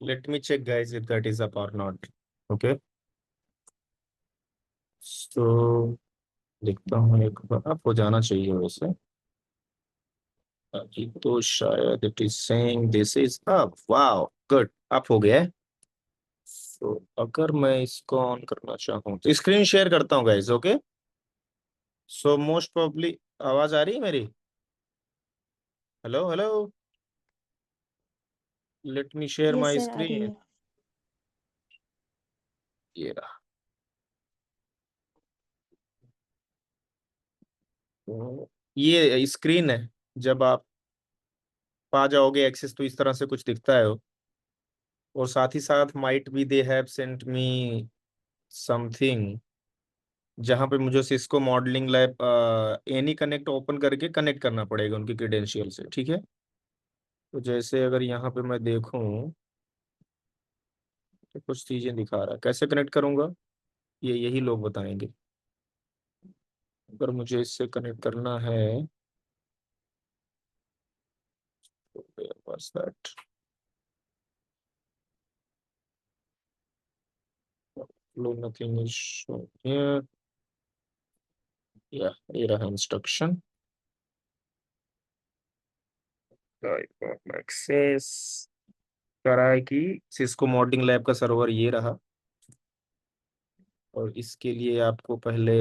Let me check, guys, if that is up or not. Okay. So देखता हूँ, एक बार up हो जाना चाहिए वैसे। अभी तो शायद it is saying this is up. Wow, good, up हो गया है। तो अगर मैं इसको ऑन करना चाहूँ तो स्क्रीन शेयर करता हूँ, guys. Okay. So most probably आवाज आ रही है मेरी? Hello hello. Let me share yes my sir, आ रही स्क्रीन। है। ये रहा। तो ये स्क्रीन है। जब आप पा जाओगे एक्सेस तो इस तरह से कुछ दिखता है। और साथ ही साथ might be they have sent me something, जहां पे मुझे Cisco modelling lab any connect open करके कनेक्ट करना पड़ेगा उनकी क्रेडेंशियल से। ठीक है। तो जैसे अगर यहाँ पे मैं देखूं तो कुछ चीजें दिखा रहा है, कैसे कनेक्ट करूंगा ये यही लोग बताएंगे। अगर मुझे इससे कनेक्ट करना है तो where was that? Flow nothing is shown here. या ये रहा इंस्ट्रक्शन। एक्सेस करा है कि सिस्को मॉडलिंग लैब का सर्वर ये रहा। और इसके लिए आपको पहले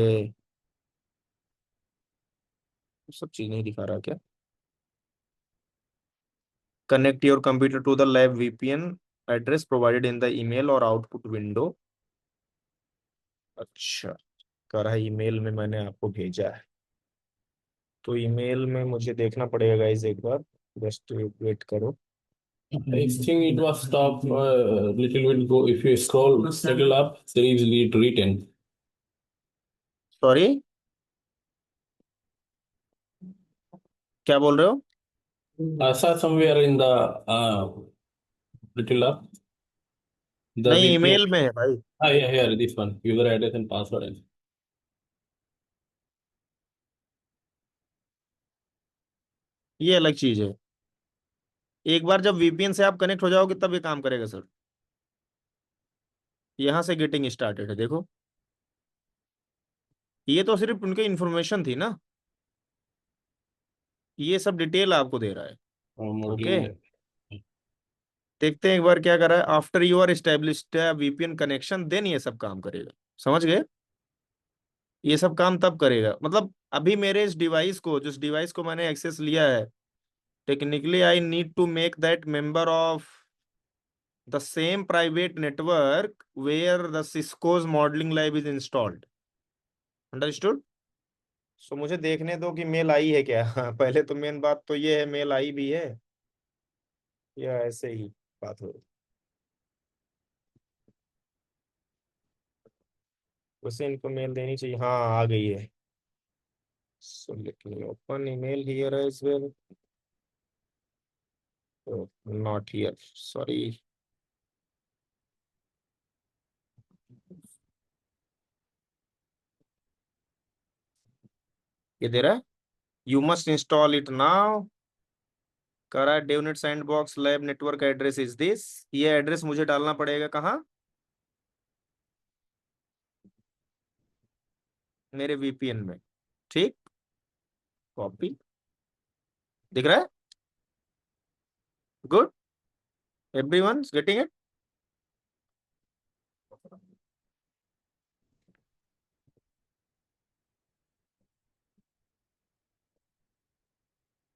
सब चीज नहीं दिखा रहा क्या? Connect your computer to the lab VPN address provided in the email और आउटपुट विंडो। अच्छा, करा है, ईमेल में मैंने आपको भेजा है। तो ईमेल में मुझे देखना पड़ेगा गाइस एक बार। जस्ट वेट करो। I think it was top little bit go. If you scroll little up, there is lead written. Sorry, क्या बोल रहे हो? I saw somewhere in the little up the नहीं, VPN. ईमेल में है भाई। Ah, yeah, here this one user address and password. ये अलग चीज है। एक बार जब वीपीएन से आप कनेक्ट हो जाओगे तब ये काम करेगा सर। यहाँ से गेटिंग स्टार्टेड है, देखो। ये तो सिर्फ उनकी इंफॉर्मेशन थी ना, ये सब डिटेल आपको दे रहा है। ओके। Okay. देखते हैं एक बार क्या कर रहा है। After you are established VPN connection then ये सब काम करेगा। समझ गए? ये सब काम तब करेगा, मतलब अभी मेरे इस डिवाइस को, जिस डिवाइस को मैंने एक्सेस लिया है, technically I need to make that member of the same private network where the Cisco's modelling lab is installed. Understood? So मुझे देखने दो कि मेल आई है क्या। पहले तो मेन बात तो ये है, मेल आई भी है या ऐसे ही बात हो रही। वैसे इनको मेल देनी चाहिए। हाँ, आ गई है। So let me open email here as well. Not here, sorry. ये दे रहा है, you must install it now. करा DevNet sandbox lab network address is this. ये एड्रेस मुझे डालना पड़ेगा कहाँ? मेरे वीपीएन में। ठीक। कॉपी। दिख रहा है? गुड। Everyone getting it?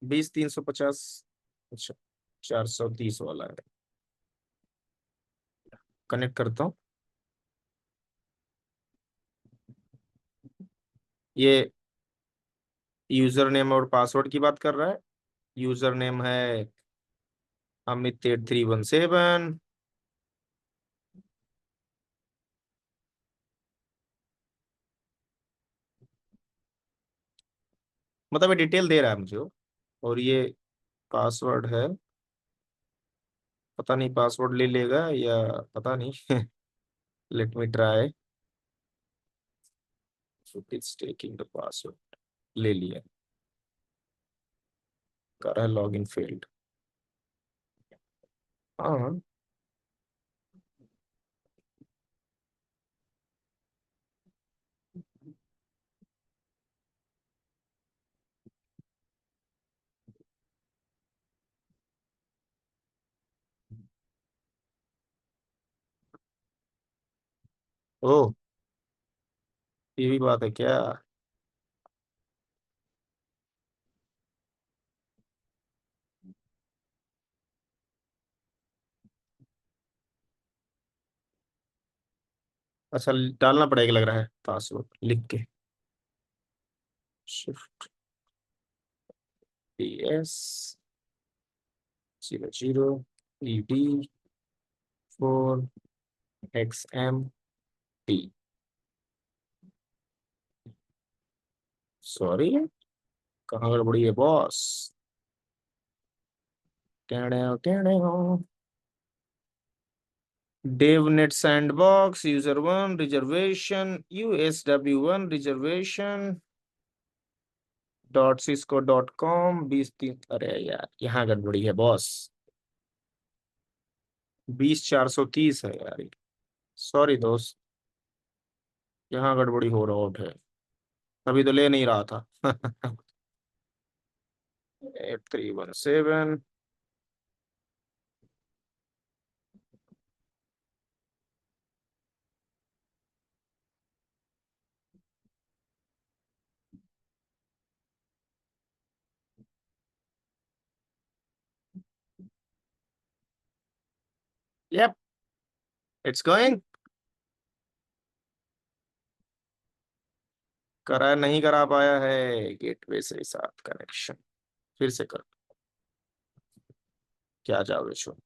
बीस 350। अच्छा, 430 वाला है। कनेक्ट करता हूँ। ये यूजर नेम और पासवर्ड की बात कर रहा है। यूजर नेम है अमित8317। मतलब ये डिटेल दे रहा है मुझे वो। और ये पासवर्ड है। पता नहीं पासवर्ड ले लेगा या पता नहीं। Let me try. It's taking the password. ले लिया। कर रहा है लॉग इन फेल्ड। हाँ, ओ, ये भी बात है क्या? अच्छा, डालना पड़ेगा लग रहा है पासवर्ड लिख के। Shift PS 00ED4XMT। सॉरी, कहाँ गड़बड़ी है बॉस? टेढ़े टेढ़े हो। DevNet sandbox user 1 reservation USW1 reservation .cisco.com 20 3। अरे यार, यहाँ गड़बड़ी है बॉस। 20 430 है यार। सॉरी दोस्त, यहाँ गड़बड़ी हो रहा है। अभी तो ले नहीं रहा था। 8317। Yup, it's going. करा नहीं करा पाया है गेटवे से साथ कनेक्शन। फिर से कर। क्या जाओगे शो।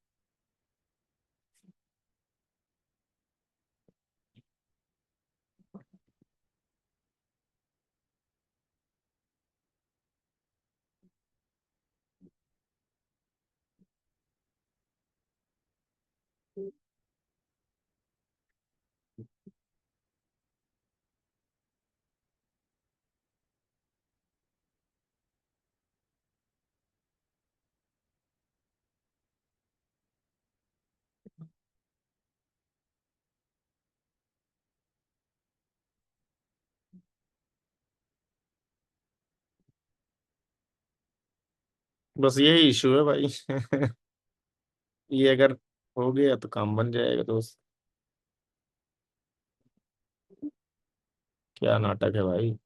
बस यही इशू है भाई। ये अगर हो गया तो काम बन जाएगा दोस्त। क्या नाटक है भाई।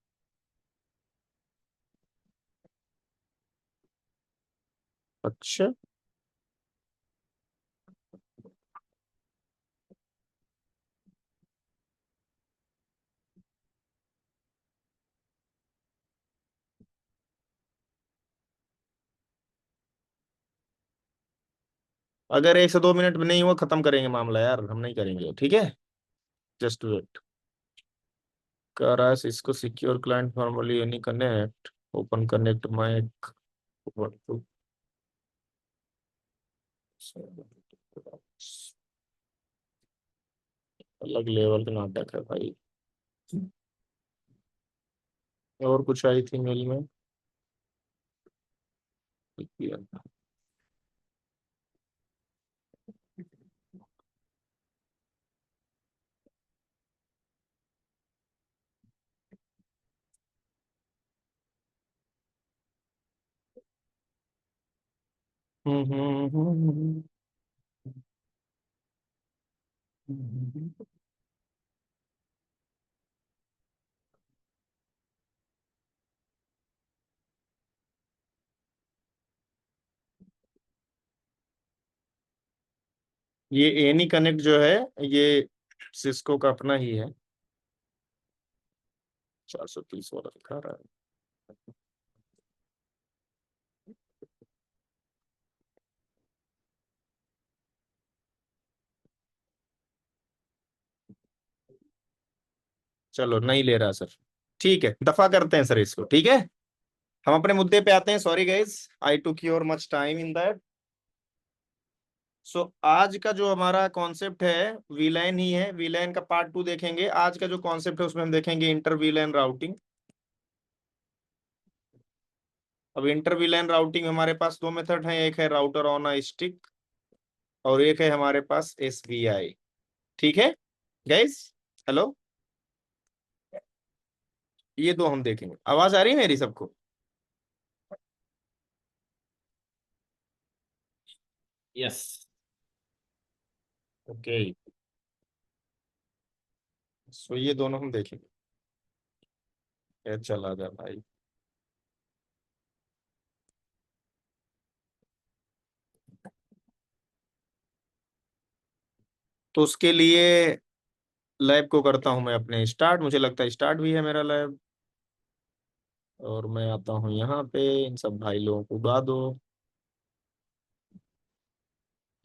अच्छा, अगर 1 से 2 मिनट में नहीं हुआ खत्म करेंगे मामला यार, हम नहीं करेंगे, ठीक है। Just wait. कर रहा है इसको secure client formerly AnyConnect OpenConnect mike. अलग लेवल का नाटक है भाई। और कुछ आई थी मेल में? ये एनी कनेक्ट जो है, ये सिस्को का अपना ही है। 430 वाला दिखा रहा है। चलो, नहीं ले रहा सर। ठीक है, दफा करते हैं सर इसको, ठीक है। हम अपने मुद्दे पे आते हैं। Sorry guys, I took your much time in that. So आज का जो हमारा कॉन्सेप्ट है वीलाइन ही है। वीलाइन का पार्ट 2 देखेंगे। आज का जो कॉन्सेप्ट है उसमें हम देखेंगे इंटर वीलाइन राउटिंग। अब इंटर वीलाइन राउटिंग में हमारे पास दो मेथड हैं, एक है राउटर ऑन अ स्टिक और एक है हमारे पास SVI। ठीक है गाइस, हेलो। ये दो हम देखेंगे। आवाज आ रही है मेरी सबको? Yes. ओके। सो ये दोनों हम देखेंगे। ये चला जा भाई। तो उसके लिए लैब को करता हूँ मैं अपने स्टार्ट, मुझे लगता है स्टार्ट भी है मेरा लैब। और मैं आता हूँ यहाँ पे, इन सब भाई लोगों को उड़ा दो।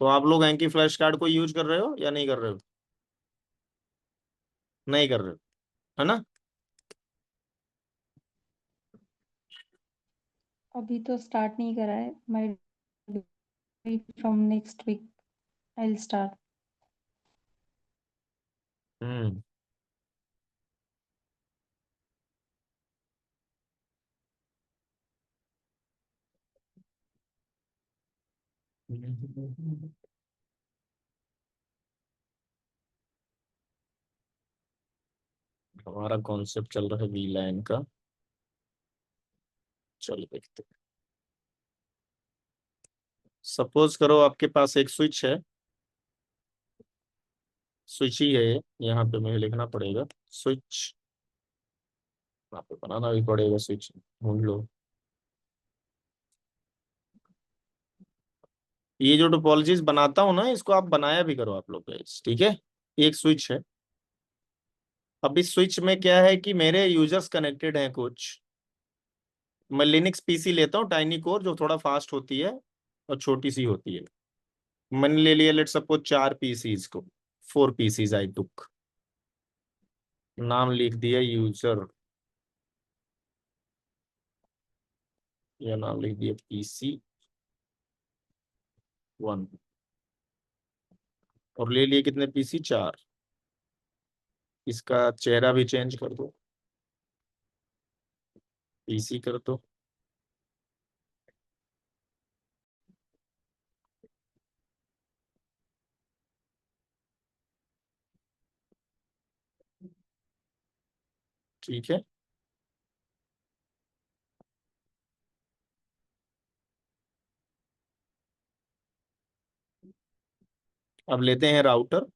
तो आप लोग एंकी फ्लैश कार्ड को यूज कर रहे हो या नहीं कर रहे हो? नहीं कर रहे हो, है ना? अभी तो स्टार्ट नहीं करा है, might be from next week I will start. Hmm. हमारा कॉन्सेप्ट चल रहा है वी लाइन का। चलो देखते हैं। सपोज करो आपके पास एक स्विच है, स्विच ही है ये, यहाँ पे मुझे लिखना पड़ेगा स्विच, यहाँ पे बनाना भी पड़ेगा स्विच, ढूंढ लो। ये जो टोपोलॉजीज बनाता हूँ ना, इसको आप बनाया भी करो आप लोग guys, ठीक है? एक स्विच है। अब इस स्विच में क्या है कि मेरे यूजर्स कनेक्टेड हैं कुछ। मैं लिनक्स पीसी लेता हूँ टाइनी कोर, जो थोड़ा फास्ट होती है और छोटी सी होती है। मैंने ले लिया लेट सपोज 4 पीसीज को, 4 पीसीज आई टुक। नाम लिख दिया यूजर, या नाम लिख दिया PC 1। और ले लिए कितने पीसी? 4। इसका चेहरा भी चेंज कर दो, पीसी कर दो। ठीक है। अब लेते हैं राउटर।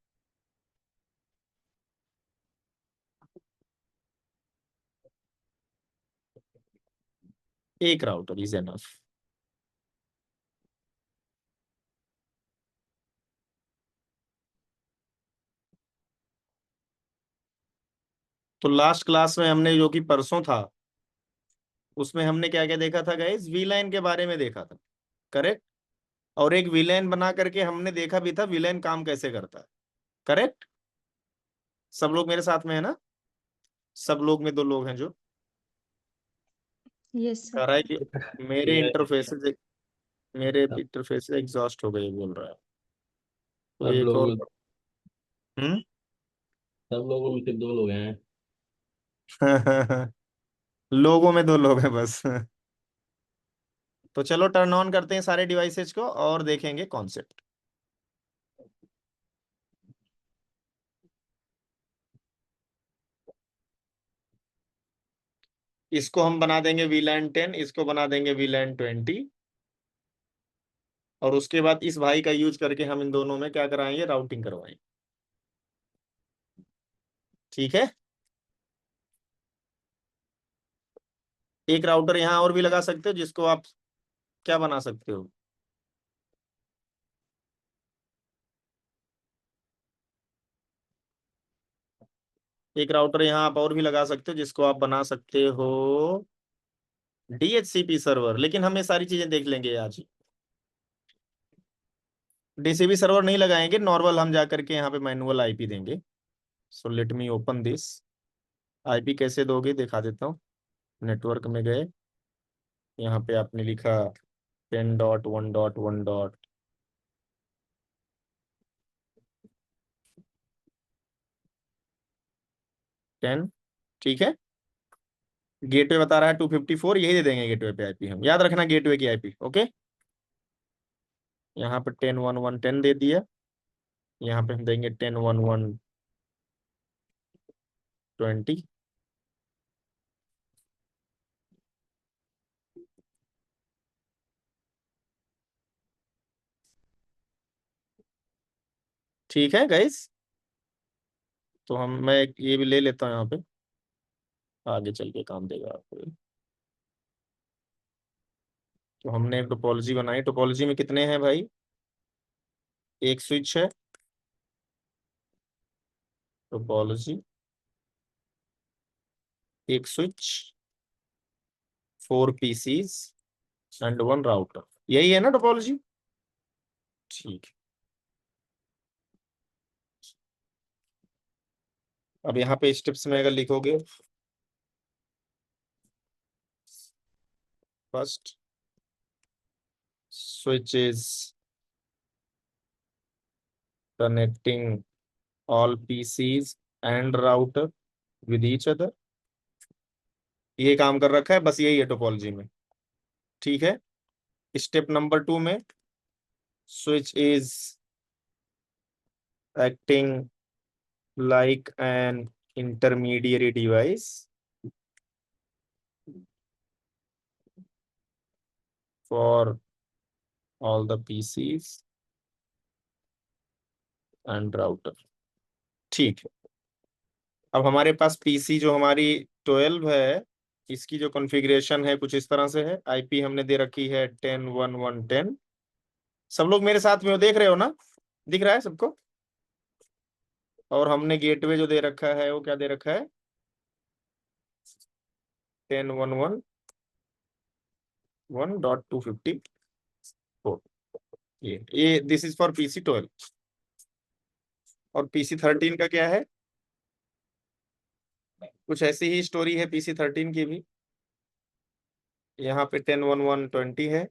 एक राउटर इज एनफ। तो लास्ट क्लास में हमने जो कि परसों था, उसमें हमने क्या क्या देखा था गाइस? वी लाइन के बारे में देखा था, करेक्ट? और एक विलेन बना करके हमने देखा भी था विलेन काम कैसे करता है, करेक्ट? सब लोग मेरे साथ में है ना? सब लोग में 2 लोग हैं जो यस कह सर। रहा है कि मेरे ये इंटरफेसेस, मेरे सब इंटरफेसेस एग्जॉस्ट हो गए बोल रहा है। तो सब एक और। लोग हम्म। सब लोगों में से 2 लोग हैं। लोगों में 2 लोग हैं बस। तो चलो टर्न ऑन करते हैं सारे डिवाइसेज को और देखेंगे कॉन्सेप्ट। इसको हम बना देंगे VLAN 10, इसको बना देंगे VLAN 20। और उसके बाद इस भाई का यूज करके हम इन दोनों में क्या कराएंगे? राउटिंग करवाएंगे। ठीक है। एक राउटर यहाँ और भी लगा सकते हो, जिसको आप क्या बना सकते हो? एक राउटर यहाँ आप और भी लगा सकते हो, जिसको आप बना सकते हो DHCP सर्वर। लेकिन हम ये सारी चीजें देख लेंगे आज ही। DCP सर्वर नहीं लगाएंगे, नॉर्मल हम जा करके यहाँ पे मैनुअल आईपी देंगे। सो let me open this. IP कैसे दोगे दिखा देता हूँ। नेटवर्क में गए, यहाँ पे आपने लिखा 10.1.1.10। ठीक है। गेटवे बता रहा है 254, यही दे देंगे गेटवे पे आईपी हम, याद रखना गेटवे की आईपी। ओके। यहाँ पे 10.1.1.10 दे दिया। यहाँ पे हम देंगे 10.1.1.20। ठीक है गाइस। तो मैं ये भी ले लेता हूँ यहाँ पे, आगे चल के काम देगा आपको। तो हमने एक टोपोलॉजी बनाई, टोपोलॉजी में कितने हैं भाई? एक स्विच है, टोपोलॉजी, एक स्विच, 4 PCs एंड 1 राउटर, यही है ना टोपोलॉजी? ठीक है। अब यहाँ पे स्टेप्स में अगर लिखोगे, first switch is connecting all PCs and router with each other, ये काम कर रखा है, बस यही है टोपोलॉजी में। ठीक है। स्टेप नंबर 2 में switch is acting like an intermediary device for all the PCs and router। ठीक है। अब हमारे पास पीसी जो हमारी 12 है, इसकी जो कॉन्फ़िगरेशन है कुछ इस तरह से है। आईपी हमने दे रखी है 10.1.1.10। सब लोग मेरे साथ में हो, देख रहे हो ना? दिख रहा है सबको? और हमने गेटवे जो दे रखा है वो क्या दे रखा है? 10.1.1.254। ये दिस इज फॉर पीसी 12। और पीसी 13 का क्या है? कुछ ऐसी ही स्टोरी है पीसी 13 की भी। यहाँ पे 10.1.1.20 है,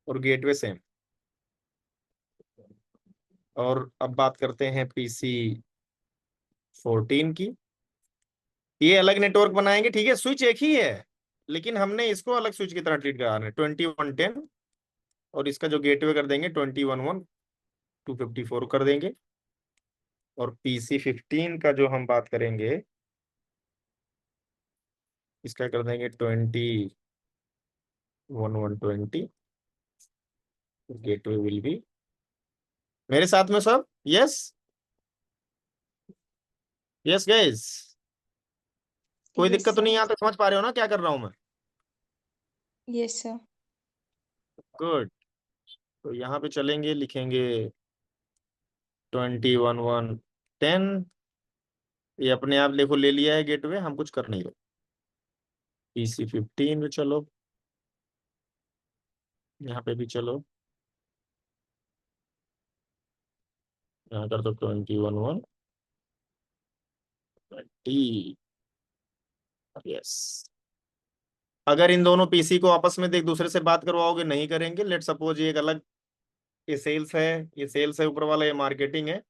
और गेटवे सेम। और अब बात करते हैं पीसी 14 की। ये अलग नेटवर्क बनाएंगे, ठीक है, स्विच एक ही है, लेकिन हमने इसको अलग स्विच की तरह ट्रीट करा है, 2110। और इसका जो गेटवे कर देंगे 21.1.254 कर देंगे। और पीसी 15 का जो हम बात करेंगे, इसका कर देंगे 21.1.20। गेटवे विल बी, मेरे साथ में सब? यस, यस गाइस, कोई Yes, दिक्कत तो नहीं, sir. यहाँ तक समझ पा रहे हो ना क्या कर रहा हूँ मैं? Yes, sir. गुड। तो यहाँ पे चलेंगे, लिखेंगे 21.1.10। ये अपने आप देखो ले लिया है गेटवे, हम कुछ कर नहीं रहे। पीसी 15 में चलो, यहाँ पे भी चलो, यहाँ कर दो 21.1.20। यस। अगर इन दोनों पीसी को आपस में एक दूसरे से बात करवाओगे, नहीं करेंगे। लेट सपोज ये एक अलग, ये सेल्स है, ये सेल्स है ऊपर वाला, ये मार्केटिंग है,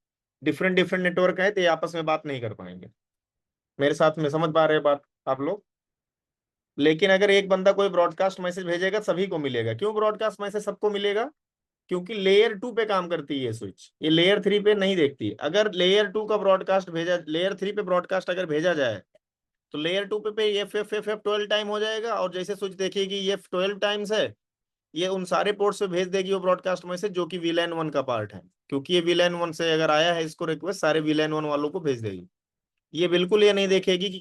डिफरेंट डिफरेंट नेटवर्क है, तो ये आपस में बात नहीं कर पाएंगे। मेरे साथ में समझ पा रहे हैं बात आप लोग? लेकिन अगर एक बंदा कोई ब्रॉडकास्ट मैसेज भेजेगा, सभी को मिलेगा। क्यों ब्रॉडकास्ट मैसेज सबको मिलेगा? क्योंकि लेयर 2 पे काम करती है ये स्विच, ये लेयर 3 पे नहीं देखती। अगर लेयर 2 का ब्रॉडकास्ट भेजा, लेयर 3 पे ब्रॉडकास्ट अगर भेजा जाए, तो लेयर 2 पे एफ 12 टाइम हो जाएगा, और जैसे स्विच देखेगी ये 12 टाइम्स है, ये उन सारे पोर्ट्स पे भेज देगी वो ब्रॉडकास्ट मैसेज, जो कि वीलैन 1 का पार्ट है। क्योंकि ये वीलैन 1 से अगर आया है इसको रिक्वेस्ट, सारे वीलैन 1 वालों को भेज देगी। ये बिल्कुल ये नहीं देखेगी कि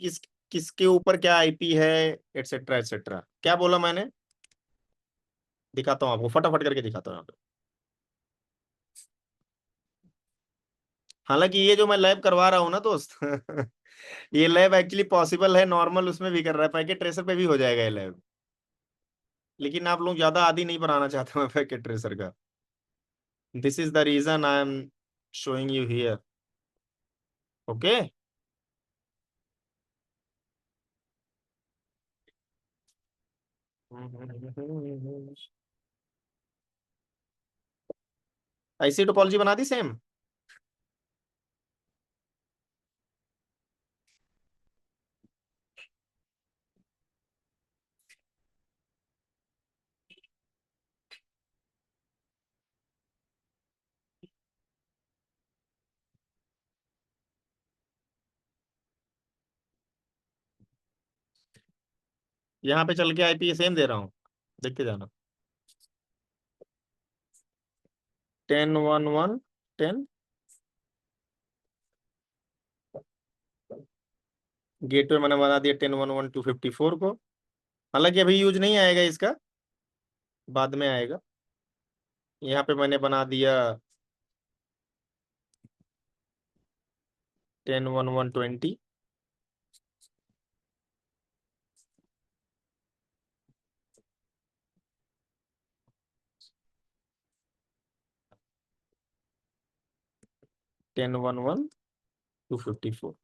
किसके ऊपर क्या आईपी है, एटसेट्रा एटसेट्रा। क्या बोला मैंने? दिखाता हूँ आपको, फटाफट करके दिखाता हूँ यहाँ पे। हालांकि ये जो मैं लैब करवा रहा हूँ ना दोस्त, ये लैब एक्चुअली पॉसिबल है, नॉर्मल उसमें भी कर रहा है, पैकेट ट्रेसर पे भी हो जाएगा ये लैब। लेकिन आप लोग ज्यादा आदी नहीं बनाना चाहते मैं पैकेट ट्रेसर का। This is the reason I am showing you here. Okay. ऐसी टोपोलॉजी बना दी सेम। यहाँ पे चल के आईपी सेम दे रहा हूँ, देखते जाना। 101110 गेटवे मैंने बना दिया 1011 254 को। हालांकि अभी यूज नहीं आएगा इसका, बाद में आएगा। यहाँ पे मैंने बना दिया 101120। टेन वन वन 254,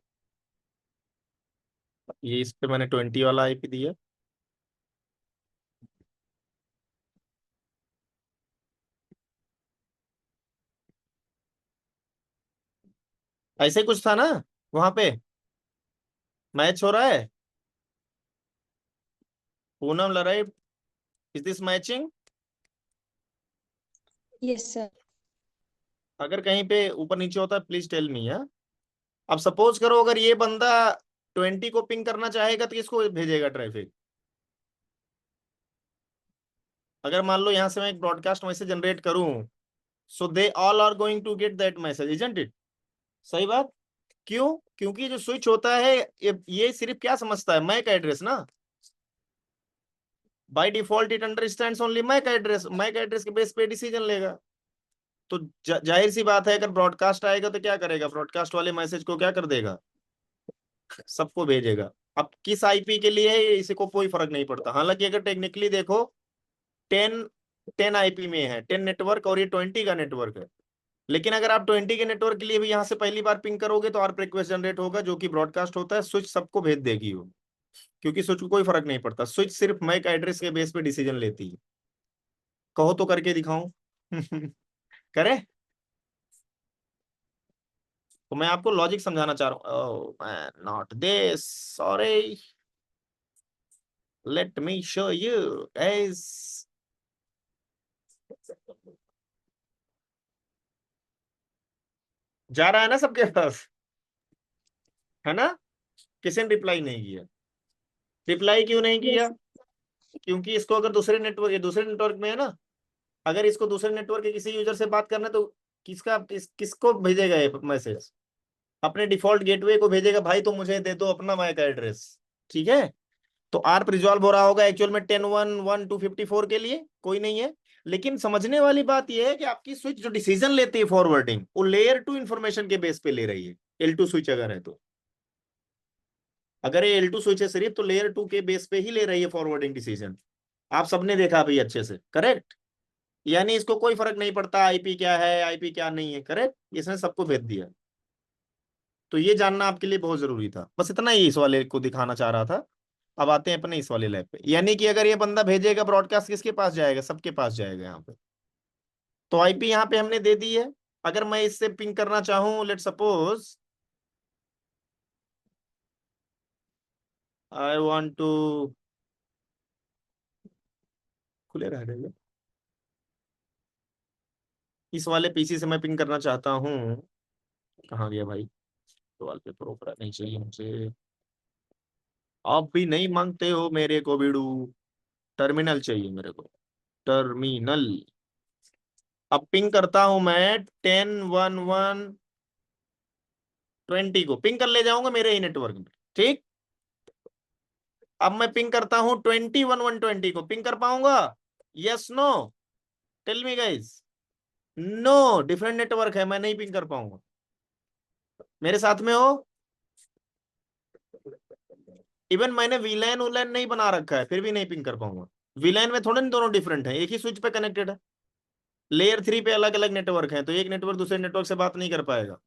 ये इस पे मैंने 20 वाला आईपी दिया। ऐसे कुछ था ना वहां पे, मैच हो रहा है। पूनम लड़ाई, is this matching? Yes, sir. अगर कहीं पे ऊपर नीचे होता है प्लीज टेल मी। है, अब सपोज करो अगर ये बंदा 20 को पिंग करना चाहेगा तो किसको भेजेगा ट्रैफिक? अगर मान लो यहां से मैं एक ब्रॉडकास्ट मैसेज जनरेट करूं, so they all are going to get that message, isn't it? सही बात। क्यों? क्योंकि जो स्विच होता है ये सिर्फ क्या समझता है, मैक एड्रेस ना। By default it understands only MAC address, MAC address के बेस पे डिसीजन लेगा। तो जाहिर सी बात है, अगर ब्रॉडकास्ट आएगा तो क्या करेगा, ब्रॉडकास्ट वाले मैसेज को क्या कर देगा, सबको भेजेगा। अब किस आईपी के लिए है इसी को कोई फर्क नहीं पड़ता। हालांकि अगर टेक्निकली देखो, 10 10 आईपी में है, 10 नेटवर्क, और ये 20 का नेटवर्क है। लेकिन अगर आप 20 के नेटवर्क के लिए भी यहाँ से पहली बार पिंग करोगे तो आरप रिक्वेस्ट जनरेट होगा, जो कि ब्रॉडकास्ट होता है, स्विच सबको भेज देगी वो। क्योंकि स्विच को कोई फर्क नहीं पड़ता, स्विच सिर्फ मैक एड्रेस के बेस पे डिसीजन लेती है। कहो तो करके दिखाऊं? करे? तो मैं आपको लॉजिक समझाना चाह रहा हूँ। Oh man, not this, sorry, let me show you guys. जा रहा है ना सबके पास, है ना? किसी ने रिप्लाई नहीं किया। रिप्लाई क्यों नहीं किया? Yes. क्योंकि इसको अगर दूसरे नेटवर्क में है ना, अगर इसको दूसरे नेटवर्क के किसी यूजर से बात करना है तो किसको भेजेगा ये मैसेज? अपने डिफॉल्ट गेटवे को भेजेगा, भाई तो मुझे दे दो अपना मैक एड्रेस। ठीक है, तो आर्प रिजॉल्व हो रहा होगा एक्चुअल में 1011 254 के लिए, कोई नहीं है। लेकिन समझने वाली बात यह है कि आपकी स्विच जो डिसीजन लेती है फॉरवर्डिंग, वो लेयर 2 इंफॉर्मेशन के बेस पे ले रही है। L2 स्विच अगर है तो, अगर ये L2 स्विच है सिर्फ, तो लेयर 2 के बेस पे ही ले रही है फॉरवर्डिंग डिसीजन। आप सबने देखा भाई अच्छे से, करेक्ट? यानी इसको कोई फर्क नहीं पड़ता आईपी क्या है, आईपी क्या नहीं है, करेक्ट? इसने सबको भेज दिया। तो ये जानना आपके लिए बहुत जरूरी था, बस इतना ही इस वाले को दिखाना चाह रहा था। अब आते हैं अपने इस वाले लैब पे। यानी कि अगर ये बंदा भेजेगा ब्रॉडकास्ट, किसके पास जाएगा, सबके पास जाएगा यहाँ पे। तो आईपी यहाँ पे हमने दे दी है। अगर मैं इससे पिंग करना चाहूं, let suppose I want to, खुले रह गए, इस वाले पीसी से मैं पिंग करना चाहता हूँ। कहाँ गया भाई, वॉलपेपर ओपरा नहीं चाहिए मुझे। आप भी नहीं मांगते हो मेरे को बीड़ू, टर्मिनल चाहिए मेरे को, टर्मिनल। अब पिंग करता हूं मैं 101120 को, पिंग कर ले जाऊंगा मेरे ही नेटवर्क में। ठीक, अब मैं पिंग करता हूं 201120 को, पिंग कर पाऊंगा? Yes no, tell me guys. No, different network है, मैं नहीं पिंग कर पाऊंगा। मेरे साथ में हो? इवन मैंने वीलैन उलैन नहीं बना रखा है, फिर भी नहीं पिंग कर पाऊंगा। वीलैन में थोड़े दोनों डिफरेंट है, एक ही स्विच पे कनेक्टेड है। लेयर 3 पे अलग अलग नेटवर्क है, तो एक नेटवर्क दूसरे नेटवर्क से बात नहीं कर पाएगा।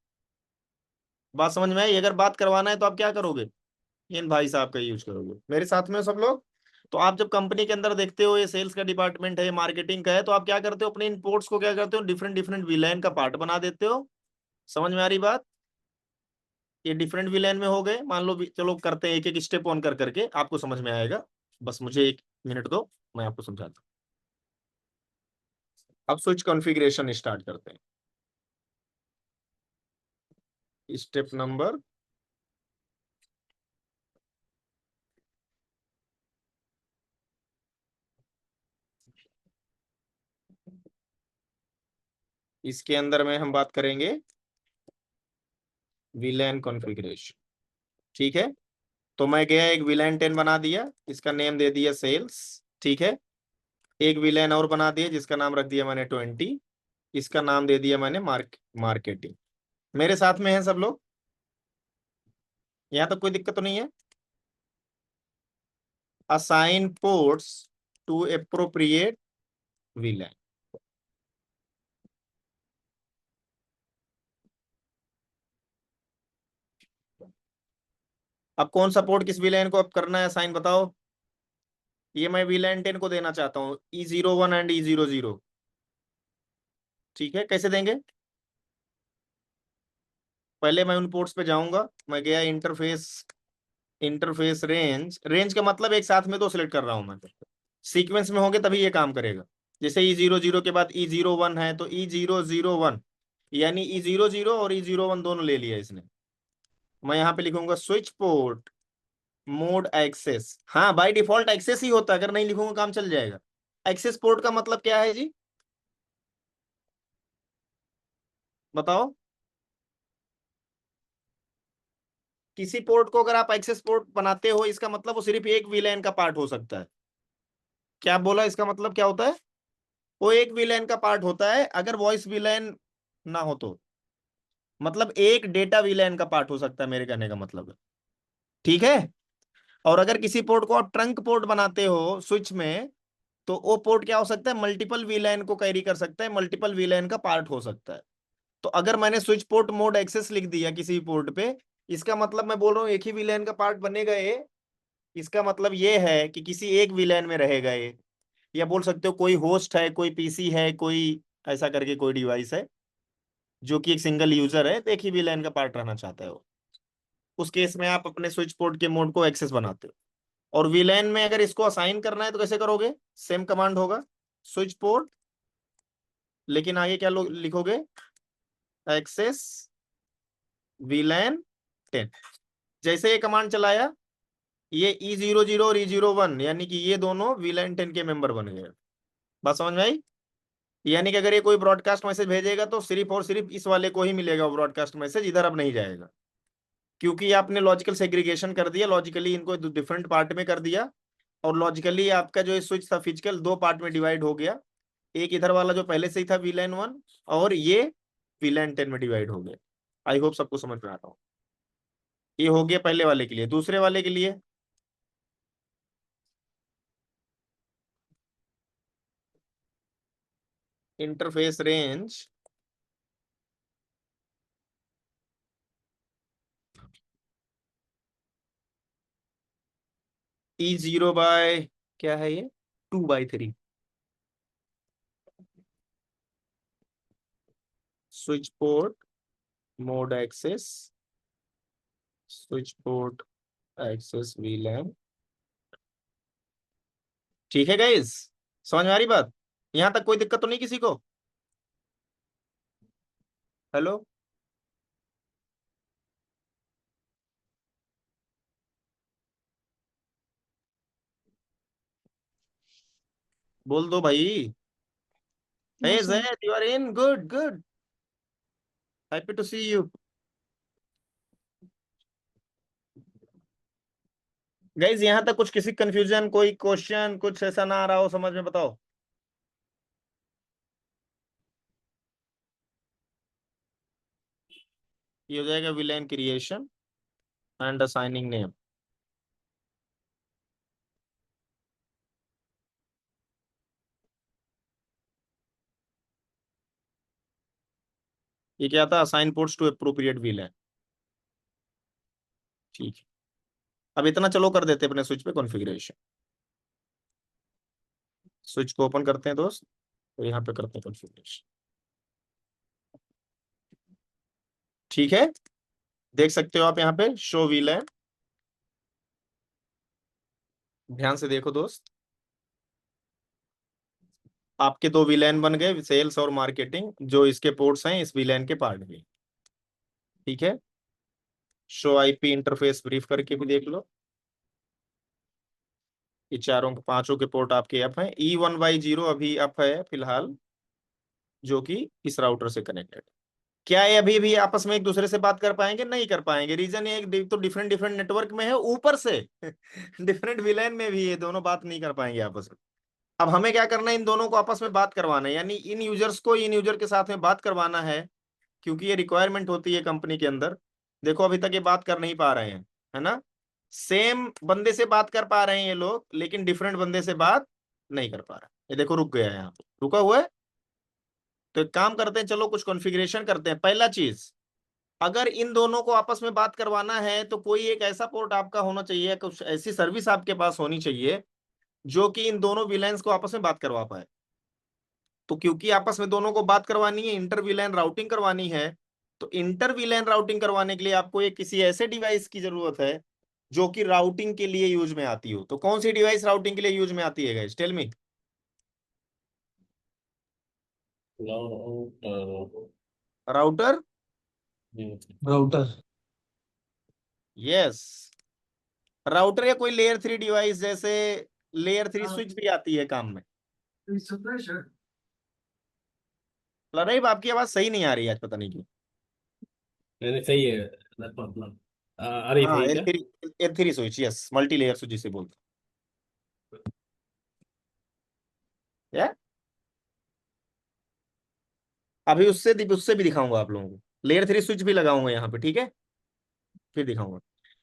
बात समझ में आई? अगर बात करवाना है तो आप क्या करोगे, इन भाई साहब का यूज करोगे। मेरे साथ में हो सब लोग? तो आप जब कंपनी के अंदर देखते हो ये सेल्स का डिपार्टमेंट है, ये मार्केटिंग का है, तो आप क्या करते हो, अपने इन पोर्ट्स को क्या करते हो, डिफरेंट डिफरेंट विलेन का पार्ट बना देते हो। समझ में आ रही बात? ये डिफरेंट विलेन में हो गए, मान लो चलो करते हैं एक एक स्टेप ऑन कर करके, आपको समझ में आएगा। बस मुझे 1 मिनट दो, मैं आपको समझाता हूँ। अब स्विच कॉन्फ़िगरेशन स्टार्ट करते हैं। स्टेप नंबर इसके अंदर में हम बात करेंगे VLAN कॉन्फ़िगरेशन। ठीक है, तो मैं गया एक VLAN 10 बना दिया, इसका नेम दे दिया सेल्स। ठीक है, एक VLAN और बना दिया जिसका नाम रख दिया मैंने 20, इसका नाम दे दिया मैंने मार्केटिंग। मेरे साथ में है सब लोग, यहाँ तक कोई दिक्कत तो नहीं है। Assign ports to appropriate VLAN। अब कौन सा पोर्ट किस VLAN को अब करना है असाइन, बताओ। ये मैं VLAN 10 को देना चाहता हूँ E01 एंड E00। ठीक है, कैसे देंगे? पहले मैं उन पोर्ट्स पे जाऊंगा, मैं गया इंटरफेस, इंटरफेस रेंज का मतलब एक साथ में दो सिलेक्ट कर रहा हूं मैं, सीक्वेंस में होंगे तभी ये काम करेगा। जैसे E00 के बाद E01 है तो E001, यानी E00 और E01 दोनों ले लिया इसने। मैं यहाँ पे लिखूंगा स्विच पोर्ट मोड एक्सेस। हाँ, बाय डिफॉल्ट एक्सेस ही होता है, अगर नहीं लिखूंगा काम चल जाएगा। एक्सेस पोर्ट का मतलब क्या है जी, बताओ। किसी पोर्ट को अगर आप एक्सेस पोर्ट बनाते हो, इसका मतलब वो सिर्फ एक VLAN का पार्ट हो सकता है। क्या बोला, इसका मतलब क्या होता है? वो एक VLAN का पार्ट होता है अगर वॉइस VLAN ना हो तो, मतलब एक डेटा VLAN का पार्ट हो सकता है, मेरे कहने का मतलब है। ठीक है, और अगर किसी पोर्ट को आप ट्रंक पोर्ट बनाते हो स्विच में, तो वो पोर्ट क्या हो सकता है, मल्टीपल VLAN को कैरी कर सकता है, मल्टीपल VLAN का पार्ट हो सकता है। तो अगर मैंने स्विच पोर्ट मोड एक्सेस लिख दिया किसी पोर्ट पे, इसका मतलब मैं बोल रहा हूँ एक ही VLAN का पार्ट बनेगा ये। इसका मतलब ये है कि किसी एक VLAN में रहेगा ये, या बोल सकते हो कोई होस्ट है, कोई पीसी है, कोई ऐसा करके कोई डिवाइस है जो कि एक सिंगल यूजर है, तो एक ही VLAN का पार्ट रहना चाहता है वो। उस केस में आप अपने स्विच पोर्ट के मोड को एक्सेस बनाते हो। और VLAN में अगर इसको असाइन करना है तो कैसे करोगे, सेम कमांड होगा, स्विच पोर्ट, लेकिन आगे क्या लिखोगे, एक्सेस VLAN 10। जैसे ये कमांड चलाया, ये E00 और E01 यानी कि ये दोनों VLAN 10 के मेंबर बन गए। बात समझ में आई? यानी कि अगर ये कोई ब्रॉडकास्ट मैसेज भेजेगा तो सिर्फ और सिर्फ इस वाले को ही मिलेगा वो ब्रॉडकास्ट मैसेज, इधर अब नहीं जाएगा, क्योंकि आपने लॉजिकल सेग्रीगेशन कर दिया, लॉजिकली इनको डिफरेंट पार्ट में कर दिया। और लॉजिकली आपका जो स्विच था फिजिकल दो पार्ट में डिवाइड हो गया, एक इधर वाला जो पहले से ही था VLAN 1, और ये VLAN 10 में डिवाइड हो गया। आई होप सबको समझ में आ रहा हो। ये हो गया पहले वाले के लिए। दूसरे वाले के लिए, इंटरफेस रेंज E0 बाय क्या है ये, 2/3। Switch port mode access, switch port access VLAN। ठीक है गाइस, समझ में आ रही बात? यहां तक कोई दिक्कत तो नहीं किसी को? हेलो, बोल दो भाई। हे No, sir. Zed, you are in, good good, happy to see you guys. यहां तक कुछ किसी कंफ्यूजन, कोई क्वेश्चन कुछ ऐसा ना आ रहा हो समझ में, बताओ। ये हो जाएगा VLAN creation and assigning name. ये क्या था, assign ports to appropriate VLAN। ठीक है, अब इतना चलो कर देते हैं अपने स्विच पे कॉन्फ़िगरेशन। स्विच को ओपन करते हैं दोस्त, तो यहाँ पे करते हैं कॉन्फ़िगरेशन। ठीक है, देख सकते हो आप यहाँ पे शो VLAN। ध्यान से देखो दोस्त, आपके दो VLAN बन गए, सेल्स और मार्केटिंग, जो इसके पोर्ट्स हैं इस VLAN के पार्ट भी। ठीक है, शो IP इंटरफेस ब्रीफ करके भी देख लो। ये चारों पांचों के पोर्ट आपके अप हैं। E1/0 अभी अप है फिलहाल। जो कि इस राउटर से कनेक्टेड। क्या ये अभी भी आपस में एक दूसरे से बात कर पाएंगे? नहीं कर पाएंगे। रीजन ये तो डिफरेंट डिफरेंट नेटवर्क में है, ऊपर से डिफरेंट विलेन में भी ये दोनों बात नहीं कर पाएंगे आपस में। अब हमें क्या करना है, इन दोनों को आपस में बात करवाना है, यानी इन यूजर्स को इन यूजर के साथ में बात करवाना है, क्योंकि ये रिक्वायरमेंट होती है कंपनी के अंदर। देखो अभी तक ये बात कर नहीं पा रहे हैं, है ना। सेम बंदे से बात कर पा रहे हैं ये लोग, लेकिन डिफरेंट बंदे से बात नहीं कर पा रहा। ये देखो रुक गया है, यहाँ पे रुका हुआ है। तो एक काम करते हैं, चलो कुछ कॉन्फ़िगरेशन करते हैं। पहला चीज, अगर इन दोनों को आपस में बात करवाना है तो कोई एक ऐसा पोर्ट आपका होना चाहिए, कुछ ऐसी सर्विस आपके पास होनी चाहिए जो कि इन दोनों विलेंस को आपस में बात करवा पाए। तो क्योंकि आपस में दोनों को बात करवानी है, इंटर विलेन राउटिंग करवानी है, तो इंटर विलेन राउटिंग करवाने के लिए आपको एक किसी ऐसे डिवाइस की जरूरत है जो कि राउटिंग के लिए यूज में आती हो। तो कौन सी डिवाइस राउटिंग के लिए यूज में आती है guys, tell me. Router. Router. Yes, router या कोई लेयर 3 डिवाइस, जैसे लेयर 3 स्विच भी आती है काम में। लड़ाई आपकी आवाज सही नहीं आ रही है आज, पता नहीं क्यों। नहीं सही है, आ रही हाँ, सही क्या? L3 switch, yes, multi layer switch जिसे बोलते हैं। अभी उससे उससे भी दिखाऊंगा आप लोगों को, लेयर 3 स्विच भी लगाऊंगा यहाँ पे, ठीक है, फिर दिखाऊंगा।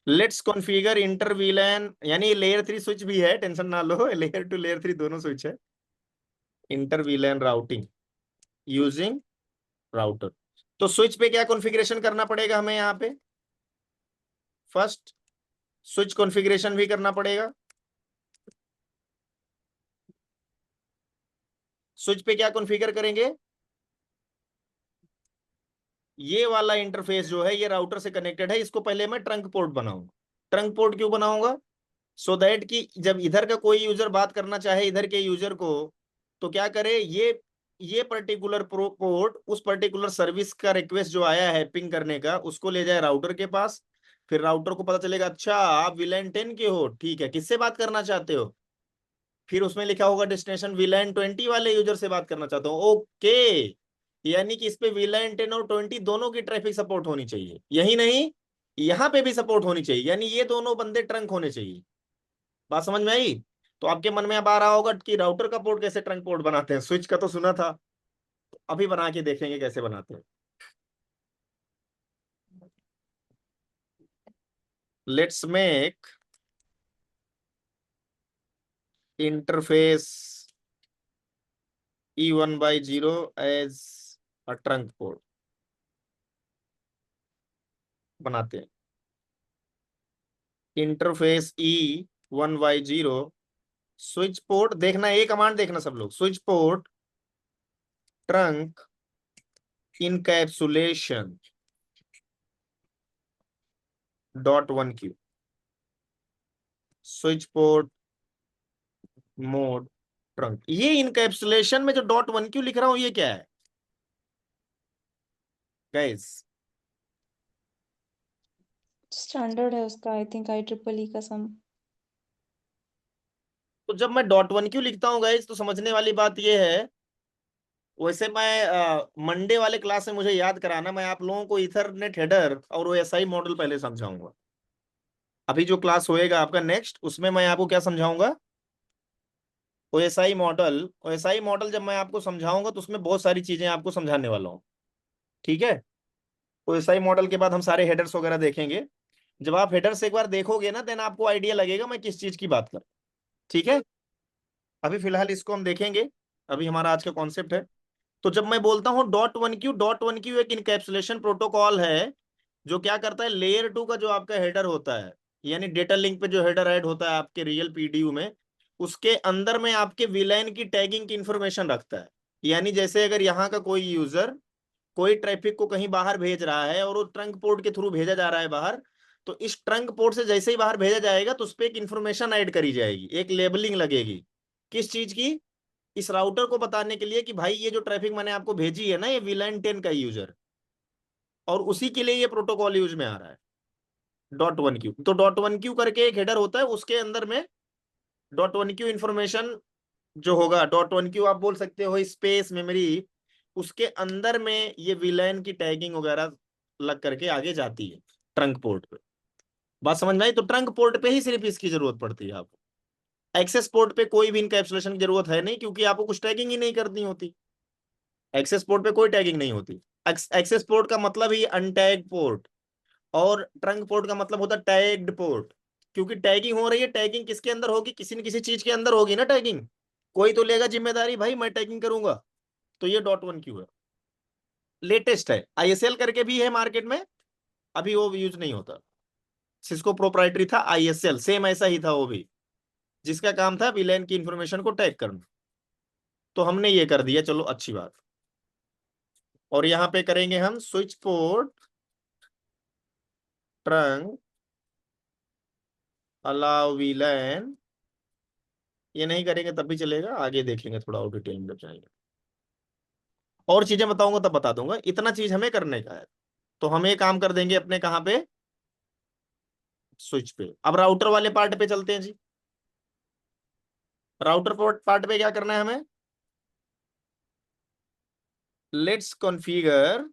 लेट्स कॉन्फ़िगर इंटर वीलैन, यानी लेयर 3 स्विच भी है, टेंशन ना लो, लेयर 2 लेयर 3 दोनों स्विच है। Inter वीलैन routing using router. तो स्विच पे क्या कॉन्फ़िगरेशन करना पड़ेगा हमें यहाँ पे? फर्स्ट स्विच कॉन्फ़िगरेशन भी करना पड़ेगा। स्विच पे क्या कॉन्फ़िगर करेंगे? ये वाला इंटरफेस जो है ये राउटर से कनेक्टेड है, इसको पहले मैं ट्रंक पोर्ट बनाऊंगा। ट्रंक पोर्ट क्यों बनाऊंगा? सो दैट कि जब इधर का कोई यूजर बात करना चाहे इधर के यूजर को, तो क्या करे, ये पर्टिकुलर पोर्ट उस पर्टिकुलर सर्विस का रिक्वेस्ट जो आया है पिंग करने का, उसको ले जाए राउटर के पास। फिर राउटर को पता चलेगा, अच्छा आप विलेन 10 के हो, ठीक है, किससे बात करना चाहते हो? फिर उसमें लिखा होगा डेस्टिनेशन विलेन 20 वाले यूजर से बात करना चाहता हूँ, ओके। यानी कि इस पे विलेन 10 और 20 दोनों की ट्रैफिक सपोर्ट होनी चाहिए। यही नहीं, यहाँ पे भी सपोर्ट होनी चाहिए, यानी ये दोनों बंदे ट्रंक होने चाहिए। बात समझ में आई? तो आपके मन में अब आ रहा होगा कि राउटर का पोर्ट कैसे ट्रंक पोर्ट बनाते हैं, स्विच का तो सुना था, तो अभी बना के देखेंगे कैसे बनाते हैं। Let's make interface E1/0 as a trunk port बनाते हैं। इंटरफेस E1/0 स्विच पोर्ट, देखना ये कमांड, देखना सब लोग, switch port trunk encapsulation .1q switch port mode trunk. ये इनकैप्सुलेशन में जो .1q लिख रहा हूं ये क्या है गाइस? स्टैंडर्ड है उसका, आई थिंक IEEE का सम। तो जब मैं .1q लिखता हूँ गाइस, तो समझने वाली बात ये है, वैसे मैं मंडे वाले क्लास में मुझे याद कराना, मैं आप लोगों को इथरनेट हेडर और OSI मॉडल पहले समझाऊंगा। अभी जो क्लास होएगा आपका नेक्स्ट, उसमें मैं आपको क्या समझाऊंगा, OSI मॉडल जब मैं आपको समझाऊंगा तो उसमें बहुत सारी चीजें आपको समझाने वाला हूँ, ठीक है। OSI मॉडल के बाद हम सारे हेडर्स वगैरह देखेंगे। जब आप हेडर्स एक बार देखोगे ना, देन आपको आइडिया लगेगा मैं किस चीज की बात कर, ठीक है। अभी फिलहाल इसको हम देखेंगे, अभी हमारा आज का कॉन्सेप्ट है। तो जब मैं बोलता हूँ .1q एक इनकैप्सुलेशन प्रोटोकॉल है जो क्या करता है, लेयर 2 का जो आपका हेडर होता है, यानी डेटा लिंक पे जो हेडर ऐड होता है आपके रियल PDU में, उसके अंदर में आपके विलेन की टैगिंग की इंफॉर्मेशन रखता है। यानी जैसे अगर यहाँ का कोई यूजर कोई ट्रैफिक को कहीं बाहर भेज रहा है और वो ट्रंक पोर्ट के थ्रू भेजा जा रहा है बाहर, तो इस ट्रंक पोर्ट से जैसे ही बाहर भेजा जाएगा तो उस पर एक इंफॉर्मेशन ऐड करी जाएगी, एक लेबलिंग लगेगी। किस चीज की? इस राउटर को बताने के लिए कि भाई ये जो ट्रैफिक मैंने आपको भेजी है ना, ये विलेन 10 का यूजर, और उसी के लिए ये प्रोटोकॉल यूज में आ रहा है .1q। तो .1q करके एक हेडर होता है, उसके अंदर में .1q इंफॉर्मेशन जो होगा, .1q आप बोल सकते हो स्पेस मेमोरी उसके अंदर में ये वीलैन की टैगिंग वगैरह लग करके आगे जाती है ट्रंक पोर्ट पे। बात समझ में आई? तो ट्रंक पोर्ट पे ही सिर्फ इसकी जरूरत पड़ती है आपको। एक्सेस पोर्ट पे कोई भी इनकैप्सुलेशन की जरूरत है नहीं, क्योंकि आपको कुछ टैगिंग ही नहीं करनी होती। एक्सेस पोर्ट पे कोई टैगिंग नहीं होती। एक्सेस पोर्ट का मतलब ही अनटैग पोर्ट, और ट्रंक पोर्ट का मतलब होता है टैग्ड पोर्ट। क्योंकि टैगिंग हो रही है, टैगिंग किसके अंदर होगी? किसी न किसी चीज के अंदर होगी ना टैगिंग। कोई तो लेगा जिम्मेदारी, भाई मैं टैगिंग करूंगा। तो ये .1q है, लेटेस्ट है। ISL करके भी है मार्केट में, अभी वो यूज नहीं होता। सिस्को प्रोप्राइटरी था ISL, सेम ऐसा ही था वो भी, जिसका काम था विलेन की इंफॉर्मेशन को टैग करना। तो हमने ये कर दिया, चलो अच्छी बात। और यहां पे करेंगे हम switch port trunk allow VLAN। ये नहीं करेंगे तब भी चलेगा, आगे देखेंगे, थोड़ा और डिटेल में जब जाएंगे। और चीजें बताऊंगा तब बता दूंगा, इतना चीज हमें करने का है। तो हम ये काम कर देंगे अपने कहाँ पे, स्विच पे। अब राउटर वाले पार्ट पे चलते हैं जी। राउटर पार्ट पे क्या करना है हमें? लेट्स कॉन्फ़िगर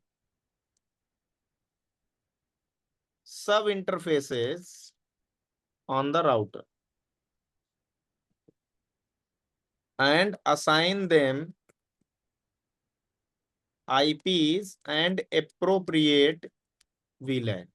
सब interfaces on the router and assign them IPs and appropriate VLAN.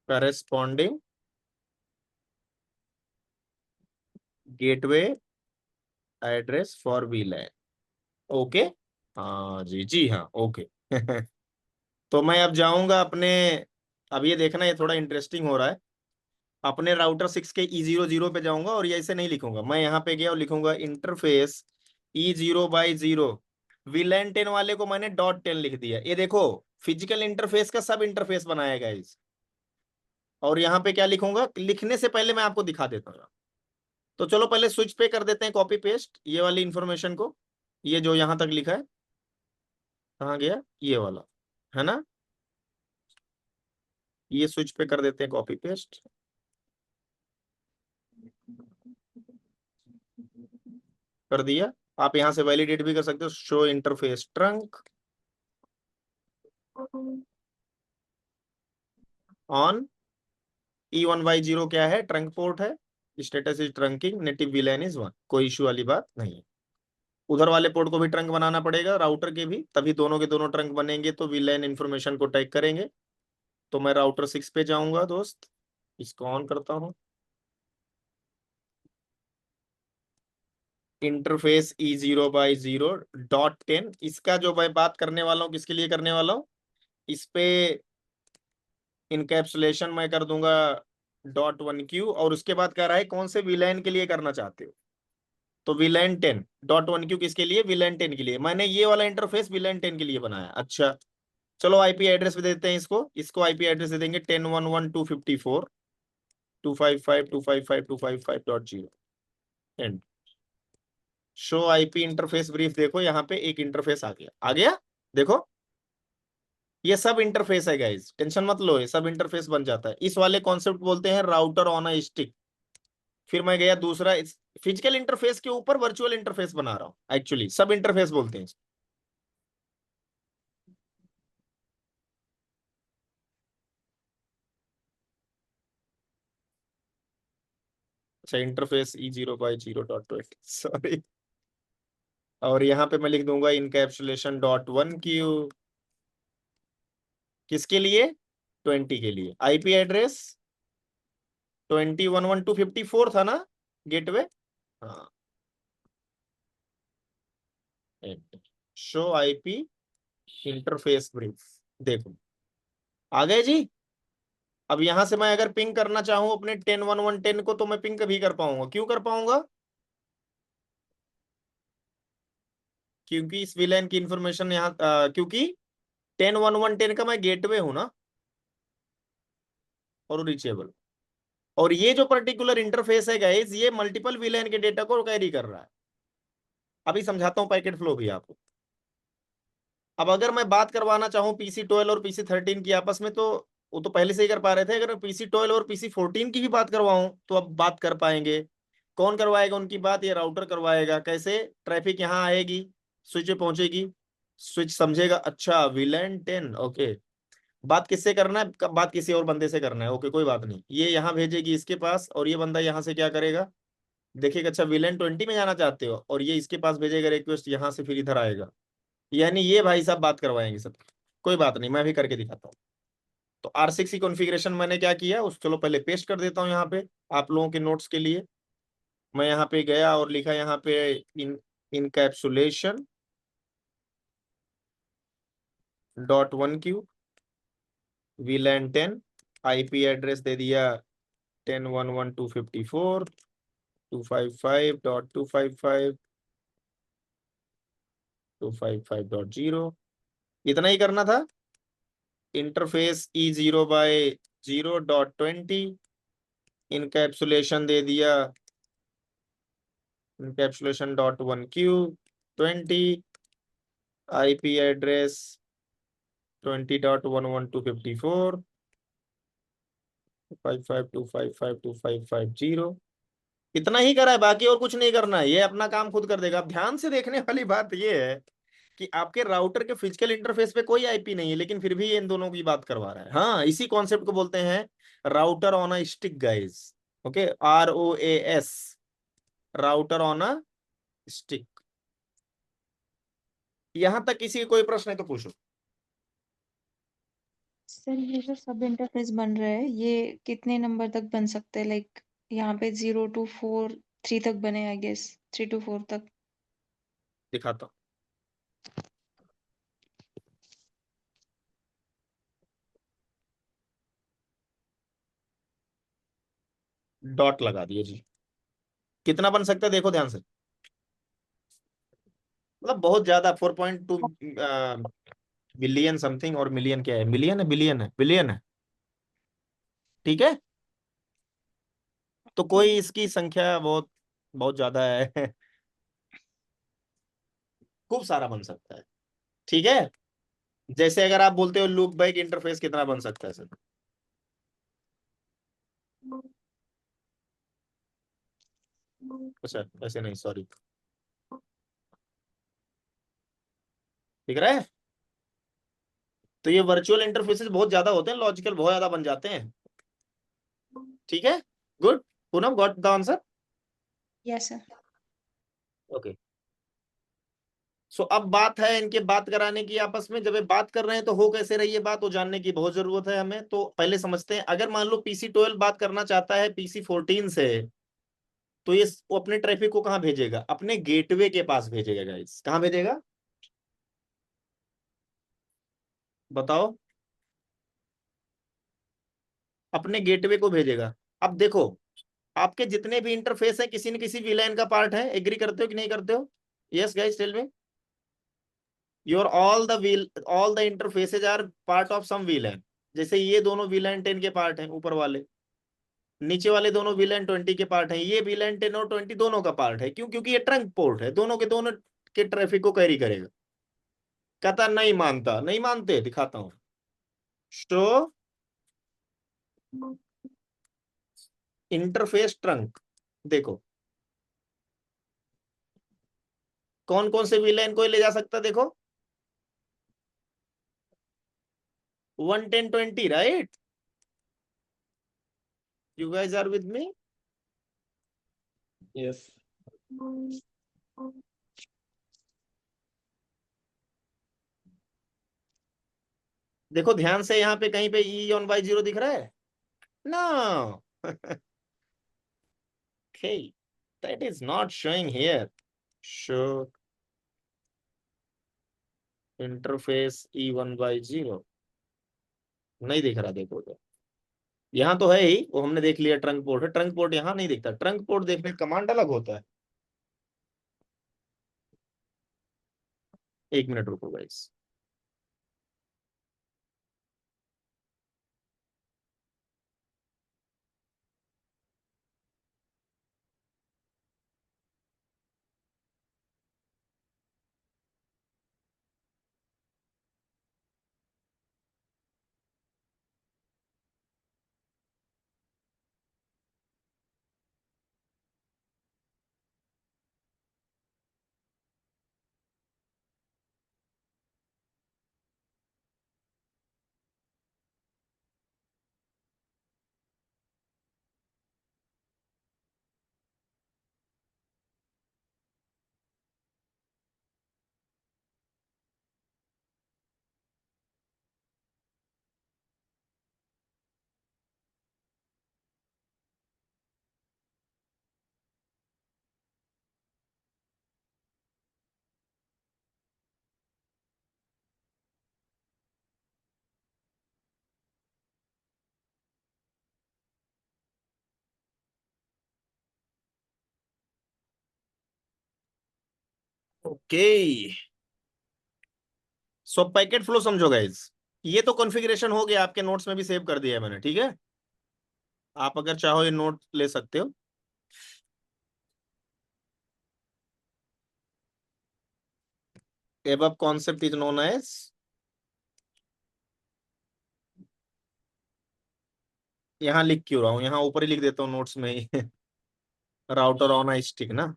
Corresponding gateway address for VLAN. Okay, हाँ जी, जी हाँ, ओके। तो मैं अब जाऊंगा अपने, अब ये देखना, ये थोड़ा इंटरेस्टिंग हो रहा है। अपने राउटर 6 के E00 पे जाऊंगा, और ये ऐसे नहीं लिखूंगा, मैं यहाँ पे गया और लिखूंगा इंटरफेस E0/0। VLAN 10 वाले को मैंने .10 लिख दिया। ये देखो, फिजिकल इंटरफेस का सब इंटरफेस बनाएगा इस। और यहाँ पे क्या लिखूंगा, लिखने से पहले मैं आपको दिखा देता हूँ। तो चलो पहले स्विच पे कर देते हैं कॉपी पेस्ट ये वाली इंफॉर्मेशन को। ये जो यहाँ तक लिखा है, कहाँ गया ये वाला, है ना? ये स्विच पे कर देते हैं कॉपी पेस्ट। कर दिया। आप यहाँ से वैलिडेट भी कर सकते हो, show interface trunk on E1/0। क्या है? ट्रंक पोर्ट है, status is trunking, native VLAN is 1। कोई इश्यू वाली बात नहीं है। उधर वाले पोर्ट को भी ट्रंक बनाना पड़ेगा, राउटर के भी, तभी दोनों के दोनों ट्रंक बनेंगे तो VLAN इंफॉर्मेशन को टैग करेंगे। तो मैं राउटर 6 पे जाऊंगा दोस्त, इसको ऑन करता हूँ। Interface E0/0 .10। इसका जो मैं बात करने वाला हूँ, किसके लिए करने वाला हूँ, इस पे इनकैप्सुलेशन मैं कर दूंगा .1q। और उसके बाद कह रहा है कौन से VLAN के लिए करना चाहते हो, तो VLAN 10। .1q किसके लिए? VLAN 10 के लिए। मैंने ये वाला इंटरफेस VLAN 10 के लिए बनाया। अच्छा, चलो IP एड्रेस भी देते हैं इसको। इसको IP एड्रेस दे देंगे 10.1.1.254.255.255.255.0 and show IP interface brief. देखो यहाँ पे एक इंटरफेस आ गया, आ गया, देखो ये सब इंटरफेस है गाइस, टेंशन मत लो, ये सब इंटरफेस बन जाता है। इस वाले कॉन्सेप्ट बोलते हैं राउटर ऑन अ स्टिक। फिर मैं गया दूसरा, फिजिकल इंटरफेस के ऊपर वर्चुअल इंटरफेस बना रहा हूँ, एक्चुअली सब इंटरफेस बोलते हैं। अच्छा, इंटरफेस E0/0.20, सॉरी। और यहाँ पे मैं लिख दूंगा इनकैप्सुलेशन .1q। किसके लिए? 20 के लिए। IP एड्रेस 20.1.1.254 था ना गेटवे? हाँ, शो IP इंटरफेस ब्रीफ। देखो आ गए जी। अब यहां से मैं अगर पिंग करना चाहूं अपने 10.1.1.10 को, तो मैं पिंग कभी कर पाऊंगा। क्यों कर पाऊंगा? क्योंकि इस विलेन की इंफॉर्मेशन यहाँ, क्योंकि 10.1.1.10 का मैं गेटवे हूं ना। और रीचेबल। और ये जो पर्टिकुलर इंटरफेस है गाइस, ये मल्टीपल वीलैन के डेटा को कैरी कर रहा है। अभी समझाता हूँ पैकेट फ्लो भी आपको। अब अगर मैं बात करवाना चाहूँ PC12 और PC13 की आपस में, तो वो तो पहले से ही कर पा रहे थे। अगर PC12 और PC14 की भी बात करवाऊं तो अब बात कर पाएंगे। कौन करवाएगा उनकी बात? ये राउटर करवाएगा। कैसे? ट्रैफिक यहाँ आएगी, स्विच पे पहुंचेगी, स्विच समझेगा अच्छा VLAN 10, ओके। बात किससे करना है? बात किसी और बंदे से करना है, ओके कोई बात नहीं। ये यहाँ भेजेगी इसके पास, और ये बंदा यहाँ से क्या करेगा, देखिएगा अच्छा VLAN 20 में जाना चाहते हो, और ये इसके पास भेजेगा रिक्वेस्ट, यहाँ से फिर इधर आएगा। यानी ये भाई साहब बात करवाएंगे सब। कोई बात नहीं, मैं भी करके दिखाता हूँ। तो R6 की कॉन्फ़िगरेशन मैंने क्या किया उस, चलो पहले पेस्ट कर देता हूँ यहाँ पे आप लोगों के नोट्स के लिए। मैं यहाँ पे गया और लिखा यहाँ पे encapsulation .1q VLAN 10, IP address दे दिया 10.1.1.255 255.255 255.0, इतना ही करना था। इंटरफेस E0/0.20, इनकैप्सुलेशन दे दिया encapsulation.1q 20, IP एड्रेस 20.11254 255.255.255.0। इतना ही करा है, बाकी और कुछ नहीं करना है। ये अपना काम खुद कर देगा। अब ध्यान से देखने वाली बात ये है कि आपके राउटर के फिजिकल इंटरफेस पे कोई IP नहीं है, लेकिन फिर भी इन दोनों की बात करवा रहा है। हाँ, इसी कॉन्सेप्ट को बोलते हैं router on a stick guys. Okay, ROAS, router on a stick. यहां तक किसी कोई प्रश्न है तो पूछो। सर ये जो सब इंटरफेस बन रहा है ये कितने नंबर तक बन सकते हैं? लाइक यहाँ पे 0 to 4 3 तक बने, आई गेस 3 to 4 तक। दिखाता हूं। डॉट लगा दिए जी। कितना बन सकता है देखो ध्यान से। मतलब बहुत ज्यादा 4.2 बिलियन समथिंग। और मिलियन क्या है? मिलियन है, बिलियन है, बिलियन है। ठीक है, तो कोई इसकी संख्या बहुत बहुत ज्यादा है। खूब सारा बन सकता है। ठीक है, जैसे अगर आप बोलते हो लूप बैक इंटरफेस कितना बन सकता है सर? अच्छा ऐसे नहीं, सॉरी। दिख रहा है? तो ये वर्चुअल इंटरफेसेस बहुत ज्यादा होते हैं, लॉजिकल बहुत ज्यादा बन जाते हैं। ठीक है, good. Poonam got the answer? Yes sir. Okay. So अब बात है इनके बात कराने की आपस में। जब ये बात कर रहे हैं तो हो कैसे रही है बात, वो जानने की बहुत जरूरत है हमें। तो पहले समझते हैं, अगर मान लो PC12 बात करना चाहता है PC14 से, तो ये वो अपने ट्रैफिक को कहाँ भेजेगा? अपने गेटवे के पास भेजेगा गाइस। कहाँ भेजेगा बताओ? अपने गेटवे को भेजेगा। अब देखो, आपके जितने भी इंटरफेस है किसी न किसी VLAN का पार्ट है। एग्री करते हो कि नहीं करते हो? Yes guys tell me. Your all the interfaces are part of some VLAN। जैसे ये दोनों VLAN 10 के पार्ट हैं, ऊपर वाले। नीचे वाले दोनों VLAN 20 के पार्ट हैं। ये VLAN 10 और 20 दोनों का पार्ट है। क्यों? क्योंकि ये ट्रंक पोर्ट है, दोनों के दोनों के ट्रैफिक को कैरी करेगा। कहता नहीं मानता। नहीं मानते, दिखाता हूं। Show interface trunk. देखो कौन कौन से VLAN को ले जा सकता, देखो 1 10 20, right? You guys are with me? Yes. देखो ध्यान से, यहाँ पे कहीं पे E1/0 दिख रहा है? No. Okay, that is not showing here. Show interface E1/0 नहीं दिख रहा। देखो तो यहाँ तो है ही, वो हमने देख लिया ट्रंक पोर्ट है। ट्रंक पोर्ट यहाँ नहीं दिखता। ट्रंक पोर्ट देखने कमांड अलग होता है। एक मिनट रुको गाइस। ओके, सो पैकेट फ्लो समझो गाइज। ये तो कॉन्फ़िगरेशन हो गया, आपके नोट्स में भी सेव कर दिया है मैंने, ठीक है। आप अगर चाहो ये नोट ले सकते हो। above concept is known as यहाँ लिख क्यों रहा हूँ, यहाँ ऊपर ही लिख देता हूँ नोट्स में ही राउटर ऑन आई स्टिक ना।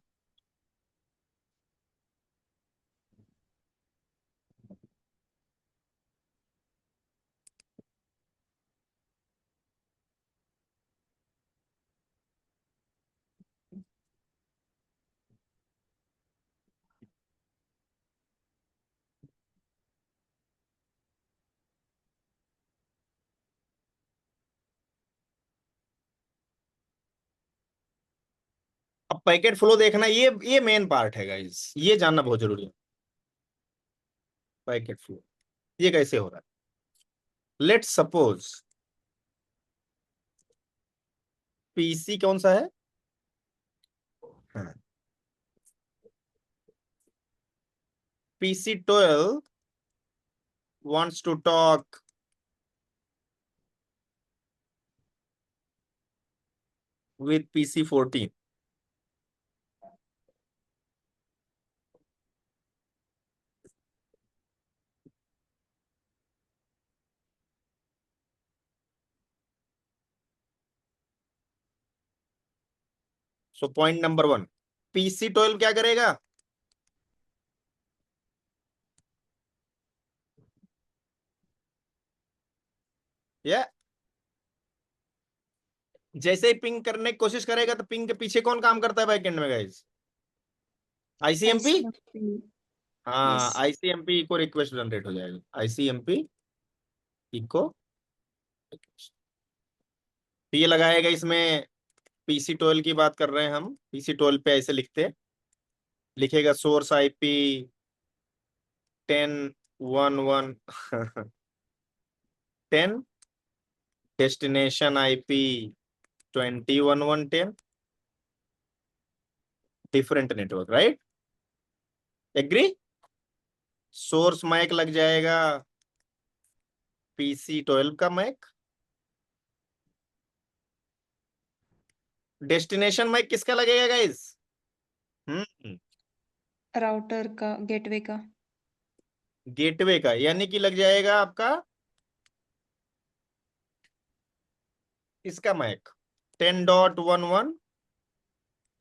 अब पैकेट फ्लो देखना, ये मेन पार्ट है गाइस, ये जानना बहुत जरूरी है। पैकेट फ्लो ये कैसे हो रहा है। लेट्स सपोज पीसी कौन सा है, हाँ, PC12 wants to talk with PC14। So point number 1, PC12 क्या करेगा, या जैसे ही पिंग करने की कोशिश करेगा तो पिंग के पीछे कौन काम करता है बैकएंड में गाइस, आईसीएमपी। ICMP, हाँ, yes. आईसीएमपी को रिक्वेस्ट जनरेट हो जाएगा, आईसीएमपी इको। तो ये लगाएगा इसमें, PC12 की बात कर रहे हैं हम, PC12 पे ऐसे लिखते हैं, लिखेगा source IP 1011 10, destination IP 201110, different network, right, agree. Source MAC लग जाएगा PC12 का मैक, डेस्टिनेशन मैक किसका लगेगा गाइस, राउटर का, गेटवे का। गेटवे का, यानी कि लग जाएगा आपका इसका मैक 10.11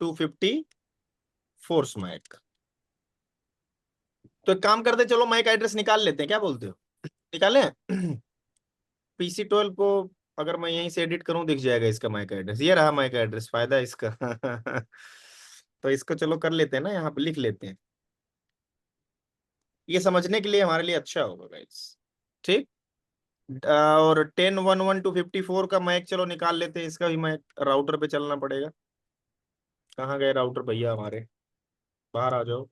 250 मैक। तो एक काम करते, चलो मैक एड्रेस निकाल लेते हैं, क्या बोलते हो, निकालें। PC12 को अगर मैं यहीं से एडिट करूं दिख जाएगा इसका मैक एड्रेस, ये रहा मैक एड्रेस, फायदा है इसका। तो इसको चलो कर लेते हैं ना, यहाँ पे लिख लेते हैं, ये समझने के लिए हमारे लिए अच्छा होगा गाइस, ठीक। और 10.11 254 का मैक चलो निकाल लेते हैं, इसका भी मैक राउटर पे चलना पड़ेगा। कहाँ गए राउटर भैया हमारे, बाहर आ जाओ।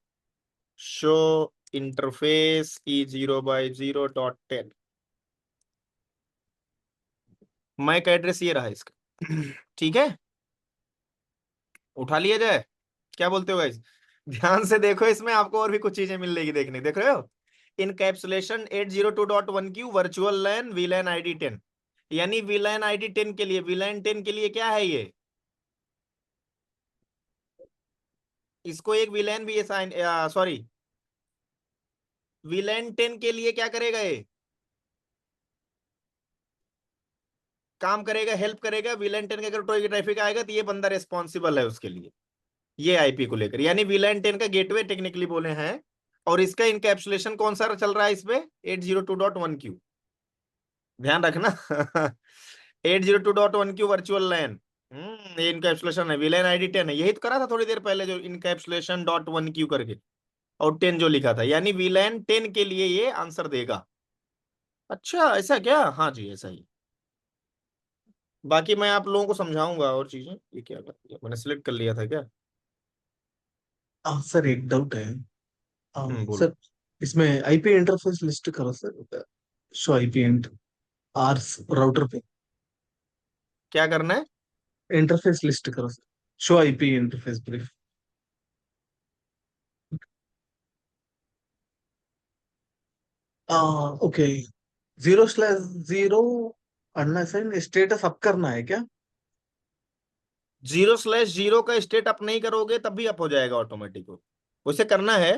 Show interface E0/0.10, Mac address ये रहा इसका। ठीक है, उठा लिया जाए, क्या बोलते हो गाइस। ध्यान से देखो, इसमें आपको और भी कुछ चीजें मिल रही देखने, देख रहे हो। इनकैप्सुलेशन 802.1Q वर्चुअल लैन वीलैन आईडी 10, यानी वीलैन आईडी 10 के लिए, वीलैन 10 के लिए क्या है ये, इसको एक वीलैन भी असाइन, सॉरी, वीलैन 10 के लिए क्या करेगा ये, काम करेगा, हेल्प करेगा। वीलैन 10 का अगर कोई ट्रैफिक आएगा तो ये बंदा रिस्पॉन्सिबल है उसके लिए, ये आईपी को लेकर, यानी वीलैन 10 का गेटवे टेक्निकली बोले हैं। और इसका इनकैप्सुलेशन कौन सा चल रहा है इस पे, 802.1Q, ध्यान रखना। 802.1Q वर्चुअल लैन, ये इनकैप्सुलेशन है, वीलैन आईडी 10 है, यही तो करा था थोड़ी देर पहले, जो इनकैप्सुलेशन .1Q करके, और 10 जो लिखा था, यानी वीलैन 10 के लिए ये आंसर देगा। अच्छा ऐसा क्या, हाँ जी ऐसा ही। बाकी मैं आप लोगों को समझाऊंगा और चीजें, ये क्या कर दिया मैंने, सिलेक्ट कर लिया था क्या। सर एक डाउट है। बोलो। सर इसमें आईपी इंटरफेस लिस्ट करो sir, show IP and ours router पे क्या करना है, इंटरफेस लिस्ट करो sir, show IP interface brief. Okay, 0/0 unassign status up करना है क्या? 0/0 का स्टेट अप नहीं करोगे तब भी अप हो जाएगा ऑटोमेटिक। उसे करना है।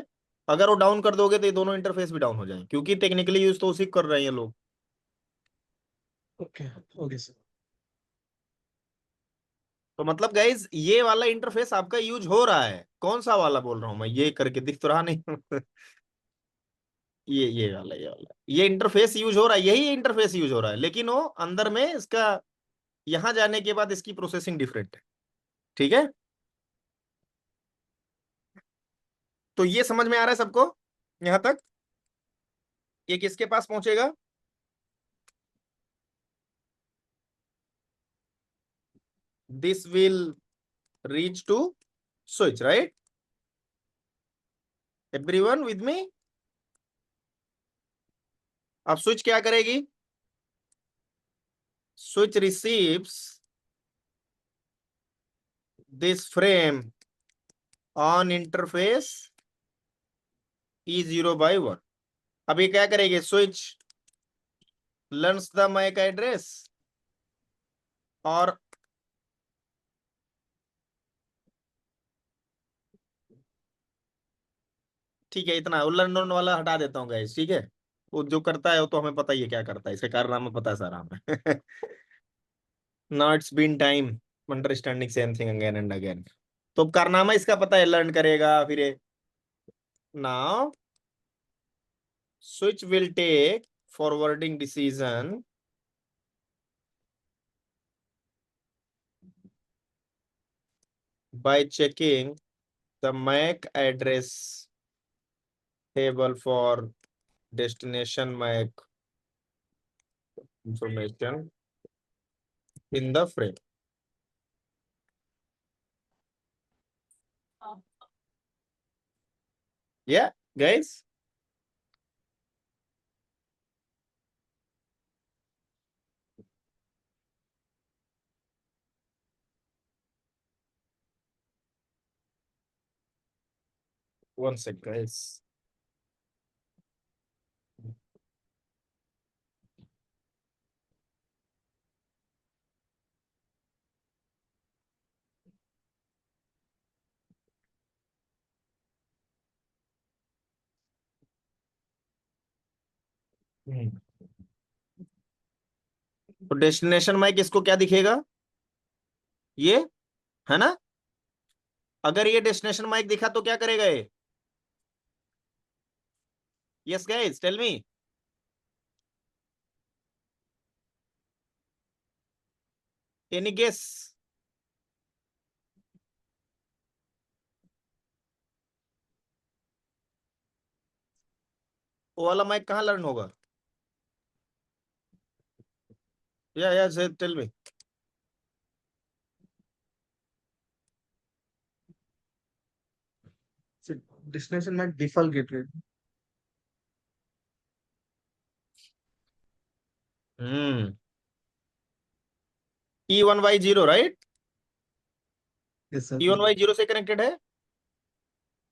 अगर वो डाउन कर दोगे तो ये दोनों इंटरफेस भी डाउन हो जाएंगे, क्योंकि टेक्निकली यूज तो उसी को कर रहे हैं लोग। Okay, okay sir. तो मतलब गाइज ये वाला इंटरफेस आपका यूज हो रहा है। कौन सा वाला बोल रहा हूं मैं, ये करके दिख तो रहा नहीं। ये वाला ये इंटरफेस यूज हो रहा है, यही इंटरफेस यूज हो रहा है, लेकिन वो अंदर में इसका यहां जाने के बाद इसकी प्रोसेसिंग डिफरेंट है। ठीक है, तो ये समझ में आ रहा है सबको यहां तक? ये किसके पास पहुंचेगा? This will reach to switch, right? Everyone with me? अब स्विच क्या करेगी? Switch receives this frame on interface E0/1। अब ये क्या करेगी? Switch learns the MAC address और ठीक है, इतना उल्लन वाला हटा देता हूँ गाइस, ठीक है। वो जो करता है वो तो हमें पता ही है क्या करता है, इसका कारनामा पता है सारा हमें। Now it's been time understanding same thing again and again. तो कारनामा इसका पता है, लर्न करेगा फिर। Now switch will take forwarding decision by checking the MAC address table for destination MAC information in the frame. Yeah, guys. One sec, guys. तो destination mic इसको क्या दिखेगा? ये है ना? अगर ये डेस्टिनेशन माइक दिखा तो क्या करेगा ये? Yes guys, tell me. Any guess? वो वाला माइक कहाँ लर्न होगा? या टेल मी। डेस्टिनेशन में default gateway. Hmm E1/0, right? Yes sir. E1/0 से कनेक्टेड है।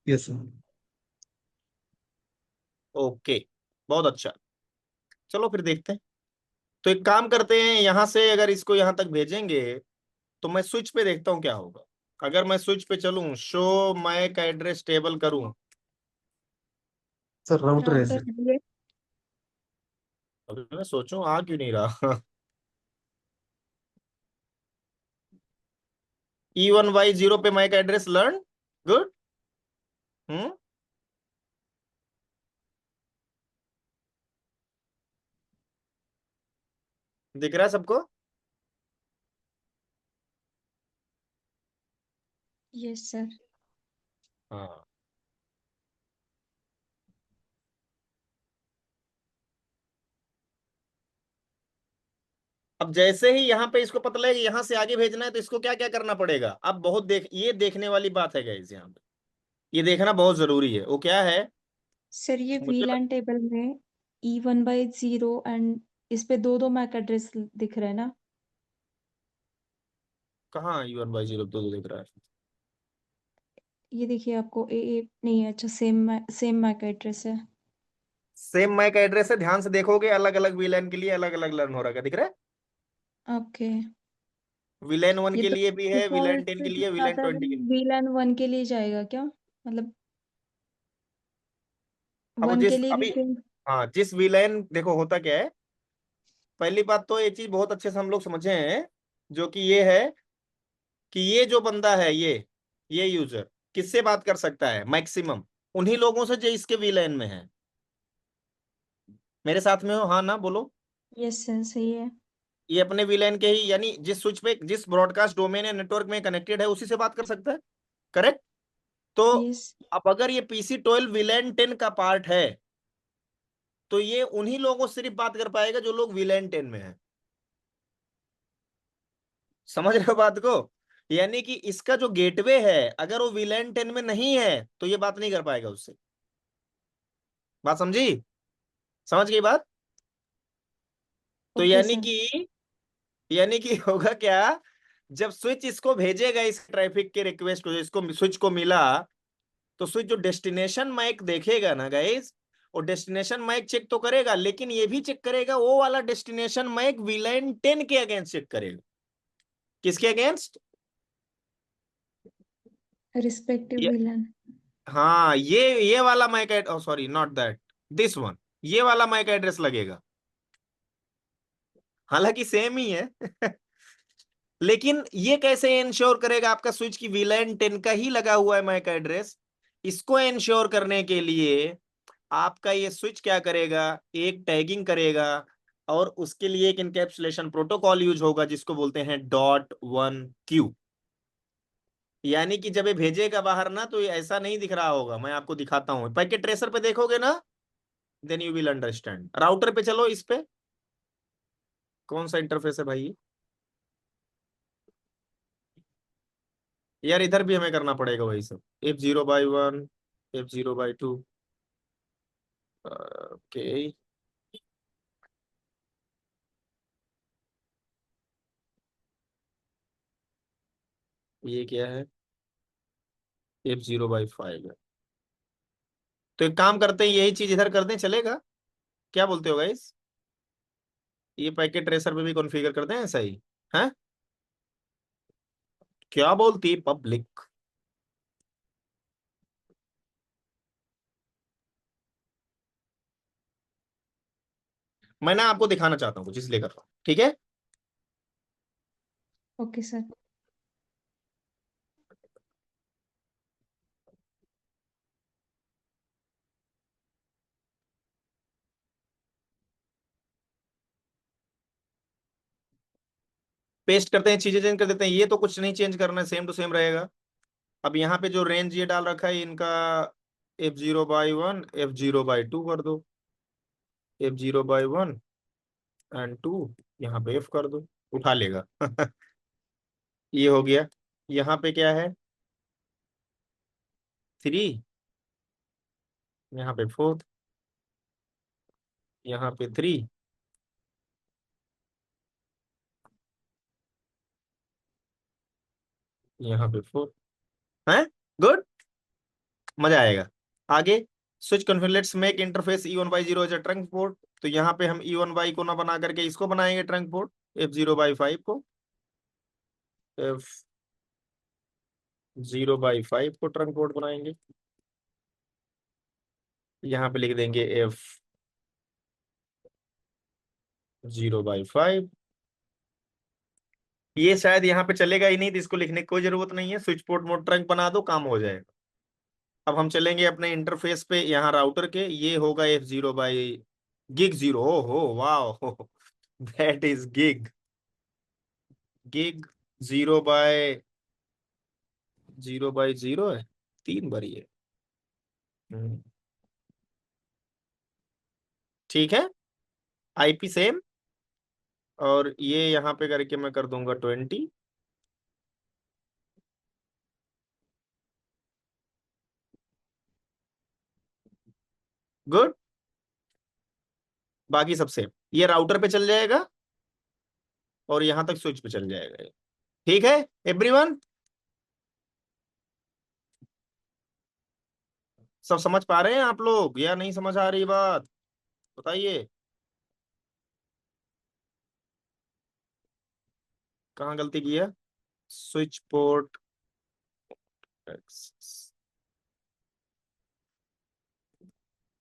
Yes sir. ओके, बहुत अच्छा। चलो फिर देखते हैं। तो एक काम करते हैं, यहां से अगर इसको यहां तक भेजेंगे तो मैं स्विच पे देखता हूँ क्या होगा। अगर मैं स्विच पे चलूं, शो मैक एड्रेस टेबल करूं। सर राउटर है राउटर सर। है। अभी मैं सोचूं आ क्यों नहीं रहा। E1/0 पे मैक एड्रेस लर्न। गुड। हम्म दिख रहा है सबको? Yes sir. हाँ। अब जैसे ही यहाँ पे इसको पता लगेगा यहाँ से आगे भेजना है तो इसको क्या क्या करना पड़ेगा? अब बहुत ये देखने वाली बात है गाइस, यहाँ पे ये देखना बहुत जरूरी है। वो क्या है? सर ये मुझे वीलैन टेबल में E1/0 एंड इस पे दो दो मैक एड्रेस दिख रहे हैं ना? कहाँ E1/0 तो दिख रहा है? ये देखिए आपको ए नहीं है, अच्छा सेम मैक एड्रेस है। सेम मैक एड्रेस है, ध्यान से देखोगे अलग अलग वीलैन के लिए अलग अलग लर्न हो रहा है, दिख रहा है? ओके। वीलैन 1 ये के तो लिए भी है, वीलैन डिफॉल्ट 10 से के जो लिए, वीलैन आता है 20 के वो लिए। VLAN 1 के लिए जाएगा क्या, मतलब अब 1 के जिस लिए भी अभी, सेम? हाँ जिस वीलैन, देखो होता क्या है, पहली बात तो ये चीज बहुत अच्छे से हम लोग समझे हैं, जो कि ये है कि ये जो बंदा है, ये यूजर किससे बात कर सकता है मैक्सिमम? उन्हीं लोगों से जो इसके वीलैन में है। मेरे साथ में हो, हाँ ना बोलो। यस सर, सही है। ये अपने वीलैन के ही, यानी जिस स्विच पे, जिस ब्रॉडकास्ट डोमेन या नेटवर्क में कनेक्टेड है, उसी से बात कर सकता है। करेक्ट? तो यस। अब अगर ये PC12 वीलैन 10 का पार्ट है, तो ये उन्हीं लोगों से सिर्फ बात कर पाएगा जो लोग वीलैन 10 में है। समझ रहे हो बात को? यानी कि इसका जो गेटवे है, अगर वो वीलैन 10 में नहीं है तो ये बात नहीं कर पाएगा उससे। बात समझी? समझ गई बात? तो ओके यानी सर। कि, यानी कि होगा क्या, जब स्विच इसको भेजेगा इस ट्रैफिक के रिक्वेस्ट को, इसको स्विच को मिला, तो स्विच जो डेस्टिनेशन माइक देखेगा ना गाइस, वो डेस्टिनेशन माइक चेक तो करेगा, लेकिन ये भी चेक करेगा वो वाला डेस्टिनेशन माइक वीलैन 10 के अगेंस्ट चेक करेगा। किसके अगेंस्ट? रिस्पेक्टिव ये, VLAN। हाँ ये वाला माइक एड, sorry not that, this one, ये वाला माइक एड्रेस लगेगा। हालांकि सेम ही है लेकिन ये कैसे इंश्योर करेगा आपका स्विच की वीलैन 10 का ही लगा हुआ है मैक एड्रेस? इसको इंश्योर करने के लिए आपका ये स्विच क्या करेगा, एक टैगिंग करेगा, और उसके लिए एक इनकैप्सुलेशन प्रोटोकॉल यूज होगा जिसको बोलते हैं .1Q। यानी कि जब ये भेजेगा बाहर ना, तो ये ऐसा नहीं दिख रहा होगा, मैं आपको दिखाता हूं, पैकेट ट्रेसर पे देखोगे ना, then you will understand. Router पे चलो, इस पे कौन सा इंटरफेस है भाई ये? यार इधर भी हमें करना पड़ेगा वही सब, F0/1, F0/2। ओके, ये क्या है? F0/5 है। तो एक काम करते हैं, यही चीज इधर कर दें, चलेगा? क्या बोलते हो गाइस? ये पैकेट ट्रेसर पे भी कॉन्फ़िगर कर दें ऐसा ही है? क्या बोलती पब्लिक? मैं ना आपको दिखाना चाहता हूँ कुछ, इसलिए कर रहा हूँ, ठीक है? Okay sir. पेस्ट करते हैं, चीजें चेंज कर देते हैं, ये तो कुछ नहीं चेंज करना है, सेम टू सेम रहेगा। अब यहाँ पे जो रेंज ये डाल रखा है इनका, F0/1, F0/2 कर दो, F0/1 एंड 2, यहाँ पे F कर दो, उठा लेगा ये हो गया। यहाँ पे क्या है? 3, यहाँ पे 4, यहाँ पे 3, यहाँ पे 4 है। गुड, मजा आएगा। आगे, switch configure, let's make interface E1/0 as a trunk port. तो यहाँ पे हम E1/, को ना बना करके इसको बनाएंगे ट्रंक पोर्ट, F0/5 को, F0/5 को ट्रंक पोर्ट बनाएंगे। यहाँ पे लिख देंगे F0/5। ये शायद यहाँ पे चलेगा ही नहीं, तो इसको लिखने की कोई जरूरत नहीं है, स्विच पोर्ट मोड ट्रंक बना दो, काम हो जाएगा। अब हम चलेंगे अपने इंटरफेस पे, यहाँ राउटर के, ये होगा F0/Gig0। ओ हो वाह दैट इज Gig 0/0 है, 3 बार ये। हम्म, ठीक है, IP सेम, और ये यहाँ पे करके मैं कर दूंगा 20। गुड, बाकी सब सेम, ये राउटर पे चल जाएगा और यहाँ तक स्विच पे चल जाएगा ये। ठीक है एवरीवन, सब समझ पा रहे हैं आप लोग या नहीं समझ आ रही बात? बताइए कहाँ गलती की है? स्विच पोर्ट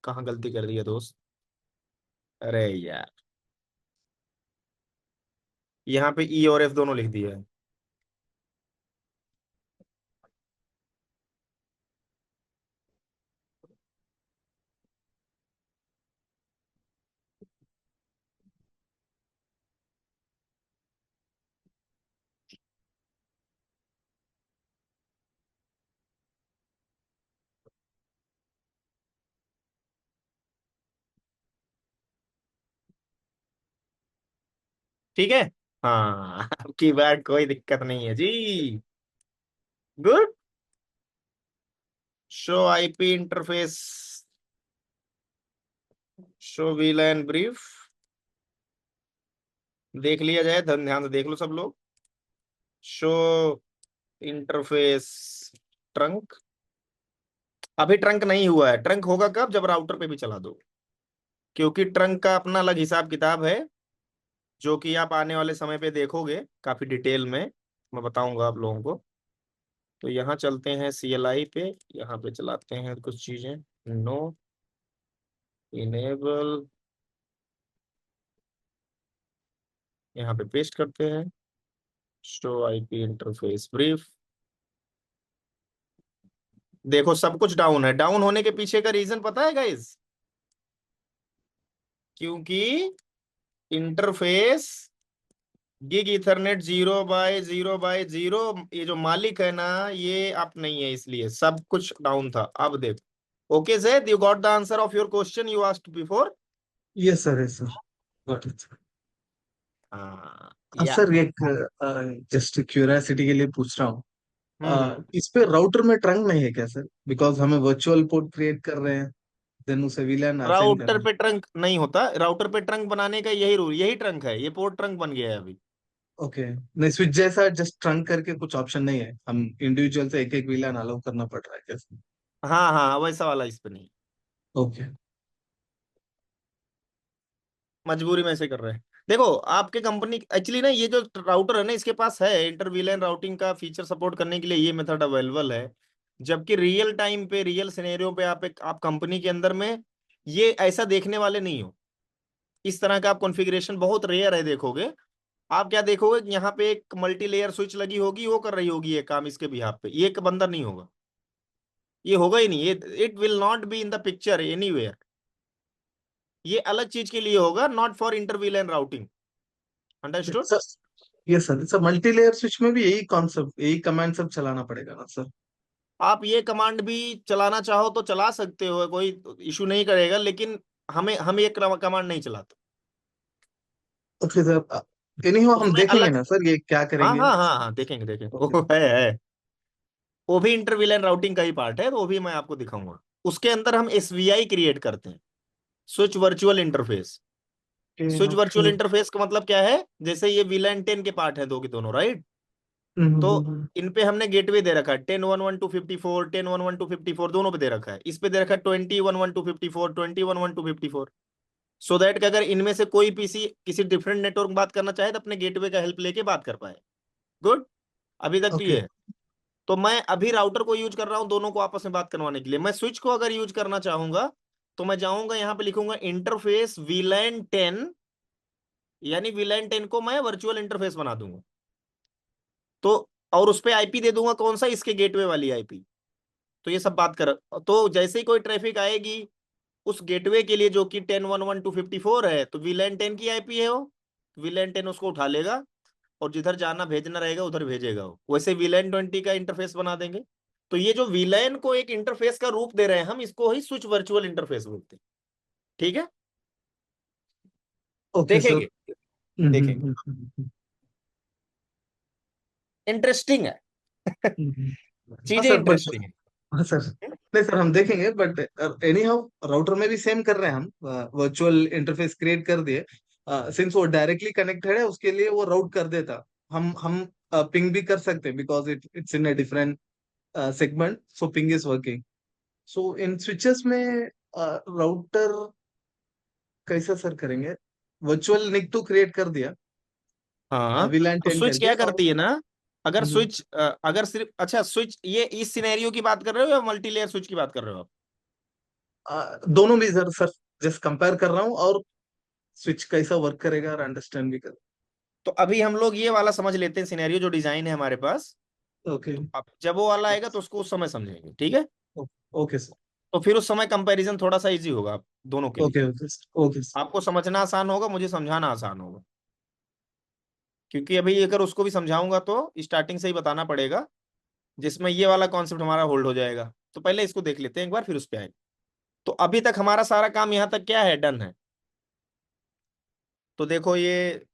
कहाँ गलती कर दी है दोस्त? अरे यार, यहाँ पे ई और एफ दोनों लिख दिया है। ठीक है। हाँ आपकी बात कोई दिक्कत नहीं है जी। Good. Show IP interface, show VLAN brief देख लिया जाए, ध्यान से देख लो सब लोग। शो इंटरफेस ट्रंक, अभी ट्रंक नहीं हुआ है। ट्रंक होगा कब? जब राउटर पे भी चला दो, क्योंकि ट्रंक का अपना अलग हिसाब किताब है, जो कि आप आने वाले समय पे देखोगे काफी डिटेल में, मैं बताऊंगा आप लोगों को। तो यहाँ चलते हैं CLI पे, यहाँ पे चलाते हैं कुछ चीजें। नो इनेबल, यहाँ पे पेस्ट करते हैं शो आईपी इंटरफेस ब्रीफ। देखो सब कुछ डाउन है। डाउन होने के पीछे का रीजन पता है गाइस? क्योंकि इंटरफेस गिग इथरनेट 0/0/0, ये जो मालिक है ना, ये आप नहीं है, इसलिए सब कुछ डाउन था। अब देखो। Okay zaid, you got the answer of your question you asked before? Yes sir, yes sir, got it. हाँ या। सर एक जस्ट क्यूरियोसिटी के लिए पूछ रहा हूँ, हम्म। इस पे राउटर में ट्रंक नहीं है क्या सर? बिकॉज हमें वर्चुअल पोर्ट क्रिएट कर रहे हैं, देन उसे VLAN असाइन राउटर करना पे ट्रंक नहीं होता। राउटर पे ट्रंक बनाने का यही रूल, यही ट्रंक है, ये पोर्ट ट्रंक बन गया है अभी। है। ओके, नहीं स्विच जैसा जस्ट ट्रंक करके कुछ ऑप्शन नहीं है, हम इंडिविजुअल से एक एक VLAN अलाउ करना पड़ रहा है कैसे? हाँ हाँ, वैसा वाला इस पे नहीं, ओके। मजबूरी में ऐसे कर रहे हैं। देखो आपके कंपनी एक्चुअली ना, ये जो राउटर है ना, इसके पास है इंटर वीलैन राउटिंग का फीचर सपोर्ट करने के लिए, ये मेथड अवेलेबल है। जबकि रियल टाइम पे, रियल सिनेरियो पे आप कंपनी के अंदर में ये ऐसा देखने वाले नहीं हो। इस तरह का आप कॉन्फ़िगरेशन बहुत रेयर है देखोगे। आप क्या देखोगे कि यहाँ पे एक मल्टी लेयर स्विच लगी होगी, वो कर रही होगी ये काम इसके बिहाफ पे, ये एक बंदा नहीं होगा, ये होगा ही नहीं, ये it will not be in the picture anywhere. ये अलग चीज के लिए होगा, not for inter वीलैन routing. Understood? Sir yes sir, sir multi layer switch में भी यही कॉन्सेप्ट, यही कमांड सब चलाना पड़ेगा ना सर? आप ये कमांड भी चलाना चाहो तो चला सकते हो, कोई इशू नहीं करेगा, लेकिन हम ये कमांड नहीं चलाते। ओके सर, एनी हो हम उसमें देखेंगे अलग। ना सर ये क्या हाँ करेंगे। हाँ हाँ हाँ, देखेंगे देखेंगे, ओके। वो है। वो भी इंटरवीलन राउटिंग का ही पार्ट है, तो वो भी मैं आपको दिखाऊंगा। उसके अंदर हम SVI क्रिएट करते हैं, switch virtual interface. Switch virtual okay. Interface का मतलब क्या है? जैसे ये VLAN 10 के पार्ट है, दो के दोनों, राइट? तो इन पे हमने गेटवे दे रखा है 10.1.1.254, 10.1.1.254 दोनों पे दे रखा है। इस पे दे रखा है 20.1.1.254, 20.1.1.254। सो दैट कि अगर इनमें से कोई पीसी किसी डिफरेंट नेटवर्क बात करना चाहे तो अपने गेटवे का हेल्प लेके बात कर पाए। गुड। अभी तक तो ओके। ये है। तो मैं अभी राउटर को यूज कर रहा हूं दोनों को आपस में बात करवाने के लिए। मैं स्विच को अगर यूज करना चाहूंगा तो मैं जाऊंगा यहाँ पे लिखूंगा इंटरफेस VLAN 10, यानी VLAN 10 को मैं वर्चुअल इंटरफेस बना दूंगा। तो और उस पे आईपी दे दूंगा कौन सा, इसके गेटवे वाली आईपी। तो ये सब बात कर, तो जैसे ही कोई ट्रैफिक आएगी उस गेटवे के लिए जो कि 10.1.1.254 है, तो VLAN 10 की आईपी है वो, VLAN 10 उसको उठा लेगा और जिधर जाना भेजना रहेगा उधर भेजेगा वो। वैसे VLAN 20 का इंटरफेस बना देंगे। तो ये जो VLAN को एक इंटरफेस का रूप दे रहे हैं हम, इसको ही स्विच वर्चुअल इंटरफेस बोलते हैं। ठीक है, ओके सर। देखेंगे देखेंगे, इंटरेस्टिंग है। हाँ चीजें सर बट, इंटरेस्टिंग है। हाँ सर, नहीं सर हम देखेंगे, बट एनी हाउ राउटर में भी सेम कर रहे हैं हम, वर्चुअल इंटरफेस क्रिएट कर दिए। सिंस वो डायरेक्टली कनेक्टेड है उसके लिए वो राउट कर देता। हम पिंग भी कर सकते हैं because it's in a different segment, so ping is working. So in switches में राउटर कैसा सर करेंगे? वर्चुअल निक तो क्रिएट कर दिया हाँ, VLAN तो 10 स्विच करके, क्या और करती है ना, अगर हम्म, स्विच अगर सिर्फ, अच्छा स्विच ये इस सिनेरियो की बात कर रहे हो या मल्टीलेयर स्विच की बात कर रहे हो आप? दोनों भी सर सर जस्ट कंपेयर कर रहा हूँ, और स्विच कैसा वर्क करेगा और अंडरस्टैंड भी कर। तो अभी हम लोग ये वाला समझ लेते हैं सिनेरियो जो डिजाइन है हमारे पास। ओके। तो अब जब वो वाला आएगा तो उसको उस समय समझेंगे, ठीक है? Okay sir. तो फिर उस समय कंपैरिजन थोड़ा सा इजी होगा आप दोनों के लिए। Okay okay sir. Okay sir. आपको समझना आसान होगा, मुझे समझाना आसान होगा, क्योंकि अभी अगर उसको भी समझाऊंगा तो स्टार्टिंग से ही बताना पड़ेगा, जिसमें ये वाला कॉन्सेप्ट हमारा होल्ड हो जाएगा। तो पहले इसको देख लेते हैं एक बार, फिर उस पर आएंगे। तो अभी तक हमारा सारा काम यहाँ तक क्या है, डन है। तो देखो ये,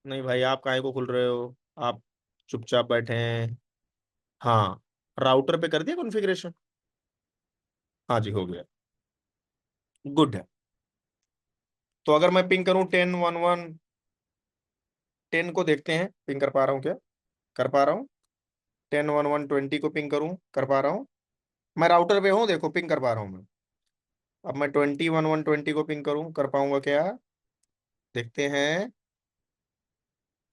नहीं भाई आप काहे को खुल रहे हो, आप चुपचाप बैठे हैं। हाँ, राउटर पे कर दिया कॉन्फ़िगरेशन? हाँ जी, हो गया, गुड है। तो अगर मैं पिंग करूं 10 11 10 को, देखते हैं पिंग कर पा रहा हूँ क्या, कर पा रहा हूँ। 10 11 20 को पिंग करूं, कर पा रहा हूँ। मैं राउटर पे हूँ, देखो पिंग कर पा रहा हूँ मैं। अब मैं 20 11 20 को पिंग करूं, कर पाऊंगा क्या, देखते हैं।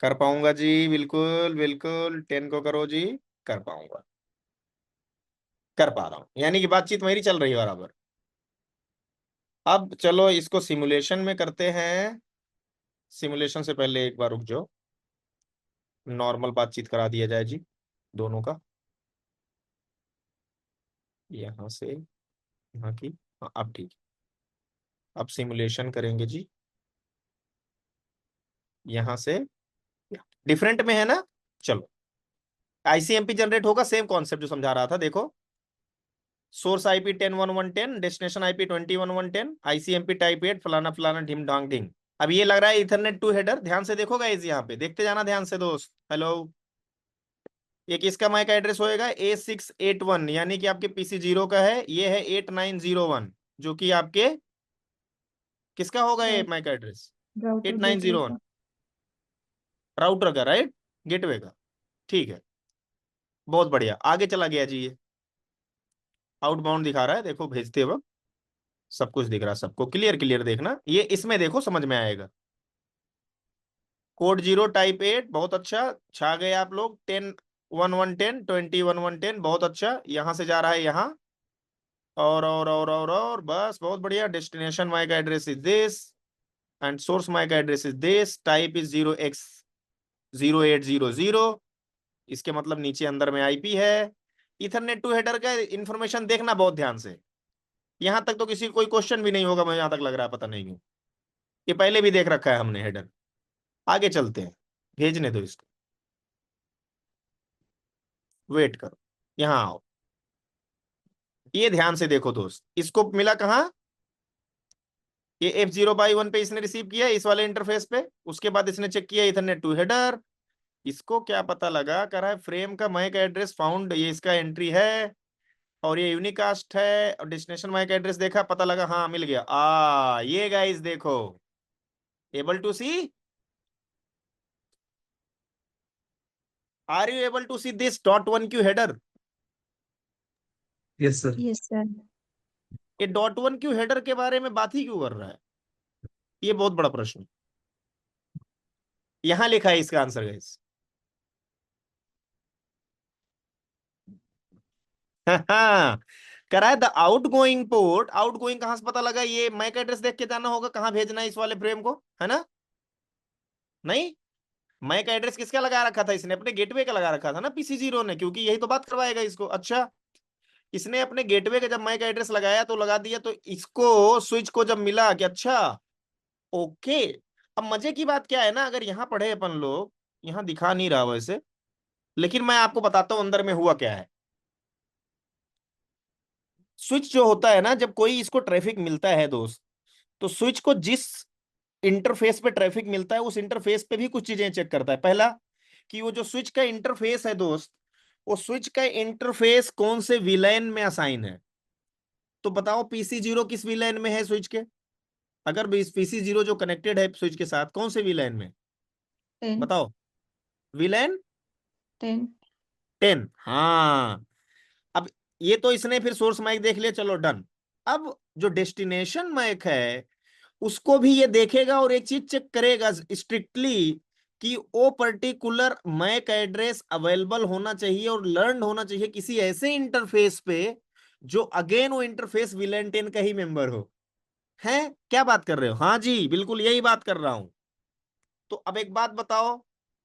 कर पाऊंगा जी, बिल्कुल बिल्कुल, 10 को करो जी, कर पाऊंगा, कर पा रहा हूँ, यानी कि बातचीत मेरी चल रही है बराबर। अब चलो इसको सिमुलेशन में करते हैं। सिमुलेशन से पहले एक बार रुक जाओ, नॉर्मल बातचीत करा दिया जाए जी दोनों का, यहाँ से यहाँ की। हाँ अब ठीक है। अब सिमुलेशन करेंगे जी, यहाँ से, डिफरेंट में है ना। चलो, आईसीएमपी जनरेट होगा, सेम कॉन्सेप्ट जो समझा रहा था, देखो। Source IP 10 11 10, destination IP 20 11 10, ICMP type 8 फलाना फलाना ढिम ढांग ढिंग। अब ये लग रहा है इथरनेट टू हेडर, ध्यान से देखो गाइस, यहाँ पे देखते जाना ध्यान से दोस्त। हेलो, एक इसका मैक एड्रेस होएगा A681, यानी कि आपके PC 0 का है, ये है 8901, जो कि आपके किसका होगा ये MAC address? Router at nine gateway zero one का। राउटर का, राइट, गेटवे का, ठीक है। बहुत बढ़िया, आगे चला गया जी ये, आउटबाउंड दिखा रहा है, देखो भेजते वक्त सब कुछ दिख रहा है सबको, क्लियर क्लियर देखना, ये इसमें देखो समझ में आएगा। कोड 0 टाइप 8, बहुत अच्छा, छा गए आप लोग। 10 11 10 20 11 10, बहुत अच्छा, यहां से जा रहा है यहाँ, और बस बहुत बढ़िया। Destination mike address is this and source mike address is this, type is 0x0800, इसके मतलब नीचे अंदर में आईपी है। इथरनेट टू हेडर का इंफॉर्मेशन देखना बहुत ध्यान से, यहां तक तो किसी को कोई क्वेश्चन भी नहीं होगा, मुझे यहां तक लग रहा है, पता नहीं क्यों, ये पहले भी देख रखा है हमने हेडर। आगे चलते हैं, भेजने दो इसको, वेट करो, यहाँ आओ। ये ध्यान से देखो दोस्त, इसको मिला कहाँ, ये F0/1 पे इसने रिसीव किया, इस वाले इंटरफेस पे। उसके बाद इसने चेक किया इथरनेट टू हेडर, इसको क्या पता लगा, कर रहा है फ्रेम का मैक एड्रेस फाउंड, ये इसका एंट्री है, और ये यूनिकास्ट है, और डेस्टिनेशन मैक एड्रेस देखा, पता लगा, हाँ मिल गया। ये गाइस देखो, able to see, are you able to see this .1q header? Yes sir. Yes sir. ये .1q हेडर के बारे में बात ही क्यों कर रहा है, ये बहुत बड़ा प्रश्न। यहां लिखा है इसका आंसर गाइस। हाँ, करा है the out going port, out going कहां से पता लगा, ये मैक एड्रेस देख के जाना होगा कहां भेजना है इस वाले फ्रेम को, है ना? नहीं, मैक एड्रेस किसका लगा रखा था इसने, अपने गेटवे का लगा रखा था ना PC 0 ने, क्योंकि यही तो बात करवाएगा इसको। अच्छा, इसने अपने गेटवे का जब मैक एड्रेस लगाया तो लगा दिया, तो इसको स्विच को जब मिला कि अच्छा ओके। अब मजे की बात क्या है ना, अगर यहां पढ़े अपन लोग, यहां दिखा नहीं रहा वैसे, लेकिन मैं आपको बताता हूं अंदर में हुआ क्या है। स्विच जो होता है ना, जब कोई इसको ट्रैफिक मिलता है दोस्त, तो स्विच को जिस इंटरफेस पे ट्रैफिक मिलता है, उस इंटरफेस पे भी कुछ चीजें चेक करता है। पहला, कि वो जो स्विच का इंटरफेस है दोस्त, वो स्विच का इंटरफेस कौन से विलेन में असाइन है। तो बताओ PC 0 किस विलेन में है स्विच के, अगर PC 0 जो कनेक्टेड है स्विच के साथ, कौन से विलेन में, 10। बताओ। विलेन 10। 10, हाँ। अब ये तो इसने फिर सोर्स माइक देख लिया, चलो डन। अब जो डेस्टिनेशन माइक है, उसको भी ये देखेगा और एक चीज चेक करेगा स्ट्रिक्टली कि वो पर्टिकुलर मैक एड्रेस अवेलेबल होना चाहिए और लर्न होना चाहिए किसी ऐसे इंटरफेस पे जो अगेन वो इंटरफेस विलेन 10 का ही मेंबर हो। है क्या बात कर रहे हो? हाँ जी बिल्कुल यही बात कर रहा हूं। तो अब एक बात बताओ,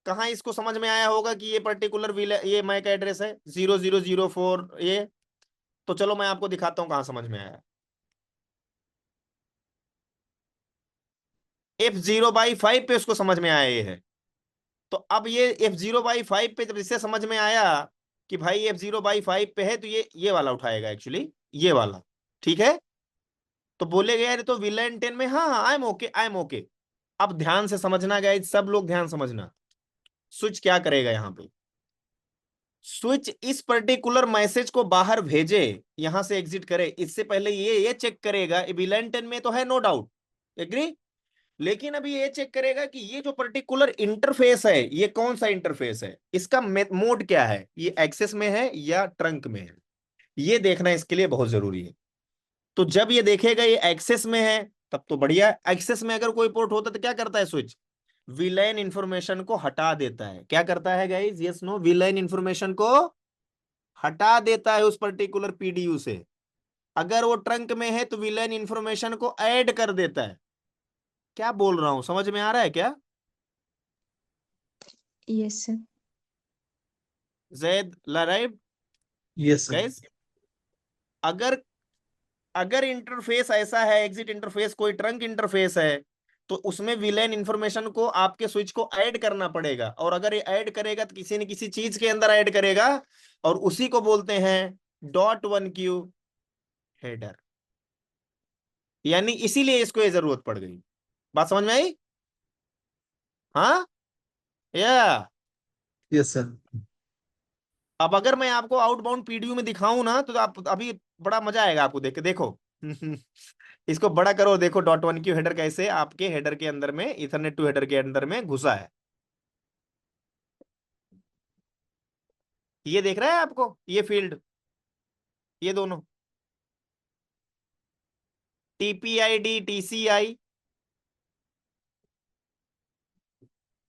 कहाँ इसको समझ में आया होगा कि ये पर्टिकुलर ये मैक एड्रेस है 0004 ये? तो चलो मैं आपको दिखाता हूं कहाँ समझ में आया। F0/5 पे उसको समझ में आया ये है। तो अब ये F0/5 पे जब इससे समझ में आया कि भाई F0/5 पे है, तो ये वाला उठाएगा एक्चुअली, ये वाला। ठीक है, तो बोलेगा यार तो विलेन 10 में, हाँ हाँ I am okay I am okay. अब ध्यान से समझना गाइस, सब लोग ध्यान समझना। स्विच क्या करेगा यहां पे? स्विच इस पर्टिकुलर मैसेज को बाहर भेजे, यहां से एग्जिट करे, इससे पहले ये चेक करेगा विलेन 10 में तो है, नो डाउट, एग्री। लेकिन अभी ये चेक करेगा कि ये जो पर्टिकुलर इंटरफेस है ये कौन सा इंटरफेस है, इसका मोड क्या है, ये एक्सेस में है या ट्रंक में है, ये देखना इसके लिए बहुत जरूरी है। तो जब ये देखेगा ये एक्सेस में है तब तो बढ़िया। एक्सेस में अगर कोई पोर्ट होता तो क्या करता है स्विच? विलेन इंफॉर्मेशन को हटा देता है। क्या करता है guys? Yes no? VLAN information को हटा देता है उस पर्टिकुलर पीडीयू से। अगर वो ट्रंक में है तो विलेन इंफॉर्मेशन को ऐड कर देता है। क्या बोल रहा हूं, समझ में आ रहा है क्या? Yes sir. Zaid Laraib yes sir. Guys, अगर अगर इंटरफेस ऐसा है, एग्जिट इंटरफेस कोई ट्रंक इंटरफेस है, तो उसमें विलेन इंफॉर्मेशन को आपके स्विच को ऐड करना पड़ेगा। और अगर ये ऐड करेगा तो किसी न किसी चीज के अंदर ऐड करेगा, और उसी को बोलते हैं .1q हेडर। यानी इसीलिए इसको ये जरूरत पड़ गई। बात समझ में आई? हाँ या? Yes sir. अब अगर मैं आपको आउटबाउंड पीडीयू में दिखाऊं ना, तो आप अभी बड़ा मजा आएगा आपको देख के। देखो इसको बड़ा करो, देखो .1q हेडर कैसे आपके हेडर के अंदर में, इथरनेट टू हेडर के अंदर में घुसा है। ये देख रहा है आपको, ये फील्ड, ये दोनों TPID TCI,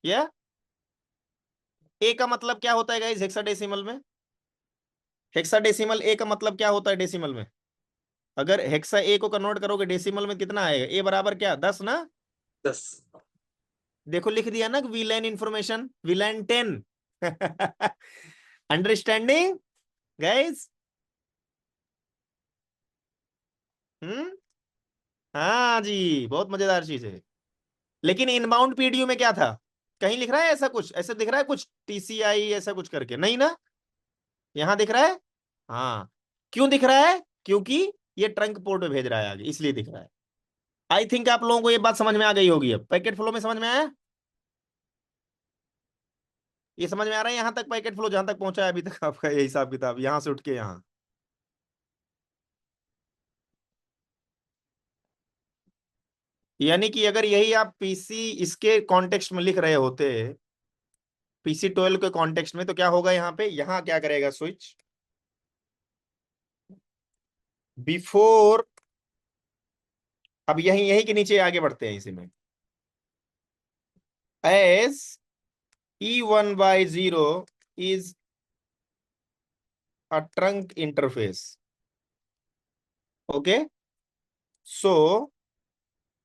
या ए का मतलब क्या होता है गाइस हेक्साडेसिमल में? हेक्साडेसिमल ए का मतलब क्या होता है डेसिमल में? अगर हेक्सा ए को कन्वर्ट करोगे डेसिमल में कितना आएगा? ए बराबर क्या, 10 ना? 10। देखो लिख दिया ना VLAN information, VLAN 10। Understanding guys? Hmm, हाँ जी बहुत मजेदार चीज है। लेकिन इनबाउंड पीडीयू में क्या था? कहीं लिख रहा है ऐसा कुछ, ऐसा दिख रहा है कुछ TCI ऐसा कुछ करके? नहीं ना, यहां दिख रहा है। हाँ, क्यों दिख रहा है? क्योंकि ये ट्रंक पोर्ट में भेज रहा है आगे, इसलिए दिख रहा है। आई थिंक आप लोगों को ये बात समझ में आ गई होगी। अब पैकेट फ्लो में समझ में आया? ये समझ में आ रहा है यहां तक? पैकेट फ्लो जहां तक पहुंचा है अभी तक आपका ये हिसाब किताब, यहां से उठ के यहां। यानी कि अगर यही आप पीसी इसके कॉन्टेक्स्ट में लिख रहे होते, PC12 के कॉन्टेक्स्ट में, तो क्या होगा यहाँ पे? यहाँ क्या करेगा स्विच? बिफोर, अब यही यही के नीचे आगे बढ़ते हैं इसी में, as E1/0 is a trunk interface, okay, so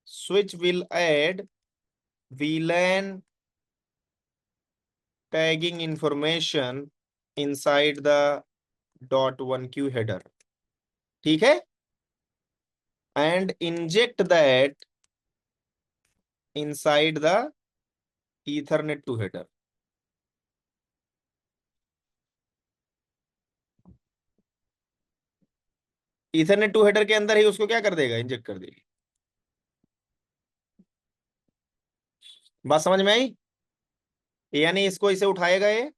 switch will add VLAN tagging information inside the .1q header, ठीक है, and inject that inside the Ethernet to header। Ethernet to header के अंदर ही उसको क्या कर देगा? इंजेक्ट कर देगी। बात समझ में आई? यानी इसको इसे उठाएगा ये,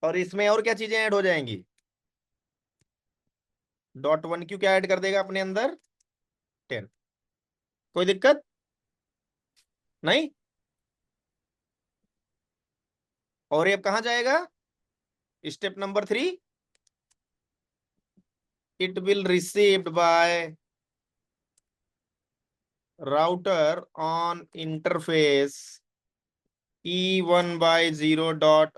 और इसमें और क्या चीजें ऐड हो जाएंगी? .1q क्या ऐड कर देगा अपने अंदर? 10। कोई दिक्कत नहीं? और ये अब कहां जाएगा? Step number 3, it will received by router on interface E1/0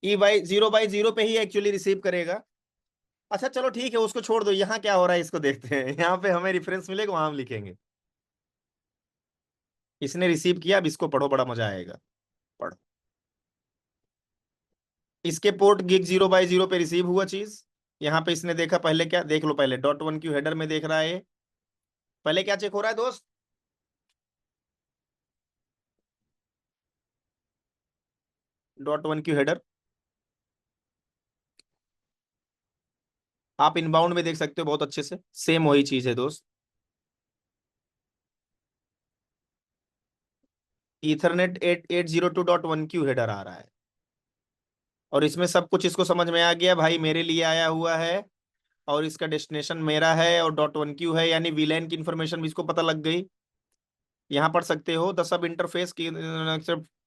E0/0 पे ही एक्चुअली रिसीव करेगा। अच्छा चलो ठीक है, उसको छोड़ दो, यहाँ क्या हो रहा है इसको देखते हैं। यहाँ पे हमें रेफरेंस मिलेगा, वहां हम लिखेंगे। इसने रिसीव किया, अब इसको पढ़ो, बड़ा मजा आएगा। पढ़ो। इसके पोर्ट गिग 0/0 पे रिसीव हुआ चीज। यहाँ पे इसने देखा, पहले क्या देख लो, पहले .1q हेडर में देख रहा है। पहले क्या चेक हो रहा है दोस्त? .1q header. आप इनबाउंड में देख सकते हो बहुत अच्छे से, सेम वही चीज है दोस्त। ईथरनेट 8802.1q हेडर आ रहा है, और इसमें सब कुछ इसको समझ में आ गया भाई, मेरे लिए आया हुआ है और इसका डेस्टिनेशन मेरा है और .1q है, यानी वीलैन की इंफॉर्मेशन भी इसको पता लग गई। यहाँ पढ़ सकते हो द सब इंटरफेस की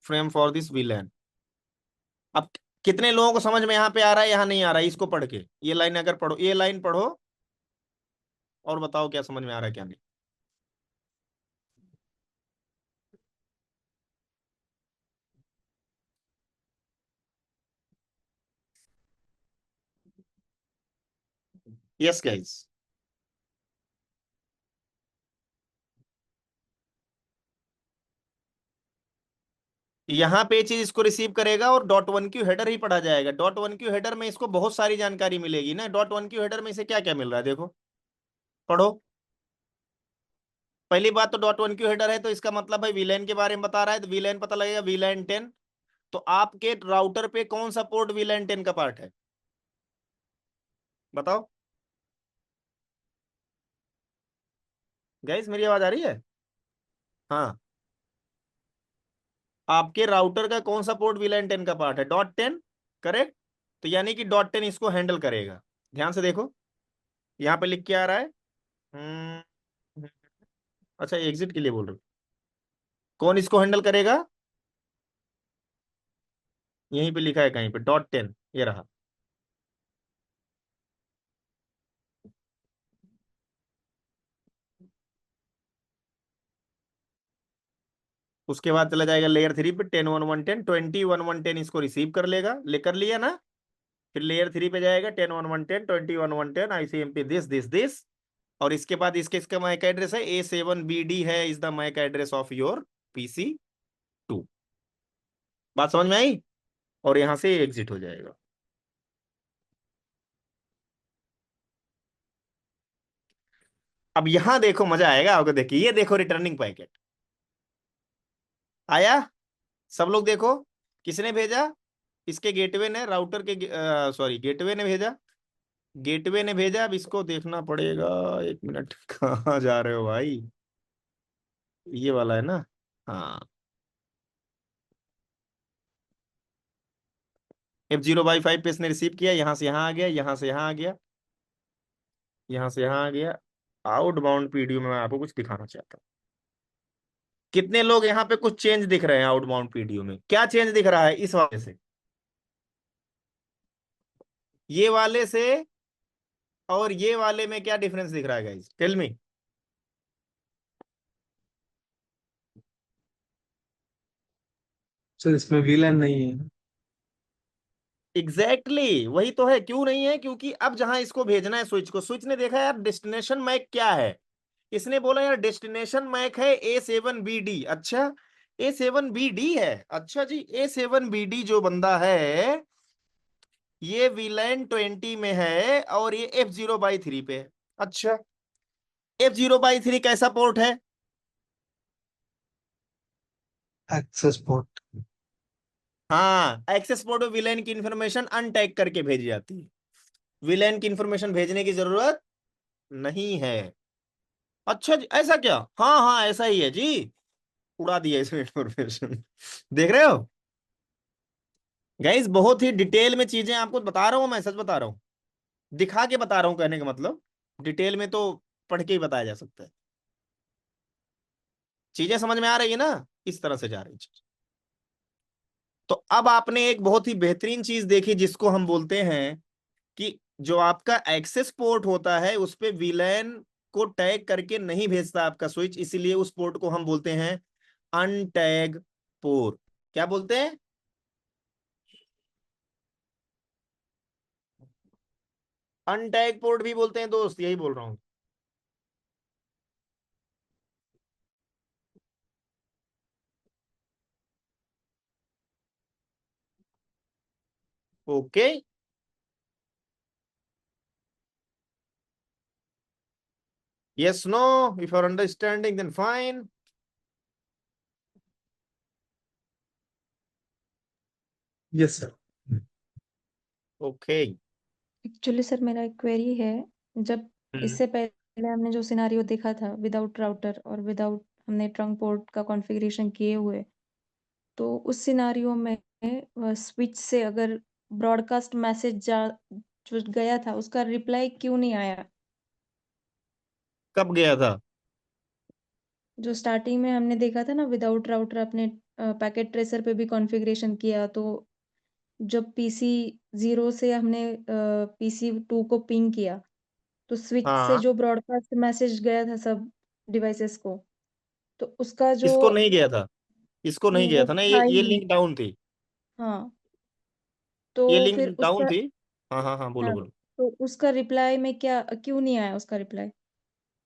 फ्रेम फॉर दिस वीलैन। अब कितने लोगों को समझ में यहाँ पे आ रहा है, यहाँ नहीं आ रहा है? इसको पढ़ के ये लाइन अगर पढ़ो, ये लाइन पढ़ो और बताओ क्या समझ में आ रहा है क्या नहीं। Yes guys. यहाँ पे चीज इसको रिसीव करेगा और .1q हेडर ही पढ़ा जाएगा। .1q हेडर में इसको बहुत सारी जानकारी मिलेगी ना। .1q हेडर में इसे क्या क्या मिल रहा है देखो, पढ़ो। पहली बात तो .1q हेडर है तो इसका मतलब भाई वीलैन के बारे में बता रहा है, तो वीलैन पता लगेगा, वीलैन 10। तो आपके राउटर पे कौन सा पोर्ट वीलैन 10 का पार्ट है, बताओ गाइस, मेरी आवाज आ रही है? हाँ, आपके राउटर का कौन सा पोर्ट वीलैन 10 का पार्ट है? .10, करेक्ट। तो यानी कि .10 इसको हैंडल करेगा। ध्यान से देखो, यहाँ पे लिख के आ रहा है। हम्म, अच्छा एग्जिट के लिए बोल रहे हो, कौन इसको हैंडल करेगा? यहीं पे लिखा है कहीं पे .10, ये रहा। उसके बाद चला जाएगा लेयर 3 पे, 10 11 10 20 11 10 इसको रिसीव कर लेगा, लेकर लिया ना। फिर लेयर 3 पे जाएगा, 10 11 10 20 11 10 ICMP दिस दिस दिस। और इसके बाद इसके इसका मैक एड्रेस है A7BD है, is the MAC address of your PC2। बात समझ में आई? और यहां से एग्जिट हो जाएगा। अब यहां देखो मजा आएगा आपको, देखिए ये देखो रिटर्निंग पैकेट आया। सब लोग देखो, किसने भेजा? इसके गेटवे ने, राउटर के सॉरी गेटवे ने भेजा, गेटवे ने भेजा। अब इसको देखना पड़ेगा, एक मिनट। कहाँ जा रहे हो भाई? ये वाला है ना? हाँ, F0/5 पे इसने रिसीव किया, यहां से यहां आ गया, यहां से यहां आ गया, यहां से यहां आ गया। आउटबाउंड पीडीयू में मैं आपको कुछ दिखाना चाहता हूँ। कितने लोग यहाँ पे कुछ चेंज दिख रहे हैं? आउटबाउंड पीडीयू में क्या चेंज दिख रहा है इस वाले से, ये वाले से और ये वाले में क्या डिफरेंस दिख रहा है गाइस, टेल मी। सर इसमें वीलन नहीं है। एग्जैक्टली वही तो है, क्यों नहीं है? क्योंकि अब जहां इसको भेजना है स्विच को, स्विच ने देखा यार डेस्टिनेशन मैक क्या है, इसने बोला यार डेस्टिनेशन मैक है A7BD। अच्छा A7BD है, अच्छा जी A7BD जो बंदा है ये वीलैन 20 में है और ये F0/3 पे है। अच्छा F0/3 कैसा पोर्ट है? Access port. हाँ, एक्सेस पोर्ट में विलेन की इंफॉर्मेशन अनटैग करके भेजी जाती है, विलेन की इंफॉर्मेशन भेजने की जरूरत नहीं है। अच्छा जी, ऐसा क्या? हाँ हाँ ऐसा ही है जी, उड़ा दिया इसमें इंफॉर्मेशन। देख रहे हो गाइस, बहुत ही डिटेल में चीजें आपको बता रहा हूँ, मैं सच बता रहा हूँ, दिखा के बता रहा हूँ, कहने का मतलब डिटेल में तो पढ़ के ही बताया जा सकता है। चीजें समझ में आ रही है ना, इस तरह से जा रही चीज। तो अब आपने एक बहुत ही बेहतरीन चीज देखी जिसको हम बोलते हैं कि जो आपका एक्सेस पोर्ट होता है उस पे वीलैन को टैग करके नहीं भेजता आपका स्विच, इसीलिए उस पोर्ट को हम बोलते हैं अनटैग पोर्ट। क्या बोलते हैं? अनटैग पोर्ट भी बोलते हैं दोस्त, यही बोल रहा हूं। Okay, yes, no, if you're understanding then fine. Yes sir. Okay. Actually sir मेरा एक क्वेरी है, जब इससे पहले हमने जो सिनारियो देखा था विदाउट राउटर और विदाउट हमने ट्रंक पोर्ट का कॉन्फ़िगरेशन किए हुए, तो उस सिनारियो में स्विच से अगर ब्रॉडकास्ट मैसेज जो गया था उसका रिप्लाई क्यों नहीं आया? कब गया था? जो स्टार्टिंग में हमने देखा था ना, विदाउट राउटर अपने पैकेट ट्रेसर पे भी कॉन्फ़िगरेशन किया, तो जब पीसी 0 से हमने पीसी 2 को पिंग किया, तो स्विच से हाँ, जो ब्रॉडकास्ट मैसेज गया था सब डिवाइसेस को, तो उसका जो इसको नहीं गया था, इसको नहीं गया वो था ना, था ही ये नहीं। लिंक डाउन थी, हाँ, ये तो लिंक फिर डाउन उसका थी। हाँ हाँ हाँ, बोलो हाँ, बोलो। तो उसका रिप्लाई में क्या क्यों नहीं आया उसका रिप्लाई?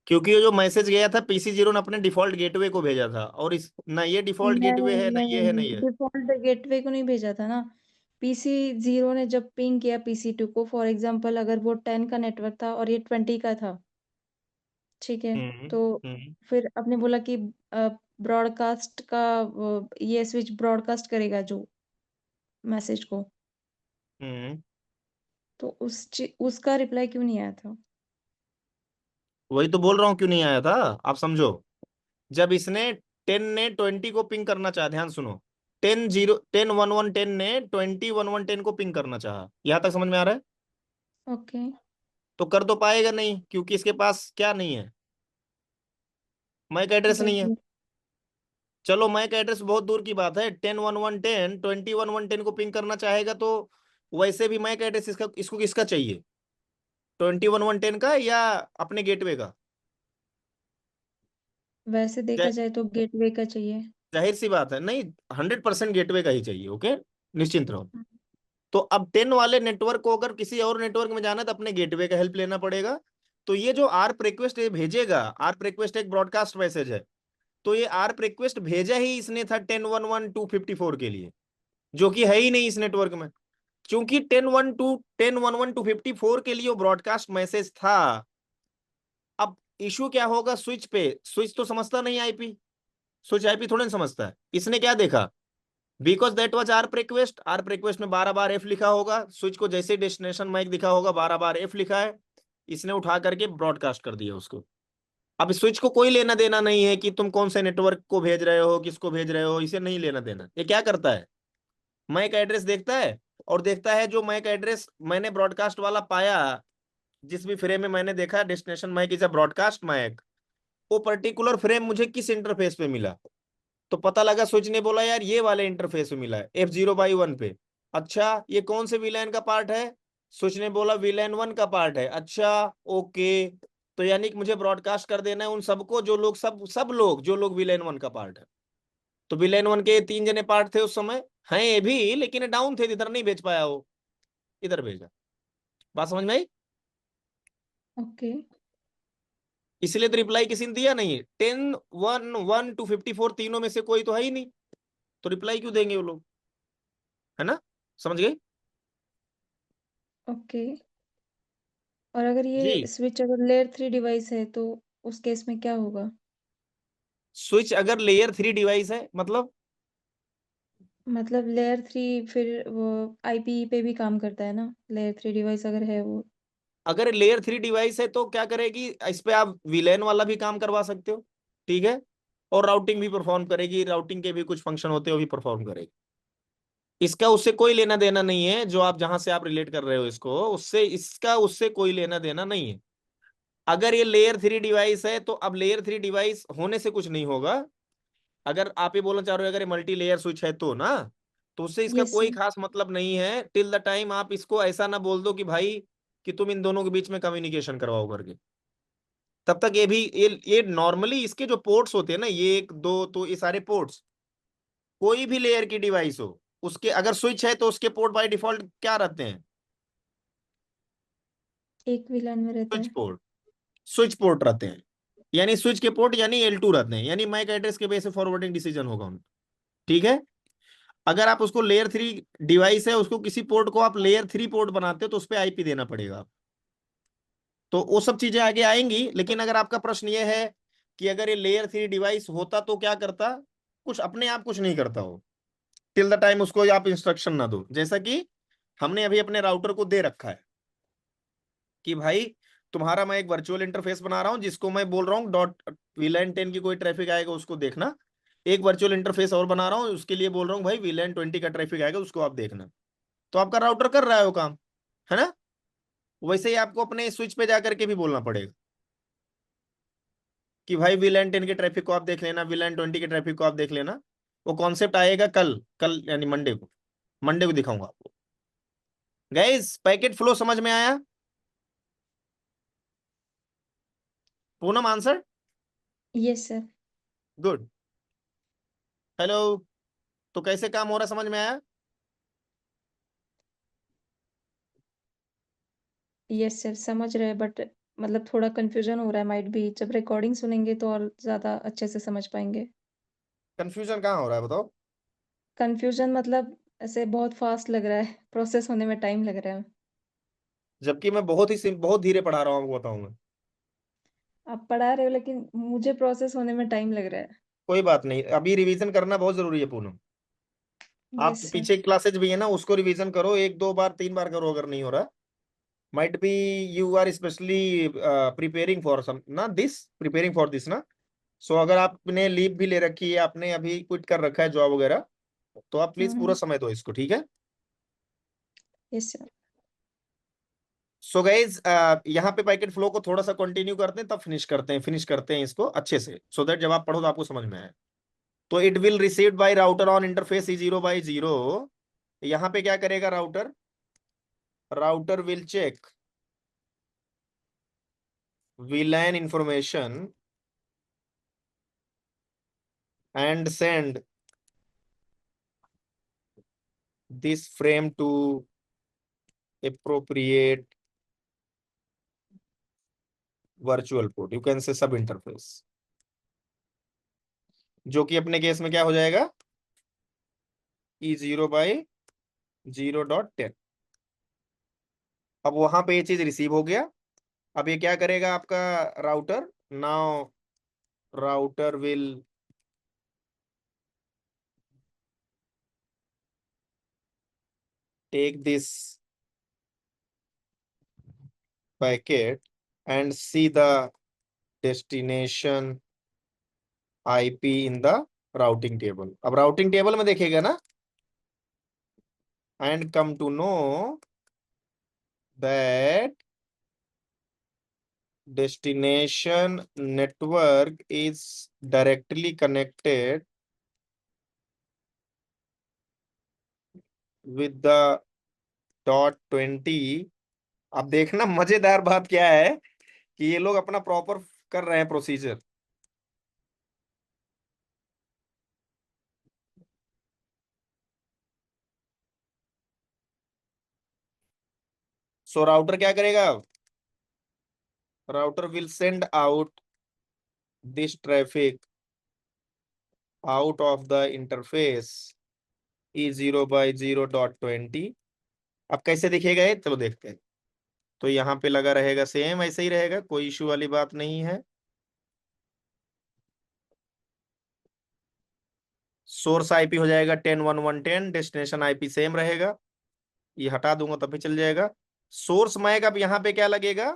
क्योंकि ये जो मैसेज गया था पीसी जीरो ने अपने डिफॉल्ट गेटवे को भेजा था, और इस ना ये डिफॉल्ट गेटवे नहीं है ना ये है ना नहीं, ये। डिफॉल्ट गेटवे को नहीं भेजा था ना। पीसी 0 ने जब पिंग किया पीसी 2 को, फॉर एग्जांपल अगर वो 10 का नेटवर्क था और ये 20 का था, ठीक है, हम्म। तो हम्म। फिर आपने बोला कि ब्रॉडकास्ट का ये स्विच ब्रॉडकास्ट करेगा जो मैसेज को, हम्म। तो उसका रिप्लाई क्यों नहीं आया था? वही तो बोल रहा हूँ क्यों नहीं आया था। आप समझो, जब इसने 10 ने 20 को पिंग करना चाहा, ध्यान सुनो, 10 ने 20 को पिंग करना चाहा, यहां तक समझ में आ रहा है? ओके। तो कर तो पाएगा नहीं, क्योंकि इसके पास क्या नहीं है, मैक एड्रेस नहीं है। गेटवे। चलो मैक एड्रेस बहुत दूर की बात है, 10 को पिंग करना चाहेगा तो वैसे भी मैक एड्रेस इसका, इसको किसका चाहिए, 21 का या अपने गेटवे का? वैसे देखा जाए तो गेटवे का चाहिए। जाहिर सी बात है, नहीं, 100% गेटवे का ही चाहिए। ओके, निश्चिंत रहो। हम्म। तो अब 10 वाले नेटवर्क को अगर किसी और नेटवर्क में जाना है तो अपने गेटवे का हेल्प लेना पड़ेगा। तो ये जो आर्प रिक्वेस्ट भेजेगा, आर्प रिक्वेस्ट एक ब्रॉडकास्ट मैसेज है, तो ये आर्प रिक्वेस्ट भेजा ही इसने था 10.11.254 के लिए, जो कि है ही नहीं इस नेटवर्क में। क्योंकि 10.11.254 के लिए वो ब्रॉडकास्ट मैसेज था। अब इशू क्या होगा स्विच पे, स्विच तो समझता नहीं आईपी, स्विच आईपी थोड़ा नहीं समझता है। इसने क्या देखा, because that was ARP request, ARP request में 12 बार एफ लिखा होगा, स्विच को जैसे डेस्टिनेशन माइक दिखा होगा 12 बार एफ लिखा है, इसने उठा करके ब्रॉडकास्ट कर दिया उसको। अब स्विच को कोई लेना देना नहीं है कि तुम कौन से नेटवर्क को भेज रहे हो, किसको भेज रहे हो, इसे नहीं लेना देना। ये क्या करता है, मैक एड्रेस देखता है, और देखता है जो मैक एड्रेस मैंने ब्रॉडकास्ट वाला पाया, जिस भी फ्रेम में मैंने देखा destination MAC is a broadcast MAC, वो पर्टिकुलर फ्रेम मुझे किस इंटरफेस पे मिला। तो पता लगा स्विच ने बोला यार ये वाले इंटरफेस में मिला है, F0/1 पे। अच्छा, ये कौन से वीलैन का पार्ट है? स्विच ने बोला वीलैन 1 का पार्ट है। अच्छा, ओके, तो यानी कि मुझे ब्रॉडकास्ट कर देना है उन सबको, जो लोग सब लोग जो लोग वीलैन 1 का पार्ट है। तो वीलैन 1 के 3 जने पार्ट थे उस समय, हैं ये भी, लेकिन डाउन थे, इधर नहीं भेज पाया वो, इधर भेजा। बात समझ में आई? ओके। इसलिए तो रिप्लाई किसी ने दिया नहीं है। 10, 1, 1 to 54 तीनों में से कोई तो है ही नहीं, तो रिप्लाई क्यों देंगे वो लोग, है ना? समझ गए? ओके। और अगर ये जी, स्विच अगर लेयर 3 डिवाइस है तो उस केस में क्या होगा? स्विच अगर लेयर 3 डिवाइस है मतलब, मतलब लेयर 3 फिर वो आईपी पे भी काम करता है ना, लेयर 3 डिवाइस अगर है वो। अगर लेयर 3 डिवाइस है तो क्या करेगी, इस पे आप वीलैन वाला भी काम करवा सकते हो, ठीक है, और राउटिंग भी परफॉर्म करेगी, राउटिंग के भी कुछ फंक्शन होते हैं वो भी परफॉर्म करेगी। इसका उससे कोई लेना देना नहीं है, जो आप जहां से आप रिलेट कर रहे हो इसको, उससे इसका उससे कोई लेना देना नहीं है। अगर ये लेयर 3 डिवाइस है तो अब लेयर 3 डिवाइस होने से कुछ नहीं होगा। अगर आप ये बोलना चाह रहे हो अगर ये मल्टी लेयर स्विच है तो ना, तो उससे इसका यस कोई सर। खास मतलब नहीं है, टिल द टाइम आप इसको ऐसा ना बोल दो कि भाई कि तुम इन दोनों के बीच में कम्युनिकेशन करवाओ करके। तब तक ये भी, ये नॉर्मली इसके जो पोर्ट्स होते हैं ना, ये एक दो, तो ये सारे पोर्ट्स, कोई भी लेयर की डिवाइस हो उसके अगर स्विच है तो उसके पोर्ट बाय डिफॉल्ट क्या रहते हैं? एक विलन में रहता स्विच है। पोर्ट, स्विच पोर्ट रहते हैं, यानी स्विच के पोर्ट यानी L2 रहते हैं, यानी मैक एड्रेस के बेस पे फॉरवर्डिंग डिसीजन होगा उनका। ठीक है। अगर आप उसको लेयर 3 डिवाइस है, उसको किसी पोर्ट को आप लेयर 3 पोर्ट बनाते हो तो उस पर आईपी देना पड़ेगा। तो वो सब चीजें आगे आएंगी, लेकिन अगर आपका प्रश्न ये है कि अगर ये लेयर 3 डिवाइस होता तो क्या करता, कुछ अपने आप कुछ नहीं करता हो, टिल द टाइम उसको आप इंस्ट्रक्शन ना दो। जैसा कि हमने अभी अपने राउटर को दे रखा है कि भाई तुम्हारा मैं एक वर्चुअल इंटरफेस बना रहा हूं, जिसको मैं बोल रहा हूँ डॉट वीलैन 10 की कोई ट्रैफिक आएगा उसको देखना। एक वर्चुअल इंटरफेस और बना रहा हूँ, उसके लिए बोल रहा हूँ भाई वीलैन 20 का ट्रैफिक आएगा उसको आप देखना। तो आपका राउटर कर रहा है वो काम, है ना? वैसे ही आपको अपने स्विच पे जाकर के भी बोलना पड़ेगा कि भाई वीलैन 10 के ट्रैफिक को आप देख लेना, वीलैन 20 के ट्रैफिक को आप देख लेना। वो कॉन्सेप्ट आएगा कल, कल यानी मंडे को, मंडे को दिखाऊंगा आपको। गाइस पैकेट फ्लो समझ में आया? Poonam answer? Yes sir. Good. Hello. तो कैसे काम हो रहा है, समझ में आया? यस सर समझ रहे हैं, बट मतलब थोड़ा कंफ्यूजन हो रहा है, माइट बी जब रिकॉर्डिंग सुनेंगे तो और ज्यादा अच्छे से समझ पाएंगे। कंफ्यूजन कहाँ हो रहा है बताओ? कंफ्यूजन मतलब ऐसे बहुत फास्ट लग रहा है, प्रोसेस होने में टाइम लग रहा है। जबकि मैं बहुत ही बहुत धीरे पढ़ा रहा हूँ, आपको बताऊं मैं। आप पढ़ा रहे हो लेकिन मुझे प्रोसेस होने में टाइम लग रहा है। कोई बात नहीं, अभी रिवीजन करना बहुत जरूरी है पूनम। आप यस सर। पीछे क्लासेज भी है ना, उसको रिवीजन करो, एक दो बार तीन बार करो अगर नहीं हो रहा। Might be you are specially preparing for some ना, दिस प्रिपेयरिंग फॉर दिस ना। सो अगर आपने लीव भी ले रखी है, आपने अभी क्विट कर रखा है जॉब वगैरह, तो आप प्लीज पूरा समय दो इसको, ठीक है? Yes sir. सो गाइज यहाँ पे पैकेट फ्लो को थोड़ा सा कंटिन्यू करते हैं, तब फिनिश करते हैं इसको अच्छे से, सो दैट जब आप पढ़ो तो आपको समझ में आए। तो it will received by router on interface E0/0। यहाँ पे क्या करेगा router? Router will check VLAN information and send this frame to appropriate virtual port, you can say sub interface, जो कि अपने केस में क्या हो जाएगा? E0/0.10। अब वहां पे ये चीज रिसीव हो गया। अब ये क्या करेगा आपका router? Now router will take this packet and see the destination IP in the routing table। अब राउटिंग टेबल में देखेगा ना, and come to know that destination network is directly connected with the .20। अब देखना मजेदार बात क्या है कि ये लोग अपना प्रॉपर कर रहे हैं प्रोसीजर। सो राउटर क्या करेगा? Router will send out this traffic out of the interface E0/0.20। अब कैसे दिखेगा ये, चलो देखते हैं। तो यहाँ पे लगा रहेगा सेम ऐसे ही रहेगा, कोई इशू वाली बात नहीं है। सोर्स आईपी हो जाएगा 10.1.1.10, डेस्टिनेशन आईपी सेम रहेगा। ये हटा दूंगा तब भी चल जाएगा। सोर्स मैक अब यहाँ पे क्या लगेगा?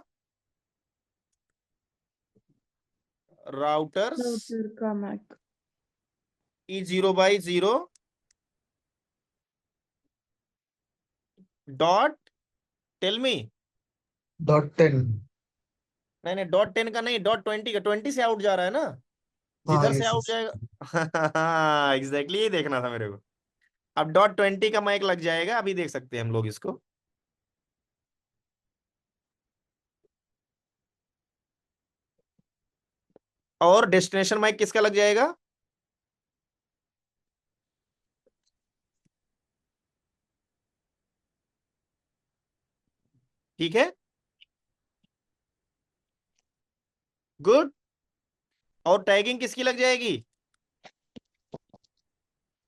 राउटर्स राउटर का MAC. E0/0 dot tell me. .10। नहीं नहीं, .10 का नहीं, .20 का। 20 से आउट जा रहा है ना, हाँ, जिधर से यस आउट यस। जाएगा। एग्जैक्टली यही देखना था मेरे को। अब .20 का मैक लग जाएगा, अभी देख सकते हैं हम लोग इसको। और डेस्टिनेशन माइक किसका लग जाएगा? ठीक है, गुड। और टैगिंग किसकी लग जाएगी?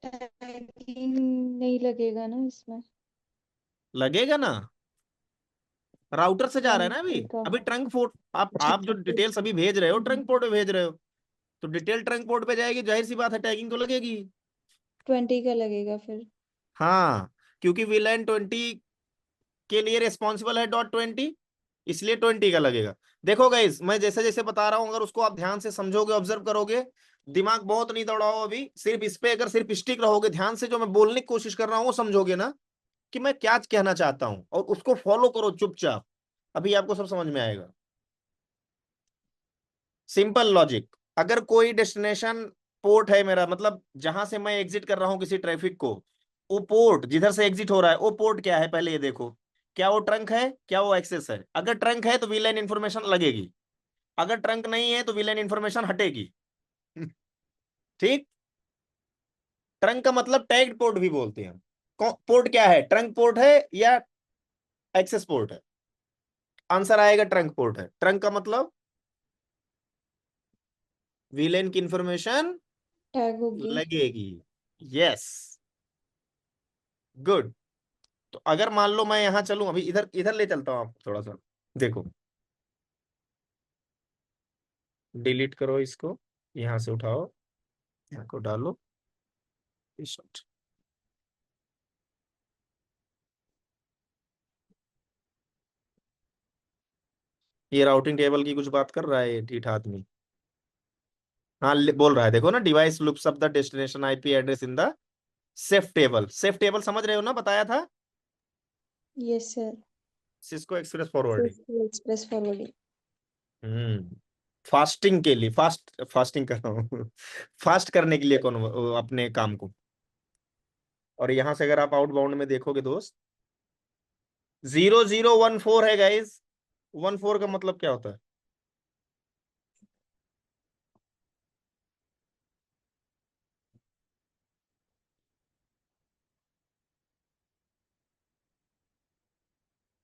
टैगिंग नहीं लगेगा ना इसमें? लगेगा ना, राउटर से जा रहा है ना अभी। ट्रंक का। अभी ट्रंक पोर्ट, आप जो डिटेल्स अभी भेज रहे हो ट्रंक पोर्ट पे भेज रहे हो, तो डिटेल ट्रंक पोर्ट पे जाएगी, जाहिर सी बात है टैगिंग तो लगेगी। 20 का लगेगा फिर। हाँ, क्योंकि वीलैन 20 के लिए रिस्पॉन्सिबल है .20, इसलिए 20 का लगेगा। देखो गाइस, मैं जैसे जैसे बता रहा हूं, अगर उसको आप ध्यान से समझोगे, ऑब्जर्व करोगे, दिमाग बहुत नहीं दौड़ाओ अभी, सिर्फ इस पे अगर सिर्फ स्टिक रहोगे, ध्यान से जो मैं बोलने की कोशिश कर रहा हूं वो समझोगे ना कि मैं क्या कहना चाहता हूं, और उसको फॉलो करो चुपचाप, अभी आपको सब समझ में आएगा। सिंपल लॉजिक, अगर कोई डेस्टिनेशन पोर्ट है मेरा, मतलब जहां से मैं एग्जिट कर रहा हूं किसी ट्रैफिक को, वो पोर्ट जिधर से एग्जिट हो रहा है वो पोर्ट क्या है, पहले ये देखो, क्या वो ट्रंक है, क्या वो एक्सेस है? अगर ट्रंक है तो वीलाइन इंफॉर्मेशन लगेगी, अगर ट्रंक नहीं है तो वीलाइन इंफॉर्मेशन हटेगी। ठीक, ट्रंक का मतलब टैग्ड पोर्ट भी बोलते हैं। पोर्ट क्या है, ट्रंक पोर्ट है या एक्सेस पोर्ट है? आंसर आएगा ट्रंक पोर्ट है। ट्रंक का मतलब वीलेन की इंफॉर्मेशन टैग होगी। लगेगी। Yes, good. तो अगर मान लो मैं यहां चलूं, अभी इधर इधर ले चलता हूं आपको थोड़ा सा, देखो, डिलीट करो इसको, यहां से उठाओ, यहाँ को डालो, shot। ये राउटिंग टेबल की कुछ बात कर रहा है ये ढीठ आदमी। हाँ, बोल रहा है, देखो ना, device looks up the destination IP address in the CEF table. CEF table समझ रहे हो ना, बताया था, yes sir. Cisco express forwarding. Express forwarding. Hmm, fasting के लिए, फास्टिंग कर रहा हूँ फास्ट करने के लिए कौन अपने काम को। और यहां से अगर आप आउटबाउंड में देखोगे दोस्त, 0014 है गाइस। 14 का मतलब क्या होता है?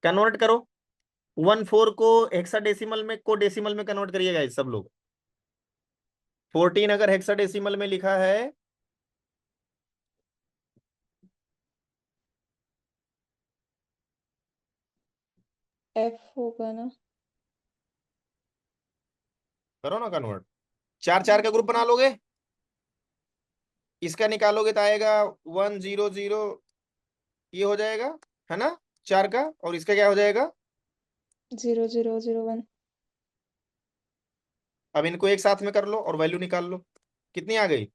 कन्वर्ट करो, 14 को हेक्साडेसिमल में, को डेसिमल में कन्वर्ट करिएगा गाइस सब लोग। 14 अगर हेक्साडेसिमल में लिखा है, एफ होगा ना? करो ना कन्वर्ट, 4 4 का ग्रुप बना लोगे, इसका निकालोगे तो आएगा 100, ये हो जाएगा, है ना, 4 का, और इसका क्या हो जाएगा? 0001। अब इनको एक साथ में कर लो और वैल्यू निकाल लो, कितनी आ गई?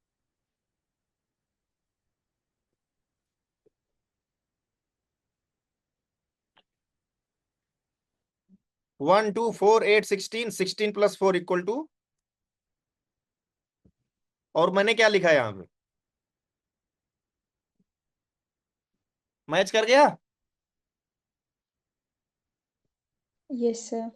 1 2 4 8 16, 16 + 4 = और मैंने क्या लिखा है यहाँ पे, मैच कर गया? Yes sir.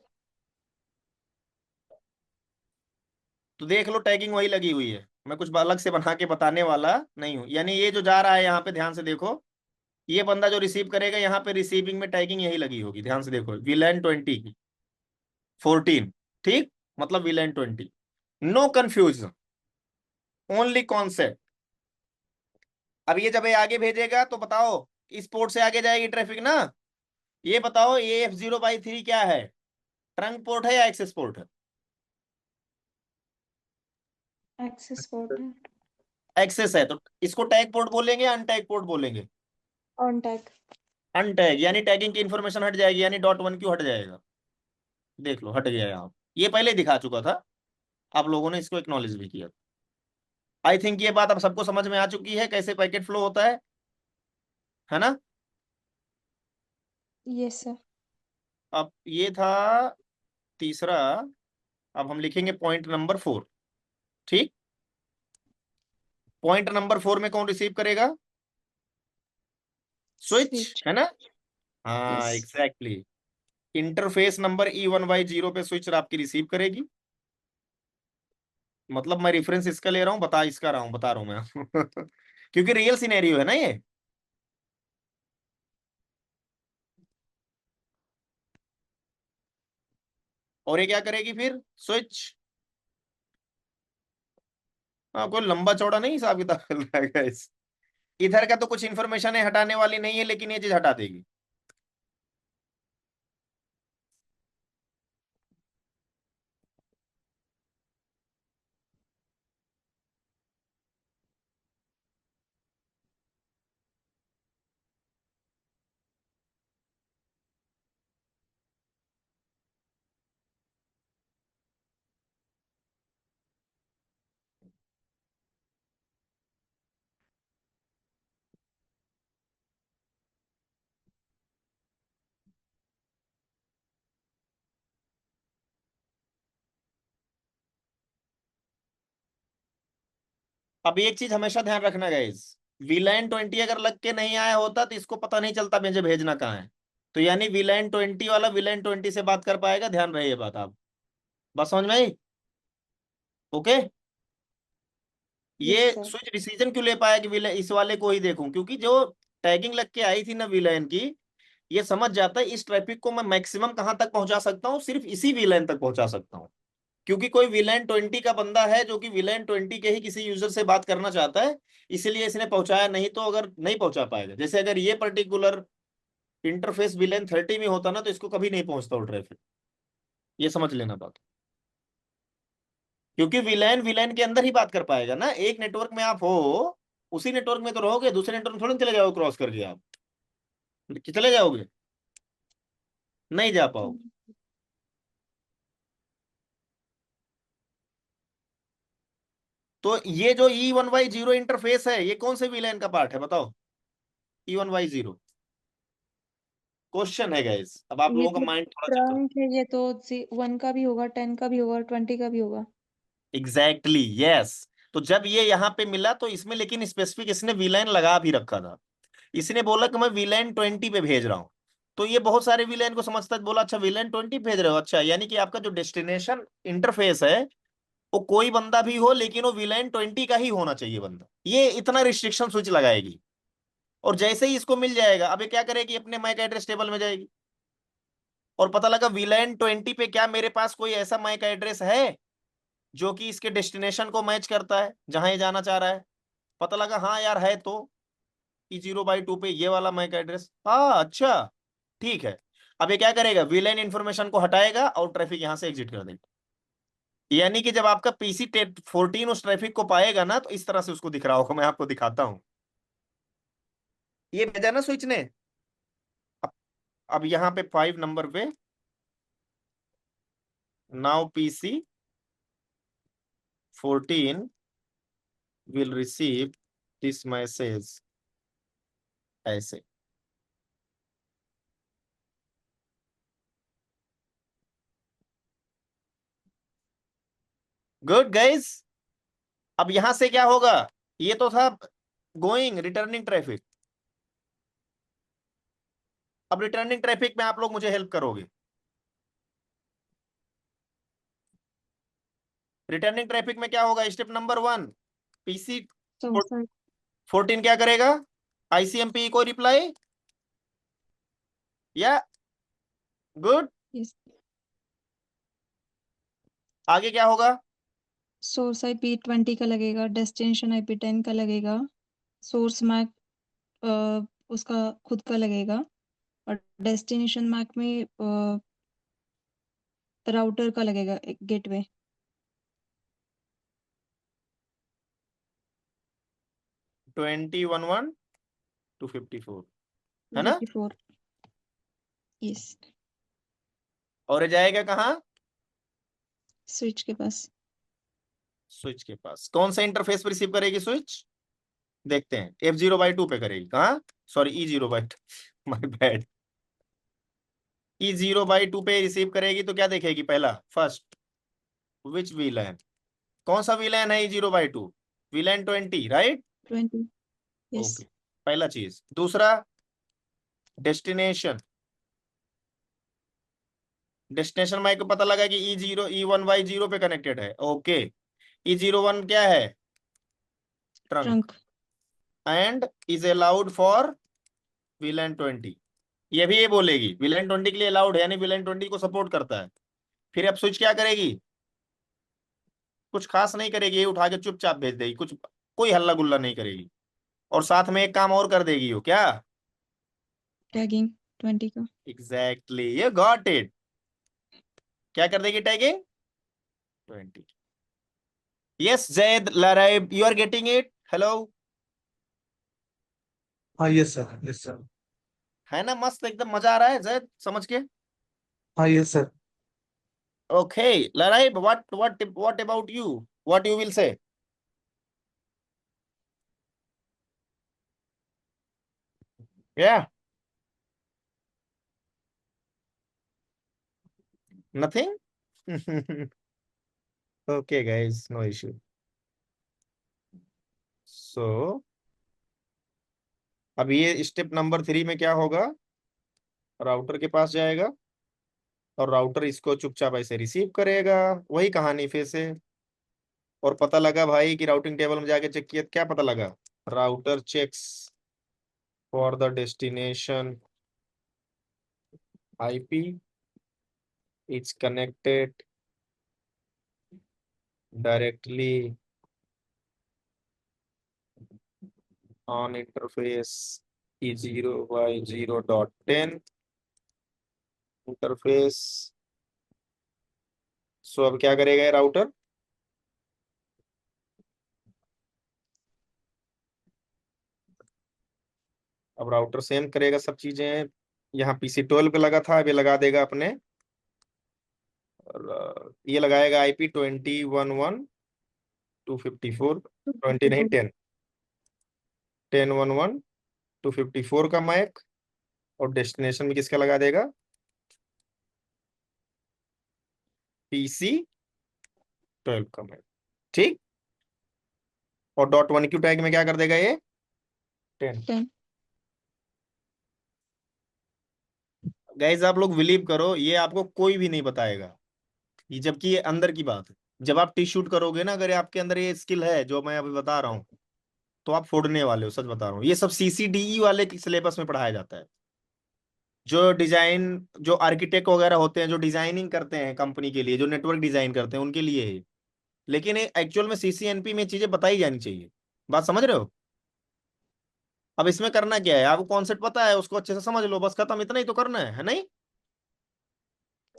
तो देख लो, टैगिंग वही लगी हुई है, मैं कुछ अलग से बना के बताने वाला नहीं हूं। यानी ये जो जा रहा है यहाँ पे, ध्यान से देखो, ये बंदा जो रिसीव करेगा यहाँ पे, रिसीविंग में टैगिंग यही लगी होगी, ध्यान से देखो, वीलैन 20 की 14, ठीक, मतलब VLAN 20। No confusion, only concept. अब ये जब ये आगे भेजेगा तो बताओ, इस पोर्ट से आगे जाएगी ट्रैफिक ना, ये बताओ ये F0/3 क्या है, ट्रंक पोर्ट है या एक्सेस पोर्ट है? एक्सेस पोर्ट है। एक्सेस है, तो इसको टैग पोर्ट बोलेंगे या अनटैग पोर्ट बोलेंगे? Untag. अनटैग, यानी टैगिंग की इंफॉर्मेशन हट जाएगी, यानी .1 क्यों हट जाएगा, देख लो हट गया यहाँ, ये पहले दिखा चुका था, आप लोगों ने इसको एक्नॉलेज भी किया। आई थिंक ये बात अब सबको समझ में आ चुकी है, कैसे पैकेट फ्लो होता है ना? Yes sir. अब ये था तीसरा, अब हम लिखेंगे पॉइंट नंबर 4। ठीक, पॉइंट नंबर 4 में कौन रिसीव करेगा? Switch, switch. है ना? यस। हाँ, एग्जैक्टली। इंटरफेस नंबर E1/0 पे स्विच आपकी रिसीव करेगी, मतलब मैं रेफरेंस इसका ले रहा हूँ, बता रहा हूँ मैं क्योंकि रियल सिनेरियो है ना ये। और ये क्या करेगी फिर, स्विच। हाँ, कोई लंबा चौड़ा नहीं हिसाब किताब चल रहा है guys। इधर का तो कुछ इन्फॉर्मेशन है हटाने वाली नहीं है, लेकिन ये चीज हटा देगी। अब एक चीज हमेशा ध्यान रखना गाइस, वीलाइन 20 अगर लग के नहीं आया होता तो इसको पता नहीं चलता मुझे भेजना कहाँ है। तो यानी वीलाइन 20 वाला वीलाइन 20 से बात कर पाएगा, ध्यान रहे ये बात आप। बस समझ में आई? ओके। यस ये सर। स्विच डिसीजन क्यों ले पाया कि विलेन इस वाले को ही देखूं, क्योंकि जो टैगिंग लग के आई थी ना विलेन की, ये समझ जाता है इस ट्रैफिक को मैं मैक्सिमम कहां तक पहुंचा सकता हूँ, सिर्फ इसी विलेन तक पहुंचा सकता हूँ। क्योंकि कोई विलेन 20 का बंदा है जो कि विलेन 20 के ही किसी यूजर से बात करना चाहता है, इसलिए इसने पहुंचाया, नहीं तो अगर नहीं पहुंचा पाएगा। जैसे अगर ये पर्टिकुलर इंटरफेस विलेन 30 में होता ना तो इसको कभी नहीं पहुंचता वो ट्रैफिक। ये समझ लेना बात। क्योंकि विलेन विलेन के अंदर ही बात कर पाएगा ना, एक नेटवर्क में आप हो, उसी नेटवर्क में तो रहोगे, दूसरे नेटवर्क में थोड़ी ना चले जाओगे क्रॉस करके आप। कि चले जाओगे? नहीं जा पाओगे। तो ये जो E1Y0 इंटरफेस है, ये कौन से विलेन का पार्ट है बताओ? E1Y0 क्वेश्चन है गाइस, अब आप ये लोगों का तो माइंड थोड़ा चेक करो। ट्रंक है, ये तो 1 का भी होगा, 10 का भी होगा, 20 का भी होगा। Exactly yes. तो जब ये यहाँ पे मिला तो इसमें लेकिन स्पेसिफिक इसने विलेन लगा भी रखा था। इसने बोला कि मैं विलेन 20 पे भेज रहा हूँ। तो ये बहुत सारे विलेन को समझता है, बोला अच्छा विलेन 20 भेज रहे हो, अच्छा यानी कि आपका जो डेस्टिनेशन इंटरफेस है वो कोई बंदा भी हो लेकिन वो विलेन 20 का ही होना चाहिए बंदा। ये इतना रिस्ट्रिक्शन स्विच लगाएगी। और जैसे ही इसको मिल जाएगा, अब ये क्या करेगी, अपने मैक एड्रेस टेबल में जाएगी और पता लगा विलेन 20 पे क्या मेरे पास कोई ऐसा मैक एड्रेस है जो कि इसके डेस्टिनेशन को मैच करता है जहां ये जाना चाह रहा है। पता लगा हाँ यार है, तो E0/2 पे ये वाला मैक एड्रेस, हाँ अच्छा ठीक है। अब ये क्या करेगा, विलेन इंफॉर्मेशन को हटाएगा और ट्रैफिक यहां से एग्जिट कर देगा। यानी कि जब आपका पीसी 14 उस ट्रैफिक को पाएगा ना तो इस तरह से उसको दिख रहा होगा। मैं आपको दिखाता हूं, ये भेजा ना स्विच ने। अब यहाँ पे 5 नंबर पे, now PC 14 will receive this message, ऐसे। Good guys. अब यहां से क्या होगा, ये तो था गोइंग रिटर्निंग ट्रैफिक। अब रिटर्निंग ट्रैफिक में आप लोग मुझे हेल्प करोगे। रिटर्निंग ट्रैफिक में क्या होगा, स्टेप नंबर 1, पीसी तो सर 14 क्या करेगा, आईसीएमपी को रिप्लाई, या गुड। इस आगे क्या होगा, सोर्स आईपी 20 का लगेगा, डेस्टिनेशन आईपी 10 का लगेगा, सोर्स मैक उसका खुद का लगेगा, और डेस्टिनेशन मैक में राउटर का लगेगा एक गेटवे। 2011 254 है ना। 254। यस। और ये जाएगा कहाँ, स्विच के पास। स्विच के पास। कौन सा इंटरफेस पर रिसीव करेगी स्विच, देखते हैं। F0/2 पे करेगी, कहाँ, sorry E0/2 my bad. E0/2 पे रिसीव करेगी तो क्या देखेगी, पहला फर्स्ट विच वीलैन, कौन सा वीलैन है E0/2, वीलैन 20 राइट। 20। यस। ओके, पहला चीज। दूसरा डेस्टिनेशन, डेस्टिनेशन माइक को पता लगा कि E1Y0 पे कनेक्टेड है, ओके। E01 क्या है? Trunk. Trunk. And is allowed for VLAN 20। ये भी ये बोलेगी VLAN 20 के लिए अलाउड है, यानी VLAN 20 को सपोर्ट करता है। फिर अब स्विच क्या करेगी? कुछ खास नहीं करेगी, ये उठा के चुपचाप भेज देगी, कुछ कोई हल्ला गुल्ला नहीं करेगी। और साथ में एक काम और कर देगी वो, क्या? टैगिंग 20 का। एग्जैक्टली, ये गॉट इट। क्या कर देगी? Tagging 20। Yes Zaid Laraib, you are getting it? Hello. हाँ यस सर, यस सर। है ना मस्त, एकदम मजा आ रहा है जैद समझ के? हाँ yes sir. Okay Laraib, what about you, what you will say? या nothing? Okay guys, no issue. So अब ये स्टेप नंबर 3 में क्या होगा? राउटर के पास जाएगा और राउटर इसको चुपचाप ऐसे रिसीव करेगा। वही कहानी फिर से। और पता लगा भाई कि राउटिंग टेबल में जाके चेक किया, क्या पता लगा? Router checks for the destination IP is connected directly on interface E0/0.10 interface. So अब क्या करेगा ये राउटर? अब राउटर सेम करेगा सब चीजें। यहाँ PC12 पे लगा था, अब ये लगा देगा अपने, ये लगाएगा IP 2011/254, 20 नहीं 10, 10/11/254 का मैक। और डेस्टिनेशन में किसका लगा देगा? PC12 का मैक। ठीक। और .1Q टैग में क्या कर देगा ये? 10। 10। गाइज आप लोग बिलीव करो, ये आपको कोई भी नहीं बताएगा, ये जबकि ये अंदर की बात है। जब आप टी शूट करोगे ना, अगर आपके अंदर ये स्किल है जो मैं अभी बता रहा हूँ, तो आप फोड़ने वाले हो, सच बता रहा हूँ। ये सब CCDE वाले के सिलेबस में पढ़ाया जाता है। जो डिजाइन, जो आर्किटेक्ट वगैरह होते हैं, जो डिजाइनिंग करते हैं कंपनी के लिए, जो नेटवर्क डिजाइन करते हैं, उनके लिए है। लेकिन एक्चुअल में CCNP में चीजें बताई जानी चाहिए। बात समझ रहे हो? अब इसमें करना क्या है, आपको कॉन्सेप्ट पता है, उसको अच्छे से समझ लो, बस खत्म, इतना ही तो करना है नहीं?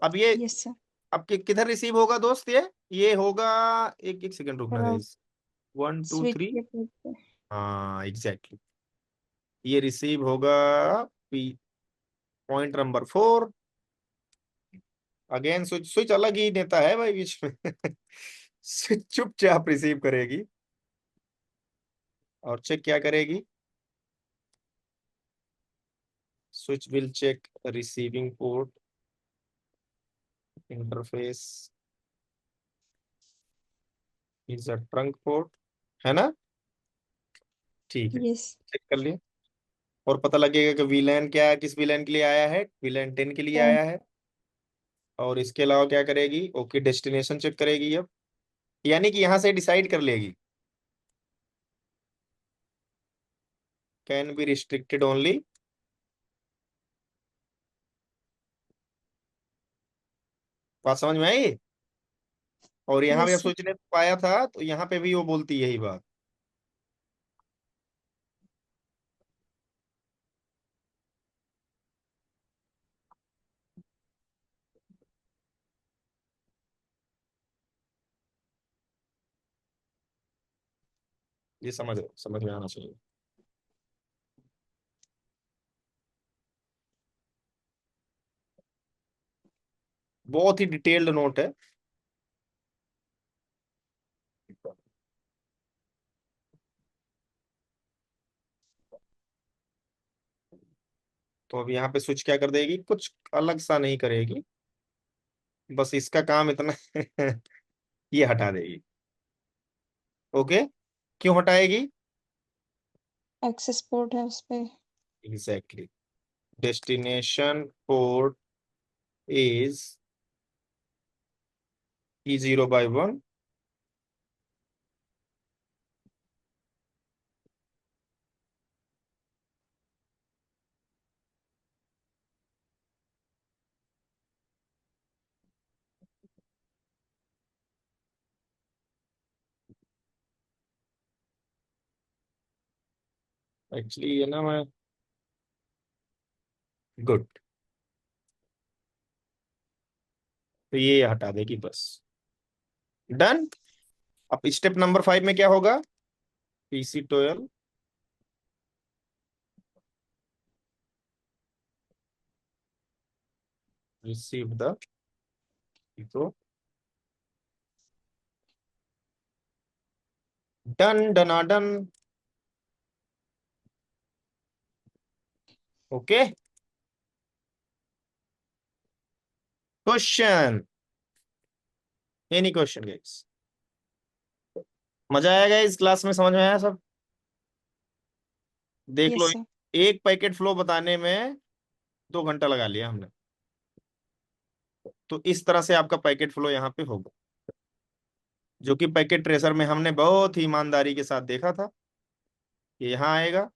अब ये यस सर। अब किधर रिसीव होगा दोस्त? ये होगा, एक एक सेकंड रुकना और गाइस। 1 2 स्विच 3। के पोर्ट पे। हाँ एग्जैक्टली, ये रिसीव होगा point number 4। Again switch, switch अलग ही नेता है भाई बीच में। स्विच चुपचाप रिसीव करेगी और चेक क्या करेगी? Switch will check receiving port interface is a trunk port, है ना? ठीक है, यस। चेक कर लिया। और पता लगेगा कि VLAN क्या है, किस VLAN के लिए आया है? VLAN 10 के लिए 10। आया है। और इसके अलावा क्या करेगी? ओके, डेस्टिनेशन चेक करेगी अब, यानी कि यहां से डिसाइड कर लेगी कैन बी रिस्ट्रिक्टेड ओनली। बात समझ में आई? और यहाँ भी अब यस सर। सोचने पाया था, तो यहाँ पे भी वो बोलती यही बात। ये समझ में आना चाहिए। बहुत ही डिटेल्ड नोट है। तो अब यहाँ पे स्विच क्या कर देगी? कुछ अलग सा नहीं करेगी, बस इसका काम इतना ये हटा देगी। ओके, क्यों हटाएगी? एक्सेस पोर्ट है उस पे। Exactly, destination port is E0/1 actually ये ना मैं, गुड, तो ये हटा देगी बस। डन। अब स्टेप नंबर 5 में क्या होगा? PC12 रिसीव द, तो डन डनाडन। Okay. Question, any question guys? मजा आएगा इस क्लास में, समझ में आया सब? देख लो, यस सर। एक पैकेट फ्लो बताने में 2 घंटा लगा लिया हमने। तो इस तरह से आपका पैकेट फ्लो यहाँ पे होगा, जो कि पैकेट ट्रेसर में हमने बहुत ही ईमानदारी के साथ देखा था। ये यहाँ आएगा।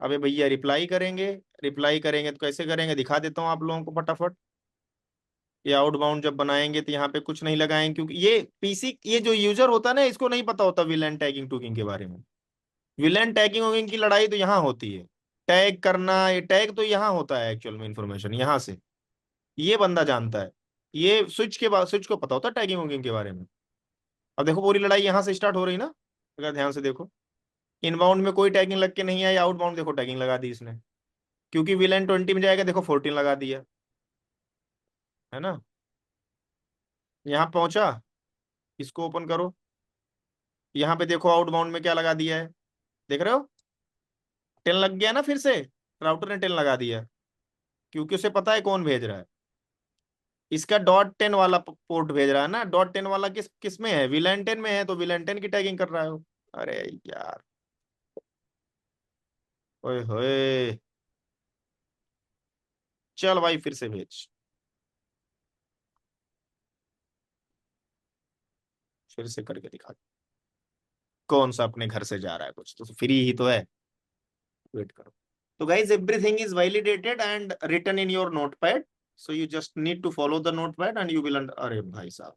अबे भैया रिप्लाई करेंगे, रिप्लाई करेंगे तो कैसे करेंगे दिखा देता हूँ आप लोगों को फटाफट। ये आउटबाउंड जब बनाएंगे तो यहाँ पे कुछ नहीं लगाएंगे, क्योंकि ये पीसी, ये जो यूजर होता है ना, इसको नहीं पता होता विलेन टैगिंग टूगिंग के बारे में। विलेन टैगिंग वैगिंग की लड़ाई तो यहाँ होती है। टैग करना, ये टैग तो यहाँ होता है एक्चुअल में, इंफॉर्मेशन यहाँ से ये बंदा जानता है। ये स्विच के बाद स्विच को पता होता है टैगिंग वैगिंग के बारे में। अब देखो पूरी लड़ाई यहाँ से स्टार्ट हो रही ना, अगर ध्यान से देखो। इनबाउंड में कोई टैगिंग लग के नहीं आई, आउटबाउंड देखो टैगिंग लगा दी इसने, क्योंकि विलेन 20 में जाएगा, देखो 14 लगा दिया, है ना। यहाँ पहुंचा, इसको ओपन करो, यहाँ पे देखो आउटबाउंड में क्या लगा दिया है, देख रहे हो? 10 लग गया ना फिर से, राउटर ने 10 लगा दिया, क्योंकि उसे पता है कौन भेज रहा है। इसका .10 वाला पोर्ट भेज रहा है ना, .10 वाला किस किस में है? विलेन 10 में है, तो विलेन 10 की टैगिंग कर रहा है वो। अरे यार, ओए होए, चल भाई फिर से भेज, फिर से करके दिखा। कौन सा अपने घर से जा रहा है, कुछ तो फ्री ही तो है, वेट करो। तो guys everything is validated and written in your notepad, so you just need to follow the notepad and you will. अरे भाई साहब,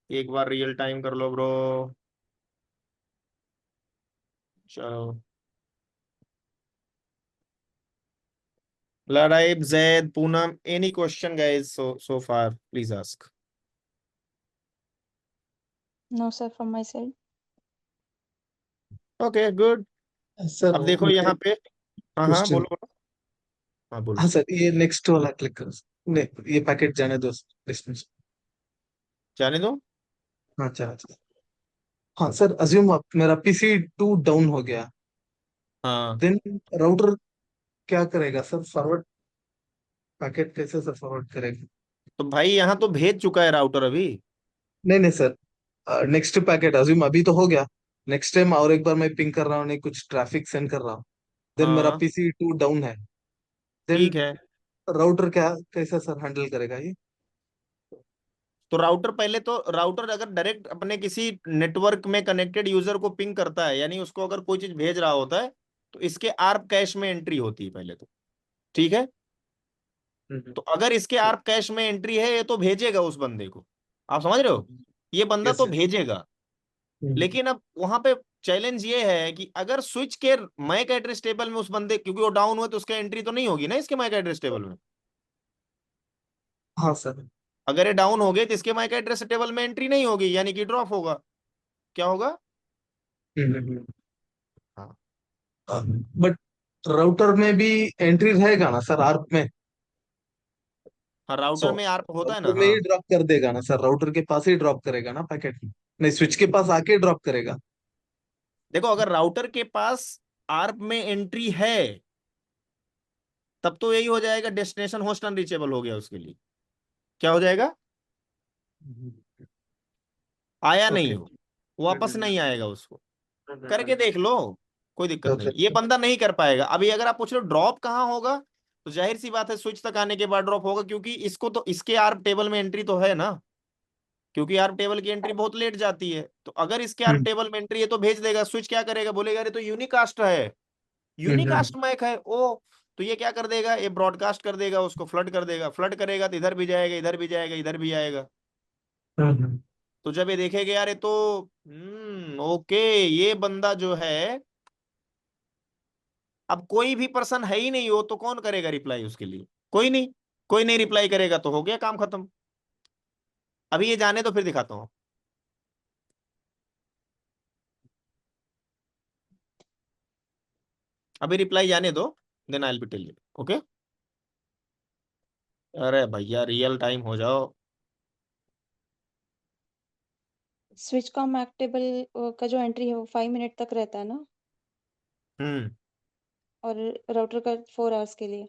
एक बार रियल टाइम कर लो ब्रो। चलो, लड़ाई Zaid Poonam, any question guys so far, please ask. No sir from my side. Okay good. Sir अब देखो मेरा यहाँ पे, हाँ हाँ क्वेश्चन। बोलो बोलो, हाँ बोलो। हाँ सर, ये नेक्स्ट वाला क्लिक करो। नहीं, ये पैकेट जाने दो डिस्टेंस। जाने दो। हाँ चला। हाँ सर, अज्यूम आप मेरा PC2 डाउन हो गया, हाँ, देन राउटर क्या करेगा सर? फॉरवर्ड पैकेट कैसे सर फॉरवर्ड करेगा? तो भाई यहाँ तो भेज चुका है राउटर अभी। नहीं नहीं सर, नेक्स्ट पैकेट अज्यूम अभी तो हो गया, नेक्स्ट टाइम और एक बार मैं पिंग कर रहा हूँ, नहीं कुछ ट्रैफिक सेंड कर रहा हूँ, देन मेरा हाँ PC2 डाउन है, देन ठीक है। राउटर क्या कैसे सर हैंडल करेगा ये? तो राउटर पहले तो, राउटर अगर डायरेक्ट अपने किसी नेटवर्क में कनेक्टेड यूजर को पिंग करता है, यानी उसको अगर कोई चीज भेज रहा होता है, तो इसके आर्प कैश में एंट्री होती है पहले तो, ठीक है। हम्म, तो अगर इसके आर्प कैश में एंट्री है, ये तो भेजेगा उस बंदे को, आप समझ रहे हो? ये बंदा यस तो सर। भेजेगा। लेकिन अब वहां पे चैलेंज ये है कि अगर स्विच के मैक एड्रेस टेबल में उस बंदे, क्योंकि वो डाउन हुआ तो उसका एंट्री तो नहीं होगी ना इसके मैक एड्रेस टेबल में। हाँ सर। अगर ये डाउन हो गए तो इसके मैक एड्रेस टेबल में एंट्री नहीं होगी, यानी कि ड्रॉप होगा। क्या होगा? हाँ, बट राउटर में भी एंट्री रहेगा ना सर आर्प में? हाँ सो राउटर में आर्प होता है ना, राउटर में ही हाँ। ड्रॉप कर देगा ना सर? राउटर के पास ही ड्रॉप करेगा ना पैकेट? नहीं, स्विच के पास आके ड्रॉप करेगा? देखो अगर राउटर के पास आर्प में एंट्री है, तब तो यही हो जाएगा, डेस्टिनेशन होस्ट अनरीचेबल हो गया उसके लिए। क्या हो जाएगा? आया नहीं ओके। हो, वापस नहीं आएगा उसको। करके देख लो, कोई दिक्कत ओके। नहीं, ये बंदा नहीं कर पाएगा। अभी अगर आप पूछ रहे हो ड्रॉप कहाँ होगा, तो जाहिर सी बात है स्विच तक आने के बाद ड्रॉप होगा, क्योंकि इसको तो इसके आर्प टेबल में एंट्री तो है ना, क्योंकि आर्प टेबल की एंट्री बहुत लेट जाती है। तो अगर इसके आर्प टेबल में एंट्री है तो भेज देगा। स्विच क्या करेगा, बोलेगा अरे तो यूनिकास्ट है, यूनिकास्ट मैक है ओ, तो ये क्या कर देगा, ये ब्रॉडकास्ट कर देगा, उसको फ्लड कर देगा। फ्लड करेगा तो इधर भी जाएगा, इधर भी जाएगा, इधर भी आएगा। तो जब ये देखेगा यार ये तो ओके, ये बंदा जो है अब कोई भी पर्सन है ही नहीं हो तो कौन करेगा रिप्लाई उसके लिए? कोई नहीं। कोई नहीं रिप्लाई करेगा तो हो गया काम खत्म। अभी ये जाने तो फिर दिखाता हूँ। अभी रिप्लाई जाने दो, then I will be tell you. Okay. अरे भैया रियल टाइम हो जाओ। स्विच कॉम एक्टेबल का जो एंट्री है वो 5 मिनट तक रहता है ना, हम्म। और राउटर का 4 आवर्स के लिए।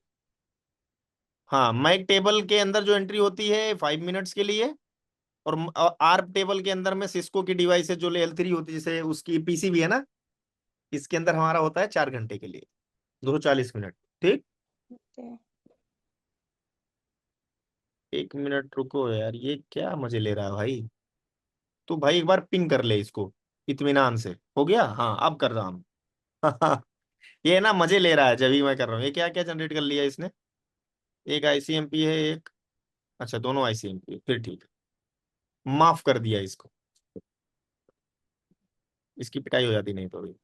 हाँ, मैक टेबल के अंदर जो एंट्री होती है 5 मिनट्स के लिए, और आर्प टेबल के अंदर में सिस्को की डिवाइस है जो L3 होती है, जैसे उसकी पीसीबी है ना, इसके अंदर हमारा होता है 4 घंटे के लिए, 240 मिनट। ठीक। ओके। 1 मिनट रुको यार, ये क्या मजे ले रहा है भाई? तो भाई एक बार पिंग कर ले इसको इत्मीनान से। हो गया? हाँ अब कर रहा हूँ। ये ना मजे ले रहा है जब भी मैं कर रहा हूँ। ये क्या क्या जनरेट कर लिया इसने? एक आईसीएमपी है एक। अच्छा दोनों आईसीएमपी, फिर ठीक है, माफ कर दिया इसको। इसकी पिटाई हो जाती नहीं तो अभी।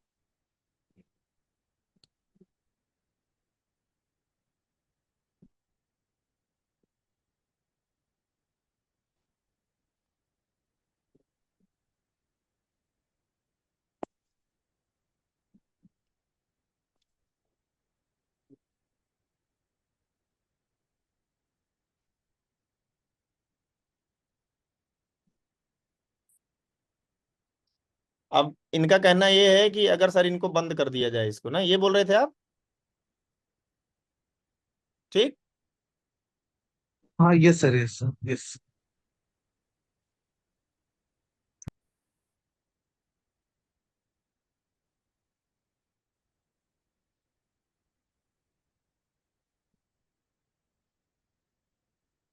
अब इनका कहना ये है कि अगर सर इनको बंद कर दिया जाए इसको ना, ये बोल रहे थे आप? ठीक। हाँ yes sir, yes sir, yes.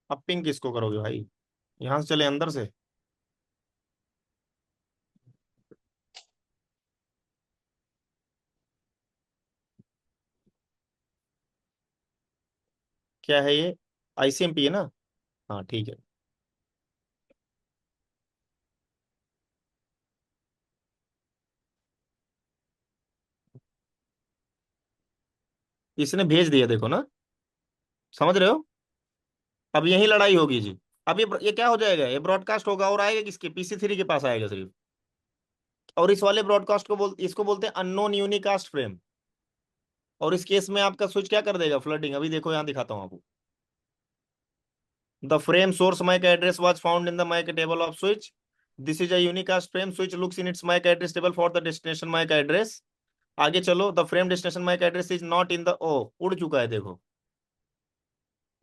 अब पिंग किसको करोगे भाई? यहां से चले अंदर से। क्या है ये? आईसीएमपी है ना? हाँ ठीक है। इसने भेज दिया देखो ना, समझ रहे हो? अब यही लड़ाई होगी जी। अब ये क्या हो जाएगा, ये ब्रॉडकास्ट होगा और आएगा किसके? PC3 के पास आएगा सिर्फ। और इस वाले ब्रॉडकास्ट को इसको बोलते हैं अननोन यूनिकास्ट फ्रेम। और इस केस में आपका स्विच क्या कर देगा? फ्लडिंग। अभी देखो यहाँ दिखाता हूँ आपको। The frame source MAC address was found in the MAC table of switch. This is a unicast frame switch looks in its MAC address table for the destination MAC address. आगे चलो, the frame destination MAC address is not in the ओ, उड़ चुका है देखो।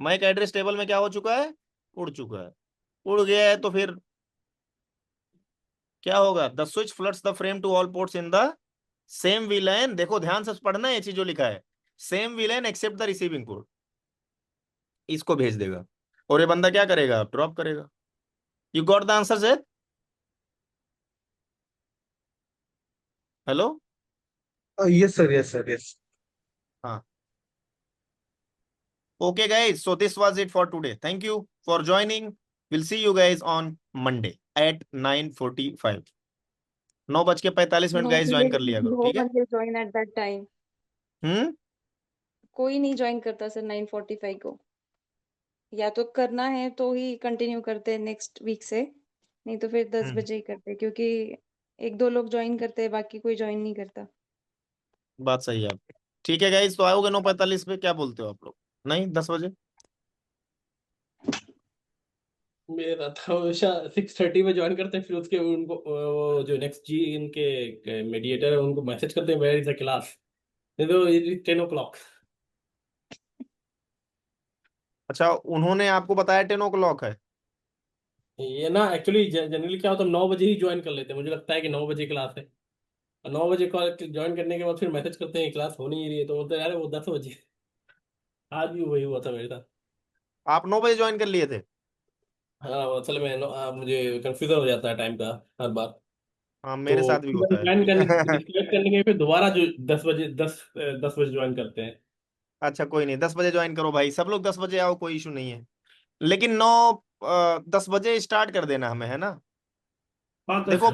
Mac address table में क्या हो चुका है? उड़ चुका है। उड़ गया है तो फिर क्या होगा? The switch floods the frame to all ports in the same VLAN। देखो ध्यान से पढ़ना है, ये चीज जो लिखा है, same VLAN except the receiving port. इसको भेज देगा और ये बंदा क्या करेगा? ड्रॉप करेगा। यू गॉट द आंसर से? Hello? Yes sir, yes sir, yes. हाँ। Okay guys, so this was it for today. Thank you for joining. We'll see you guys on Monday at 9:45। 9:45 no guys join कर लिया करो, no ठीक है? One will join at that time. Hmm. कोई नहीं join करता sir 9:45 को। या तो करना है तो ही कंटिन्यू करते हैं नेक्स्ट वीक से, नहीं तो फिर 10 हम्म। बजे ही करते हैं, क्योंकि 1-2 लोग ज्वाइन करते हैं, बाकी कोई ज्वाइन नहीं करता। बात सही है आपकी। ठीक है गाइस, तो आओगे 9:45 पे? क्या बोलते हो आप लोग? नहीं, 10 बजे? मेरा था हमेशा 6:30 में ज्वाइन करते हैं, फिर उसके उनको वो जो नेक्स्ट जी इनके मीडिएटर है उनको मैसेज करते हैं वेयर इज द क्लास, नहीं तो 10 o'clock। अच्छा, उन्होंने आपको बताया 10 o'clock है? ये ना एक्चुअली जनरली क्या होता है, 9 बजे ही ज्वाइन कर लेते हैं, मुझे लगता है कि 9 बजे क्लास है। और 9 बजे ज्वाइन करने के बाद फिर मैसेज करते हैं क्लास हो नहीं रही है, तो बोलते हैं यार वो 10 बजे। आज भी वही हुआ था मेरे साथ। आप 9 बजे ज्वाइन कर लिए थे? हाँ असल में मुझे कंफ्यूजन हो जाता है टाइम का हर बार। हाँ मेरे तो साथ भी होता ज्वाइन करने है। डिस्कनेक्ट करने के फिर दोबारा जो 10 बजे 10 बजे ज्वाइन करते हैं। अच्छा कोई नहीं, 10 बजे ज्वाइन करो भाई, सब लोग 10 बजे आओ, कोई इशू नहीं है। लेकिन 10 बजे स्टार्ट कर देना हमें, है ना? हाँ देखो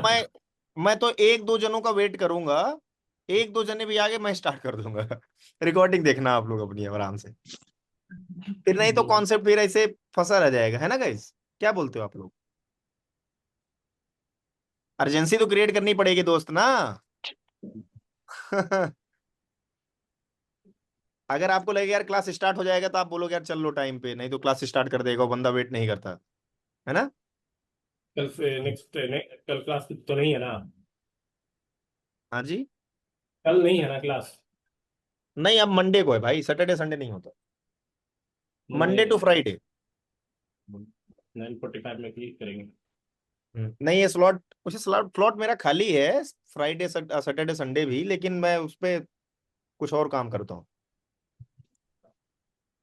मैं तो 1-2 जनों का वेट करूंगा। एक दो जने भी आगे मैं स्टार्ट कर दूंगा। रिकॉर्डिंग देखना आप लोग अपनी आराम से, फिर नहीं तो कॉन्सेप्ट फिर ऐसे फंसा रह जाएगा, है ना गाइस? क्या बोलते हो आप लोग? अर्जेंसी तो क्रिएट करनी पड़ेगी दोस्त ना। अगर आपको लगे यार क्लास स्टार्ट हो जाएगा तो आप बोलोगे यार चल लो टाइम पे, नहीं तो क्लास स्टार्ट कर देगा, वो बंदा वेट नहीं करता, है ना? कल से नेक्स्ट कल क्लास तो नहीं है ना? हाँ जी। कल नहीं है ना क्लास? नहीं, अब मंडे को है भाई, सैटरडे संडे नहीं होता, मंडे मंडे टू फ्राइडे। 9:45 में क्लिक करेंगे। नहीं, ये स्लॉट, उसे स्लॉट स्लॉट मेरा खाली है फ्राइडे सैटरडे संडे भी, लेकिन मैं उस पे कुछ और काम करता हूँ।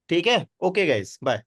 ठीक है, ओके गाइस, बाय।